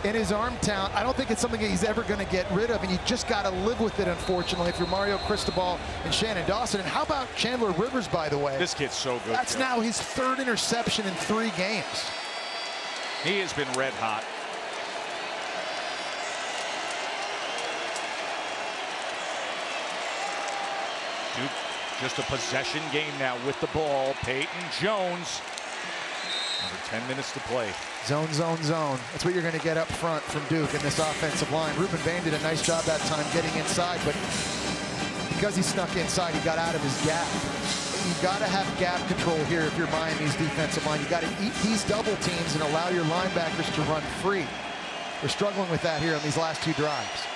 in his arm talent, I don't think it's something that he's ever going to get rid of, and you just got to live with it, unfortunately, if you're Mario Cristobal and Shannon Dawson. And how about Chandler Rivers, by the way? This kid's so good. That's now his 3rd interception in 3 games. He has been red hot. Duke, just a possession game now with the ball. Peyton Jones. Under 10 minutes to play. Zone, zone, zone. That's what you're going to get up front from Duke in this offensive line. Ruben Bain did a nice job that time getting inside, but because he snuck inside, he got out of his gap. You got to have gap control here if you're Miami's defensive line. You got to eat these double teams and allow your linebackers to run free. They're struggling with that here on these last 2 drives.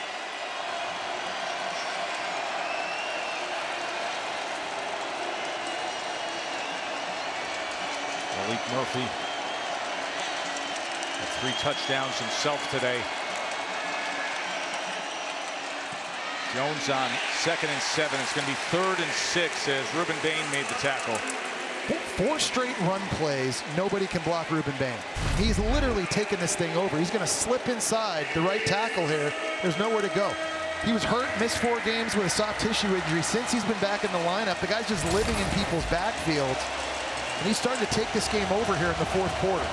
Maalik Murphy had 3 touchdowns himself today. Jones on 2nd and 7. It's going to be 3rd and 6 as Ruben Bain made the tackle. 4 straight run plays. Nobody can block Ruben Bain. He's literally taken this thing over. He's going to slip inside the right tackle here. There's nowhere to go. He was hurt, missed 4 games with a soft tissue injury. Since he's been back in the lineup, the guy's just living in people's backfields. And he's starting to take this game over here in the 4th quarter.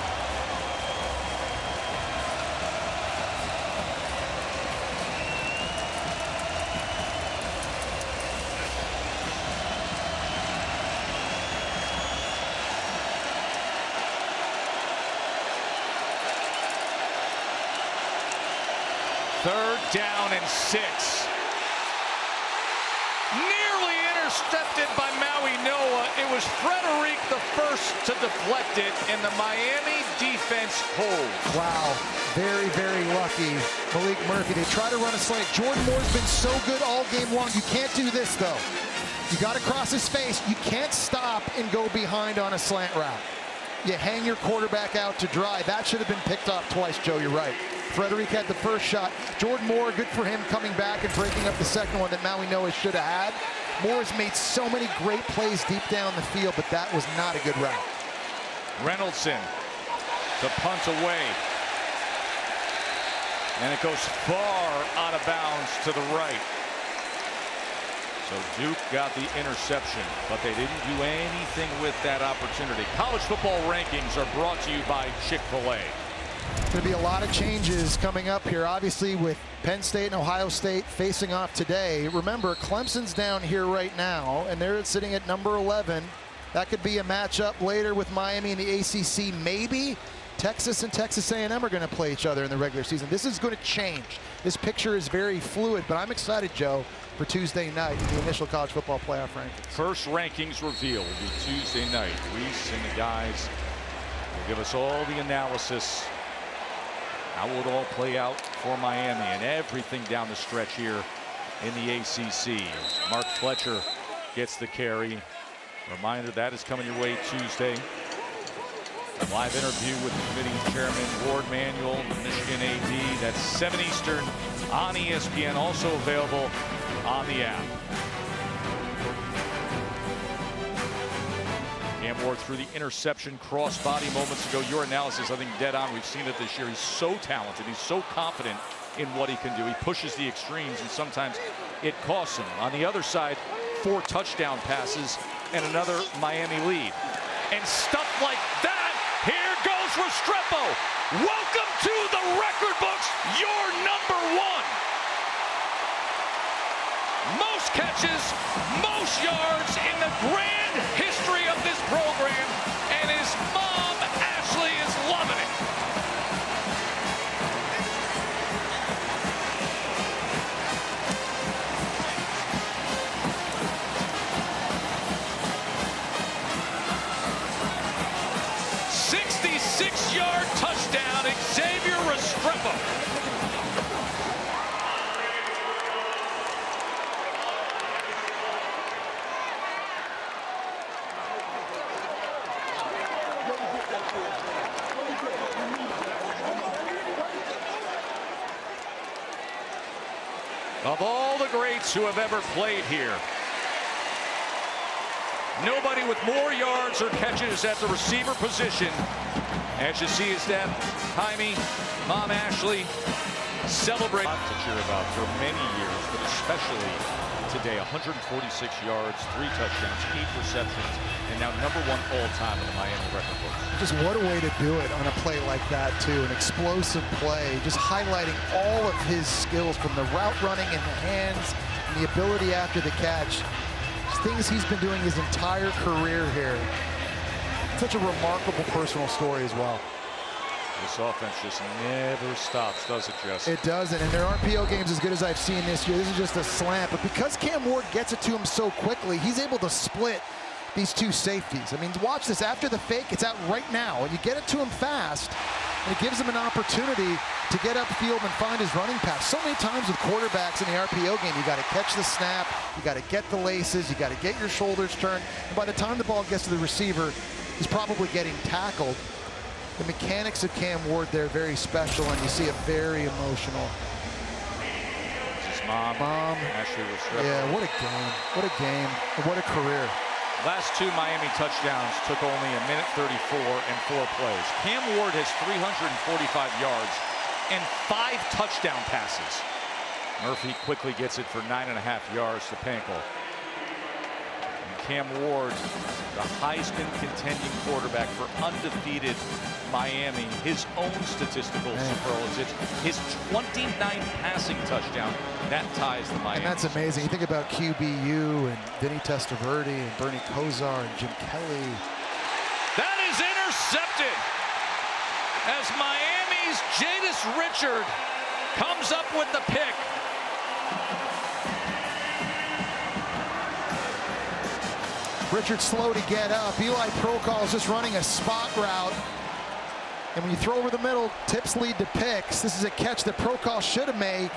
Third down and 6. Nearly intercepted by Maui Noah. It was Frederic the first to deflect it, and the Miami defense holds. Wow, very, very lucky. Maalik Murphy, they try to run a slant. Jordan Moore's been so good all game long. You can't do this, though. You got to cross his face. You can't stop and go behind on a slant route. You hang your quarterback out to dry. That should have been picked off twice, Joe. You're right. Frederic had the first shot. Jordan Moore, good for him coming back and breaking up the second one that Maui Noah should have had. Moore has made so many great plays deep down the field, but that was not a good route. Reynoldson to punt away. And it goes far out of bounds to the right. So Duke got the interception, but they didn't do anything with that opportunity. College football rankings are brought to you by Chick-fil-A. Going to be a lot of changes coming up here, obviously, with Penn State and Ohio State facing off today. Remember, Clemson's down here right now, and they're sitting at number 11. That could be a matchup later with Miami and the ACC. Maybe Texas and Texas A&M are going to play each other in the regular season. This is going to change. This picture is very fluid, but I'm excited, Joe, for Tuesday night in the initial college football playoff rankings. First rankings reveal will be Tuesday night. Reese and the guys will give us all the analysis. How will it all play out for Miami and everything down the stretch here in the ACC. Mark Fletcher gets the carry. Reminder that is coming your way Tuesday. Live interview with the committee chairman Ward Manuel, the Michigan AD. That's 7 Eastern on ESPN, also available on the app. Cam Ward through the interception crossbody moments ago. Your analysis, I think, dead on. We've seen it this year. He's so talented. He's so confident in what he can do. He pushes the extremes, and sometimes it costs him. On the other side, 4 touchdown passes and another Miami lead. And stuff like that, here goes Restrepo. Welcome to the record books, your number 1. Most catches, most yards in the grand history of this program, and his mom, Ashley, is loving it. Yard touchdown, Xavier Restrepo. Of all the greats who have ever played here, nobody with more yards or catches at the receiver position. As you see his dad, Jaime, mom Ashley, celebrate. To cheer about for many years, but especially today. 146 yards, 3 touchdowns, 8 receptions, and now number 1 all-time in the Miami record books. Just what a way to do it on a play like that, too. An explosive play, just highlighting all of his skills from the route running in the hands and the ability after the catch. Just things he's been doing his entire career here. Such a remarkable personal story as well. This offense just never stops, does it, Jess? It doesn't, and their RPO game's as good as I've seen this year. This is just a slant, but because Cam Ward gets it to him so quickly, he's able to split these 2 safeties. I mean, watch this. After the fake, it's out right now, and you get it to him fast, and it gives him an opportunity to get upfield and find his running path. So many times with quarterbacks in the RPO game, you got to catch the snap, you got to get the laces, you got to get your shoulders turned, and by the time the ball gets to the receiver, he's probably getting tackled. The mechanics of Cam Ward there very special, and you see it very emotional. His mom Ashley Restrepo. Yeah, what a game. What a game. What a career. Last 2 Miami touchdowns took only 1:34 and 4 plays. Cam Ward has 345 yards and 5 touchdown passes. Murphy quickly gets it for 9.5 yards to Pankel. Cam Ward, the Heisman contending quarterback for undefeated Miami. His own statistical superlatives. His 29th passing touchdown. That ties the Miami. And that's amazing. You think about QBU and Vinny Testaverde and Bernie Kosar and Jim Kelly. That is intercepted as Miami's Jadis Richard comes up with the pick. Richard's slow to get up. Eli Procol is just running a spot route. And when you throw over the middle, tips lead to picks. This is a catch that Procol should have made.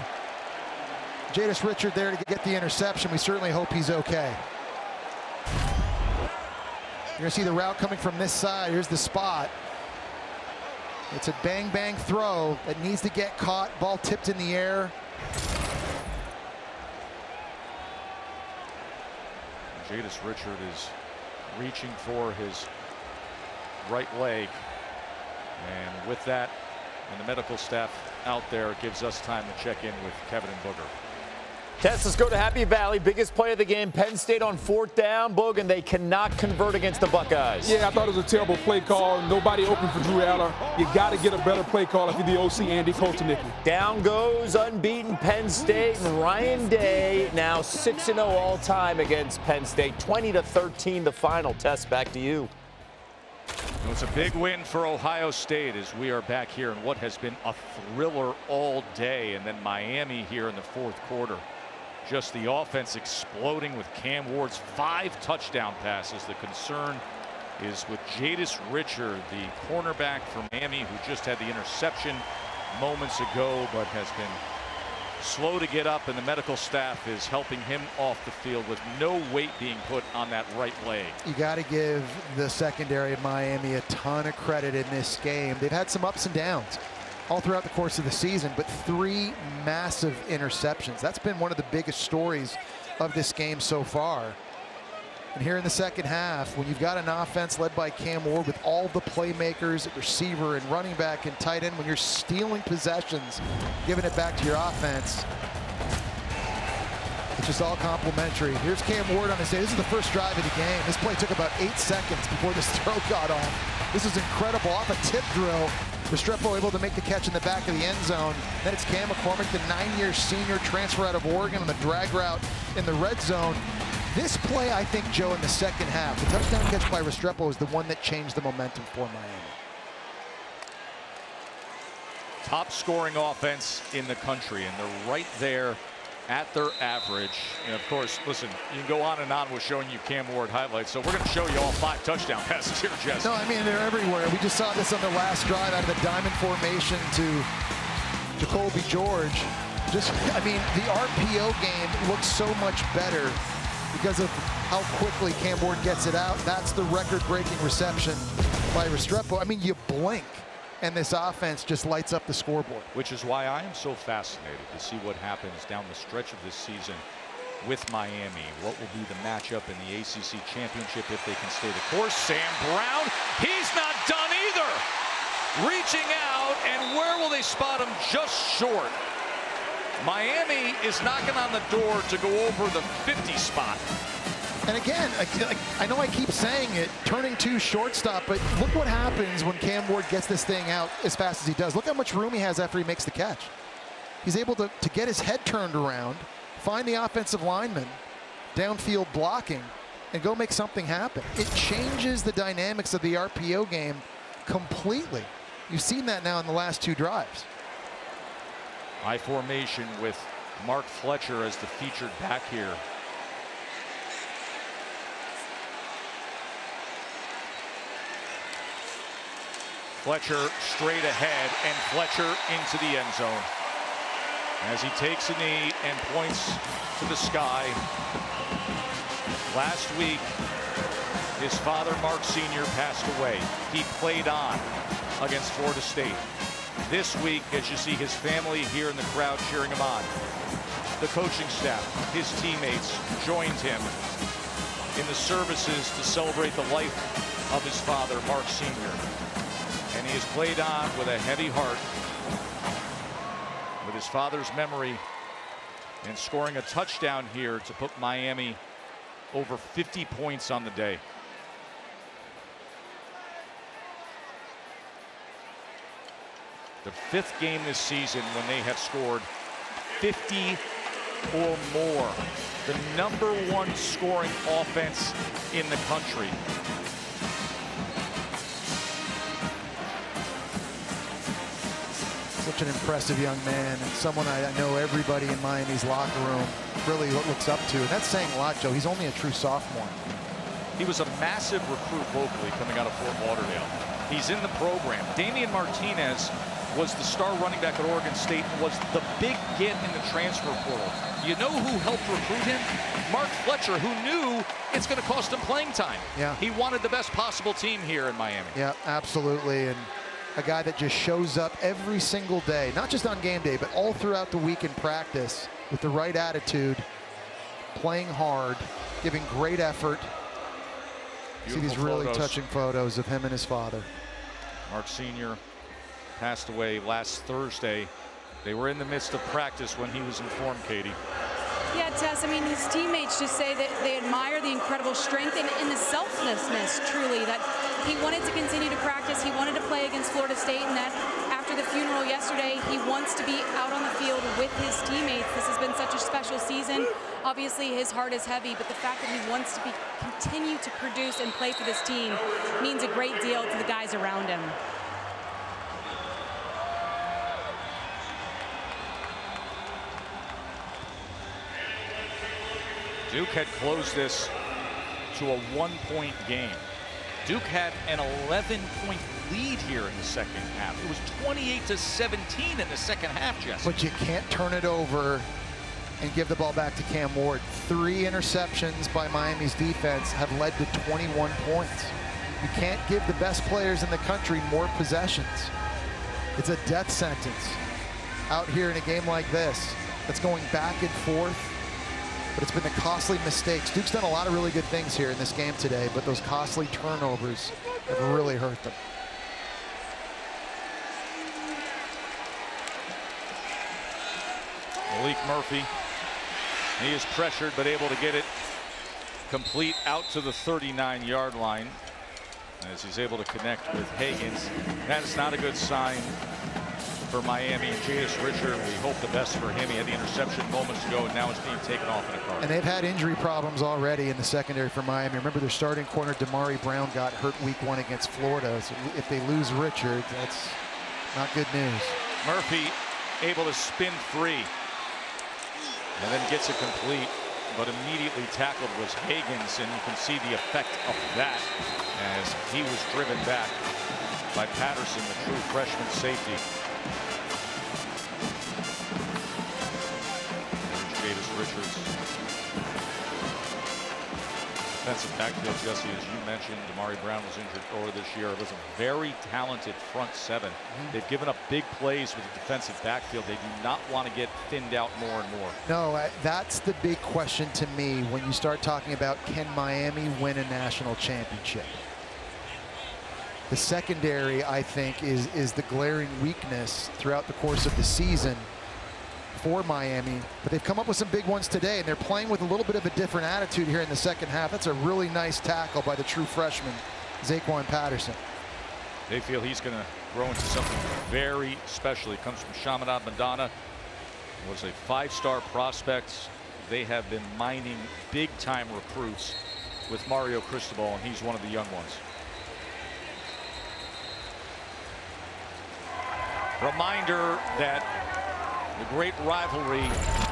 Jadis Richard there to get the interception. We certainly hope he's okay. You're going to see the route coming from this side. Here's the spot. It's a bang-bang throw that needs to get caught. Ball tipped in the air. Jadis Richard is reaching for his right leg. And with that, and the medical staff out there, it gives us time to check in with Kevin and Booger. Tess, let's go to Happy Valley. Biggest play of the game. Penn State on 4th down, Boog, and they cannot convert against the Buckeyes. Yeah, I thought it was a terrible play call. Nobody open for Drew Aller. You got to get a better play call if you're the OC, Andy Kotelnicki. Down goes unbeaten Penn State, and Ryan Day now 6-0 all-time against Penn State. 20-13 the final. Tess, back to you. It was a big win for Ohio State as we are back here in what has been a thriller all day, and then Miami here in the 4th quarter. Just the offense exploding with Cam Ward's 5 touchdown passes. The concern is with Jadis Richard, the cornerback from Miami, who just had the interception moments ago, but has been slow to get up, and the medical staff is helping him off the field with no weight being put on that right leg. You got to give the secondary of Miami a ton of credit in this game. They've had some ups and downs all throughout the course of the season, but 3 massive interceptions. That's been one of the biggest stories of this game so far. And here in the second half, when you've got an offense led by Cam Ward with all the playmakers at receiver and running back and tight end, when you're stealing possessions, giving it back to your offense, It's just all complimentary. Here's Cam Ward on his day. This is the first drive of the game. This play took about 8 seconds before this throw got off. This is incredible. Off a tip drill, Restrepo able to make the catch in the back of the end zone. Then it's Cam McCormick, the 9-year senior transfer out of Oregon on the drag route in the red zone. This play, I think, Joe, in the second half, the touchdown catch by Restrepo is the one that changed the momentum for Miami. Top scoring offense in the country, and they're right there at their average. And of course, listen, you can go on and on with showing you Cam Ward highlights, so we're going to show you all 5 touchdown passes here, Jess. No, I mean, they're everywhere. We just saw this on the last drive out of the diamond formation to Jacoby George. Just, I mean, the RPO game looks so much better because of how quickly Cam Ward gets it out. That's the record-breaking reception by Restrepo. I mean, you blink, and this offense just lights up the scoreboard. Which is why I am so fascinated to see what happens down the stretch of this season with Miami. What will be the matchup in the ACC championship if they can stay the course? Sam Brown, he's not done either. Reaching out, and where will they spot him? Just short. Miami is knocking on the door to go over the 50 spot. And again, I know I keep saying it, turning to shortstop, but look what happens when Cam Ward gets this thing out as fast as he does. Look how much room he has after he makes the catch. He's able to get his head turned around, find the offensive lineman, downfield blocking, and go make something happen. It changes the dynamics of the RPO game completely. You've seen that now in the last 2 drives. High formation with Mark Fletcher as the featured back here. Fletcher straight ahead, and Fletcher into the end zone as he takes a knee and points to the sky. Last week, his father, Mark Sr., passed away. He played on against Florida State. This week, as you see his family here in the crowd cheering him on, the coaching staff, his teammates joined him in the services to celebrate the life of his father, Mark Sr. And he has played on with a heavy heart with his father's memory and scoring a touchdown here to put Miami over 50 points on the day. The 5th game this season when they have scored 50 or more. The #1 scoring offense in the country. Such an impressive young man, and someone I know everybody in Miami's locker room really looks up to. And that's saying a lot, Joe. He's only a true sophomore. He was a massive recruit locally coming out of Fort Lauderdale. He's in the program. Damien Martinez was the star running back at Oregon State, was the big get in the transfer portal. You know who helped recruit him? Mark Fletcher, who knew it's going to cost him playing time. Yeah. He wanted the best possible team here in Miami. Yeah, absolutely. And a guy that just shows up every single day, not just on game day, but all throughout the week in practice with the right attitude, playing hard, giving great effort. See these really touching photos of him and his father. Mark Sr. passed away last Thursday. They were in the midst of practice when he was informed, Katie. Yeah, Tess, I mean, his teammates just say that they admire the incredible strength and the selflessness, truly, that he wanted to continue to practice. He wanted to play against Florida State, and that after the funeral yesterday, he wants to be out on the field with his teammates. This has been such a special season. Obviously, his heart is heavy, but the fact that he wants to continue to produce and play for this team means a great deal to the guys around him. Duke had closed this to a 1-point game. Duke had an 11-point lead here in the second half. It was 28-17 in the second half, Jesse. But you can't turn it over and give the ball back to Cam Ward. 3 interceptions by Miami's defense have led to 21 points. You can't give the best players in the country more possessions. It's a death sentence out here in a game like this that's going back and forth. But it's been the costly mistakes. Duke's done a lot of really good things here in this game today, but those costly turnovers have really hurt them. Maalik Murphy He is pressured, but able to get it complete out to the 39-yard line as he's able to connect with Higgins. That is not a good sign for Miami. And J.S. Richard, we hope the best for him. He had the interception moments ago, and now it's being taken off in a car. And they've had injury problems already in the secondary for Miami. Remember, their starting corner, Damari Brown, got hurt week 1 against Florida. So if they lose Richard, that's not good news. Murphy able to spin free and then gets it complete, but immediately tackled was Higgins, and you can see the effect of that as he was driven back by Patterson, the true freshman safety. There's J.S. Richards. Defensive backfield, Jesse, as you mentioned, Damari Brown was injured earlier this year. It was a very talented front seven. They've given up big plays with the defensive backfield. They do not want to get thinned out more and more. No, that's the big question to me when you start talking about, can Miami win a national championship? The secondary, I think, is the glaring weakness throughout the course of the season for Miami, but they've come up with some big ones today, and they're playing with a little bit of a different attitude here in the second half. That's a really nice tackle by the true freshman, Zaquan Patterson. They feel he's going to grow into something very special. He comes from Chaminade, Madonna, was a 5-star prospect. They have been mining big-time recruits with Mario Cristobal, and he's one of the young ones. Reminder that the great rivalry,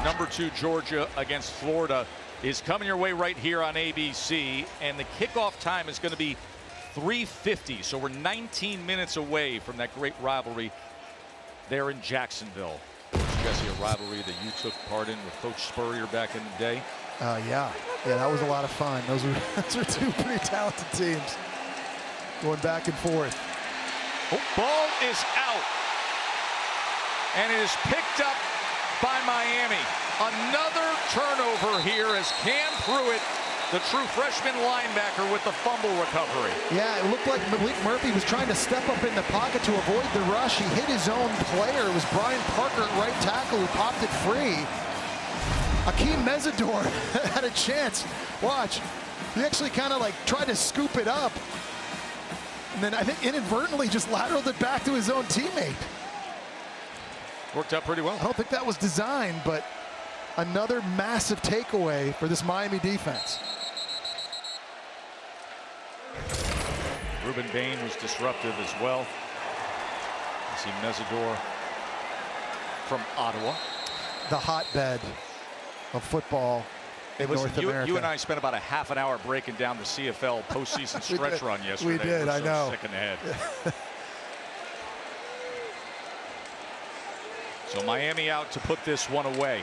#2 Georgia against Florida, is coming your way right here on ABC, and the kickoff time is going to be 3:50, so we're 19 minutes away from that great rivalry there in Jacksonville. Jesse, a rivalry that you took part in with Coach Spurrier back in the day. Yeah, that was a lot of fun. Those are two pretty talented teams going back and forth. Oh, ball is out. And it is picked up by Miami. Another turnover here as Cam Pruitt, the true freshman linebacker, with the fumble recovery. Yeah, it looked like Maalik Murphy was trying to step up in the pocket to avoid the rush. He hit his own player. It was Brian Parker at right tackle who popped it free. Akeem Mesidor had a chance. Watch. He actually kind of like tried to scoop it up. And then I think inadvertently just lateraled it back to his own teammate. Worked out pretty well. I don't think that was designed, but another massive takeaway for this Miami defense. Ruben Bain was disruptive as well. You see Mesidor from Ottawa. The hotbed of football in North America. You and I spent about a half an hour breaking down the CFL postseason stretch run yesterday. We did, We're I so know. Sick in the head. So Miami out to put this one away.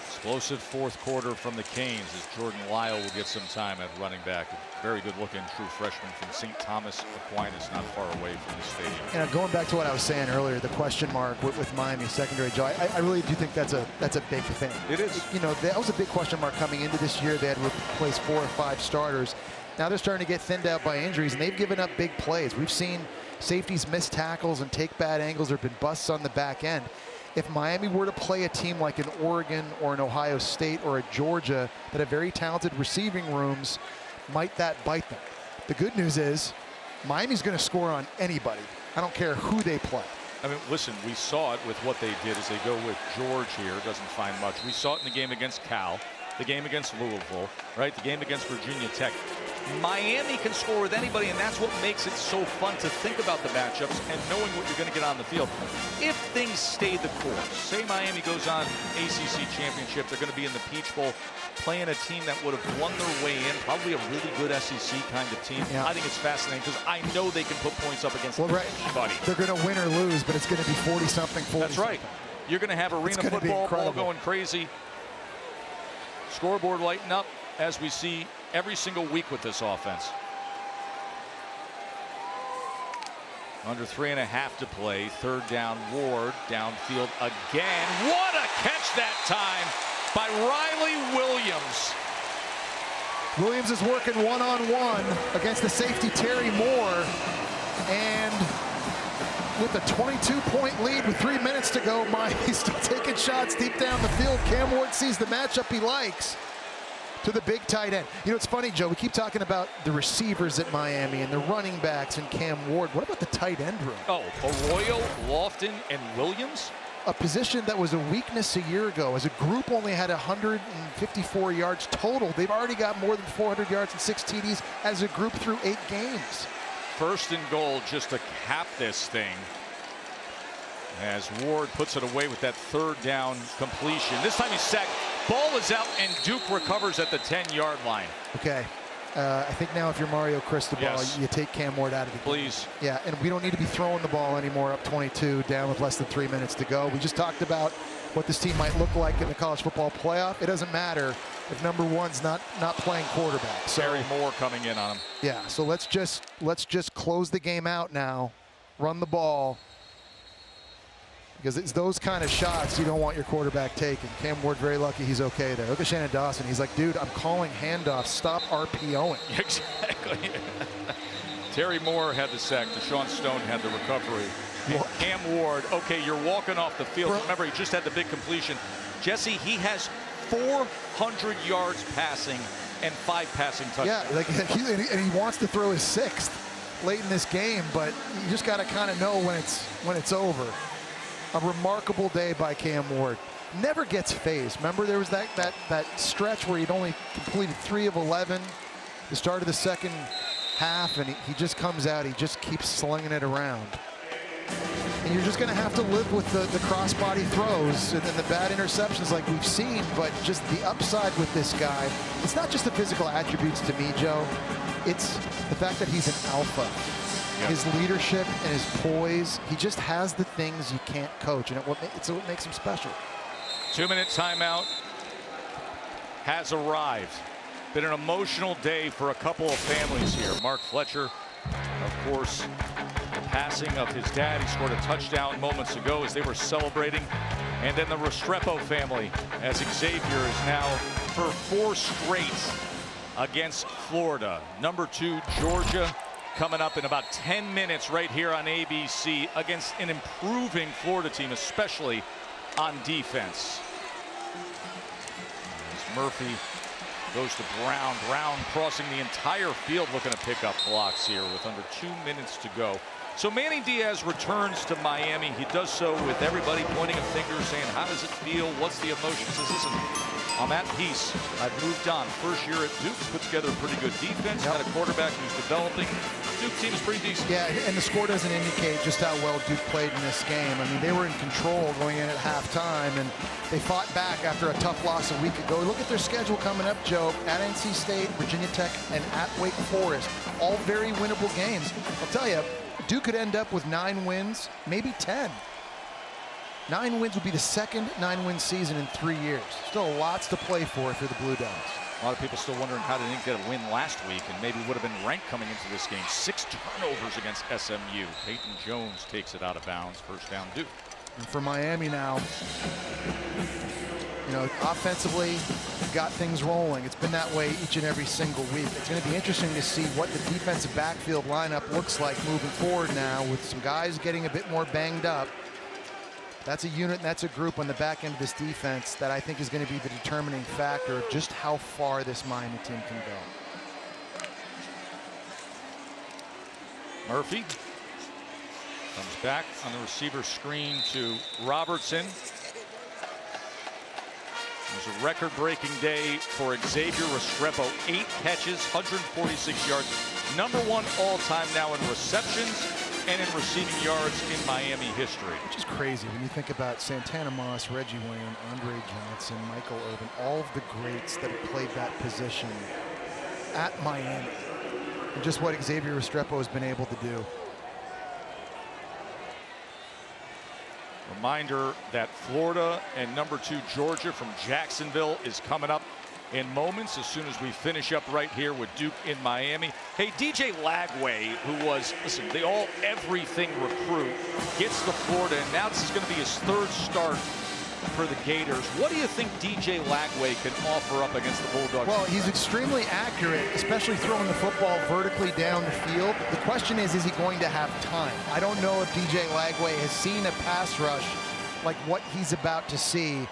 Explosive fourth quarter from the Canes as Jordan Lyle will get some time at running back. A very good looking true freshman from St. Thomas Aquinas, not far away from the stadium. And going back to what I was saying earlier, the question mark with Miami secondary, Joe, I really do think that's a big thing. It is. You know, that was a big question mark coming into this year. They had to replace 4 or 5 starters. Now they're starting to get thinned out by injuries, and they've given up big plays. We've seen safeties miss tackles and take bad angles. There have been busts on the back end. If Miami were to play a team like an Oregon or an Ohio State or a Georgia that have very talented receiving rooms, might that bite them? The good news is Miami's going to score on anybody. I don't care who they play. I mean, listen, we saw it with what they did as they go with George here. Doesn't find much. We saw it in the game against Cal, the game against Louisville, right? The game against Virginia Tech. Miami can score with anybody, and that's what makes it so fun to think about the matchups and knowing what you're going to get on the field. If things stay the course, say Miami goes on ACC championship, they're going to be in the Peach Bowl playing a team that would have won their way in, probably a really good SEC kind of team. Yeah. I think it's fascinating because I know they can put points up against anybody. They're going to win or lose, but it's going to be 40-something, 40. That's right. You're going to have arena football, ball going crazy. Scoreboard lighting up as we see every single week with this offense. Under 3.5 to play. Third down, Ward downfield again. What a catch that time by Riley Williams. Williams is working one-on-one against the safety Terry Moore, and with a 22-point lead with 3 minutes to go. Miami's still taking shots deep down the field. Cam Ward sees the matchup he likes to the big tight end. You know, it's funny, Joe, we keep talking about the receivers at Miami and the running backs and Cam Ward. What about the tight end room? Oh, Arroyo, Lofton, and Williams? A position that was a weakness a year ago. As a group only had 154 yards total. They've already got more than 400 yards and 6 TDs as a group through 8 games. First and goal just to cap this thing, as Ward puts it away with that 3rd down completion. This time he's sacked. Ball is out, and Duke recovers at the 10-yard line. Okay. I think now if you're Mario Cristobal, Yes. you take Cam Ward out of the game. Please. Yeah, and we don't need to be throwing the ball anymore up 22, down with less than 3 minutes to go. We just talked about what this team might look like in the college football playoff. It doesn't matter if number 1's not playing quarterback. So, Terry Moore coming in on him. yeah, so let's just close the game out now, run the ball, because it's those kind of shots you don't want your quarterback taking. Cam Ward very lucky he's okay there. Look at Shannon Dawson. He's like, dude, I'm calling handoffs. Stop RPOing. Exactly. Terry Moore had the sack. Deshaun Stone had the recovery. And Cam Ward, okay, you're walking off the field. Remember, he just had the big completion. Jesse, he has 400 yards passing and 5 passing touchdowns. Yeah, like, and he wants to throw his 6th late in this game, but you just got to kind of know when it's over. A remarkable day by Cam Ward. Never gets phased. Remember, there was that stretch where he'd only completed 3 of 11, the start of the second half, and he just comes out. He just keeps slinging it around. And you're just going to have to live with the crossbody throws and then the bad interceptions like we've seen, but just the upside with this guy. It's not just the physical attributes to me, Joe. It's the fact that he's an alpha. Yep. His leadership and his poise, he just has the things you can't coach, and it's what makes him special. 2-minute timeout has arrived. Been an emotional day for a couple of families here. Mark Fletcher, of course, the passing of his dad. He scored a touchdown moments ago as they were celebrating. And then the Restrepo family, as Xavier is now for 4 straight against Florida. Number 2, Georgia, coming up in about 10 minutes right here on ABC against an improving Florida team, especially on defense. As Murphy goes to Brown. Brown crossing the entire field looking to pick up blocks here with under 2 minutes to go. So Manny Diaz returns to Miami. He does so with everybody pointing a finger saying, how does it feel? What's the emotion? He says, listen, I'm at peace. I've moved on. First year at Duke, put together a pretty good defense. Got a quarterback who's developing. Duke team's pretty decent. Yeah, and the score doesn't indicate just how well Duke played in this game. I mean, they were in control going in at halftime, and they fought back after a tough loss a week ago. Look at their schedule coming up, Joe. At NC State, Virginia Tech, and at Wake Forest. All very winnable games. I'll tell you, Duke could end up with 9 wins, maybe 10. 9 wins would be the second 9-win season in 3 years. Still lots to play for the Blue Devils. A lot of people still wondering how they didn't get a win last week and maybe would have been ranked coming into this game. 6 turnovers against SMU. Peyton Jones takes it out of bounds. First down, Duke. And for Miami now, you know, offensively, got things rolling. It's been that way each and every single week. It's going to be interesting to see what the defensive backfield lineup looks like moving forward now with some guys getting a bit more banged up. That's a unit and that's a group on the back end of this defense that I think is going to be the determining factor of just how far this Miami team can go. Murphy comes back on the receiver screen to Robertson. It was a record-breaking day for Xavier Restrepo. 8 catches, 146 yards. Number 1 all-time now in receptions and in receiving yards in Miami history. Which is crazy when you think about Santana Moss, Reggie Wayne, Andre Johnson, Michael Irvin, all of the greats that have played that position at Miami. And just what Xavier Restrepo has been able to do. Reminder that Florida and number 2 Georgia from Jacksonville is coming up in moments as soon as we finish up right here with Duke in Miami. Hey, DJ Lagway, who was, listen, the all-everything recruit, gets to Florida, and now this is going to be his 3rd start for the Gators. What do you think DJ Lagway can offer up against the Bulldogs? Well, he's extremely accurate, especially throwing the football vertically down the field. The question is he going to have time? I don't know if DJ Lagway has seen a pass rush like what he's about to see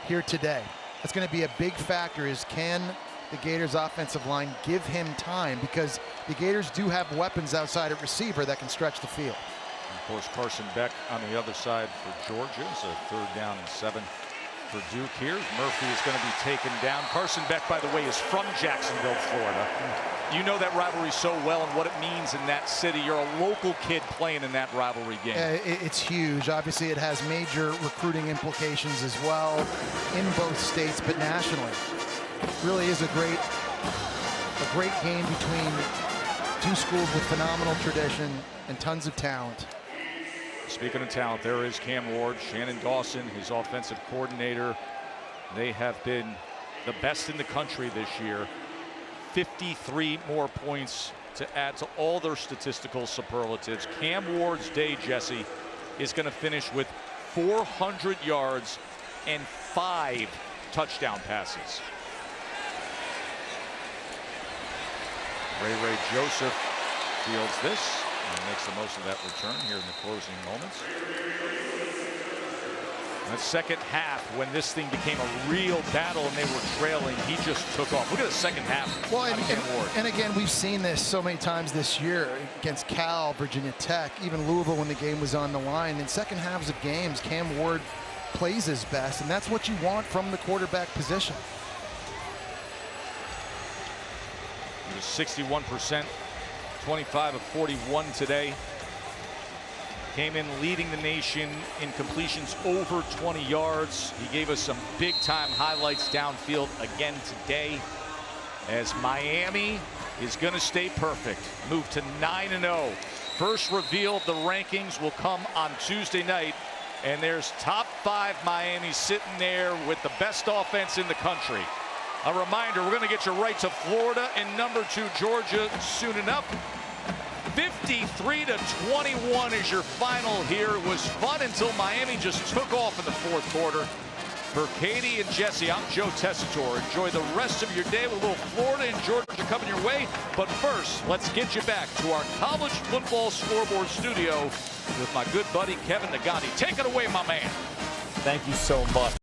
here today. That's going to be a big factor, is can the Gators offensive line give him time, because the Gators do have weapons outside at receiver that can stretch the field. Of course, Carson Beck on the other side for Georgia. So 3rd down and 7 for Duke here. Murphy is going to be taken down. Carson Beck, by the way, is from Jacksonville, Florida. You know that rivalry so well and what it means in that city. You're a local kid playing in that rivalry game. It's huge. Obviously, it has major recruiting implications as well in both states, but nationally. Really is a great game between two schools with phenomenal tradition and tons of talent. Speaking of talent, there is Cam Ward, Shannon Dawson, his offensive coordinator. They have been the best in the country this year. 53 more points to add to all their statistical superlatives. Cam Ward's day, Jesse, is going to finish with 400 yards and 5 touchdown passes. Ray Joseph fields this and makes the most of that return here in the closing moments. In the second half, when this thing became a real battle and they were trailing, he just took off. Look at the second half. Well, and again, we've seen this so many times this year against Cal, Virginia Tech, even Louisville when the game was on the line. In second halves of games, Cam Ward plays his best, and that's what you want from the quarterback position. He was 61%, 25 of 41 today. Came in leading the nation in completions over 20 yards. He gave us some big time highlights downfield again today, as Miami is going to stay perfect. Move to 9-0. First reveal of the rankings will come on Tuesday night. And there's top 5 Miami sitting there with the best offense in the country. A reminder, we're going to get you right to Florida and number 2 Georgia soon enough. 53-21 is your final here. It was fun until Miami just took off in the 4th quarter. For Katie and Jesse, I'm Joe Tessitore. Enjoy the rest of your day with a little Florida and Georgia coming your way. But first, let's get you back to our college football scoreboard studio with my good buddy Kevin Nagandi. Take it away, my man. Thank you so much.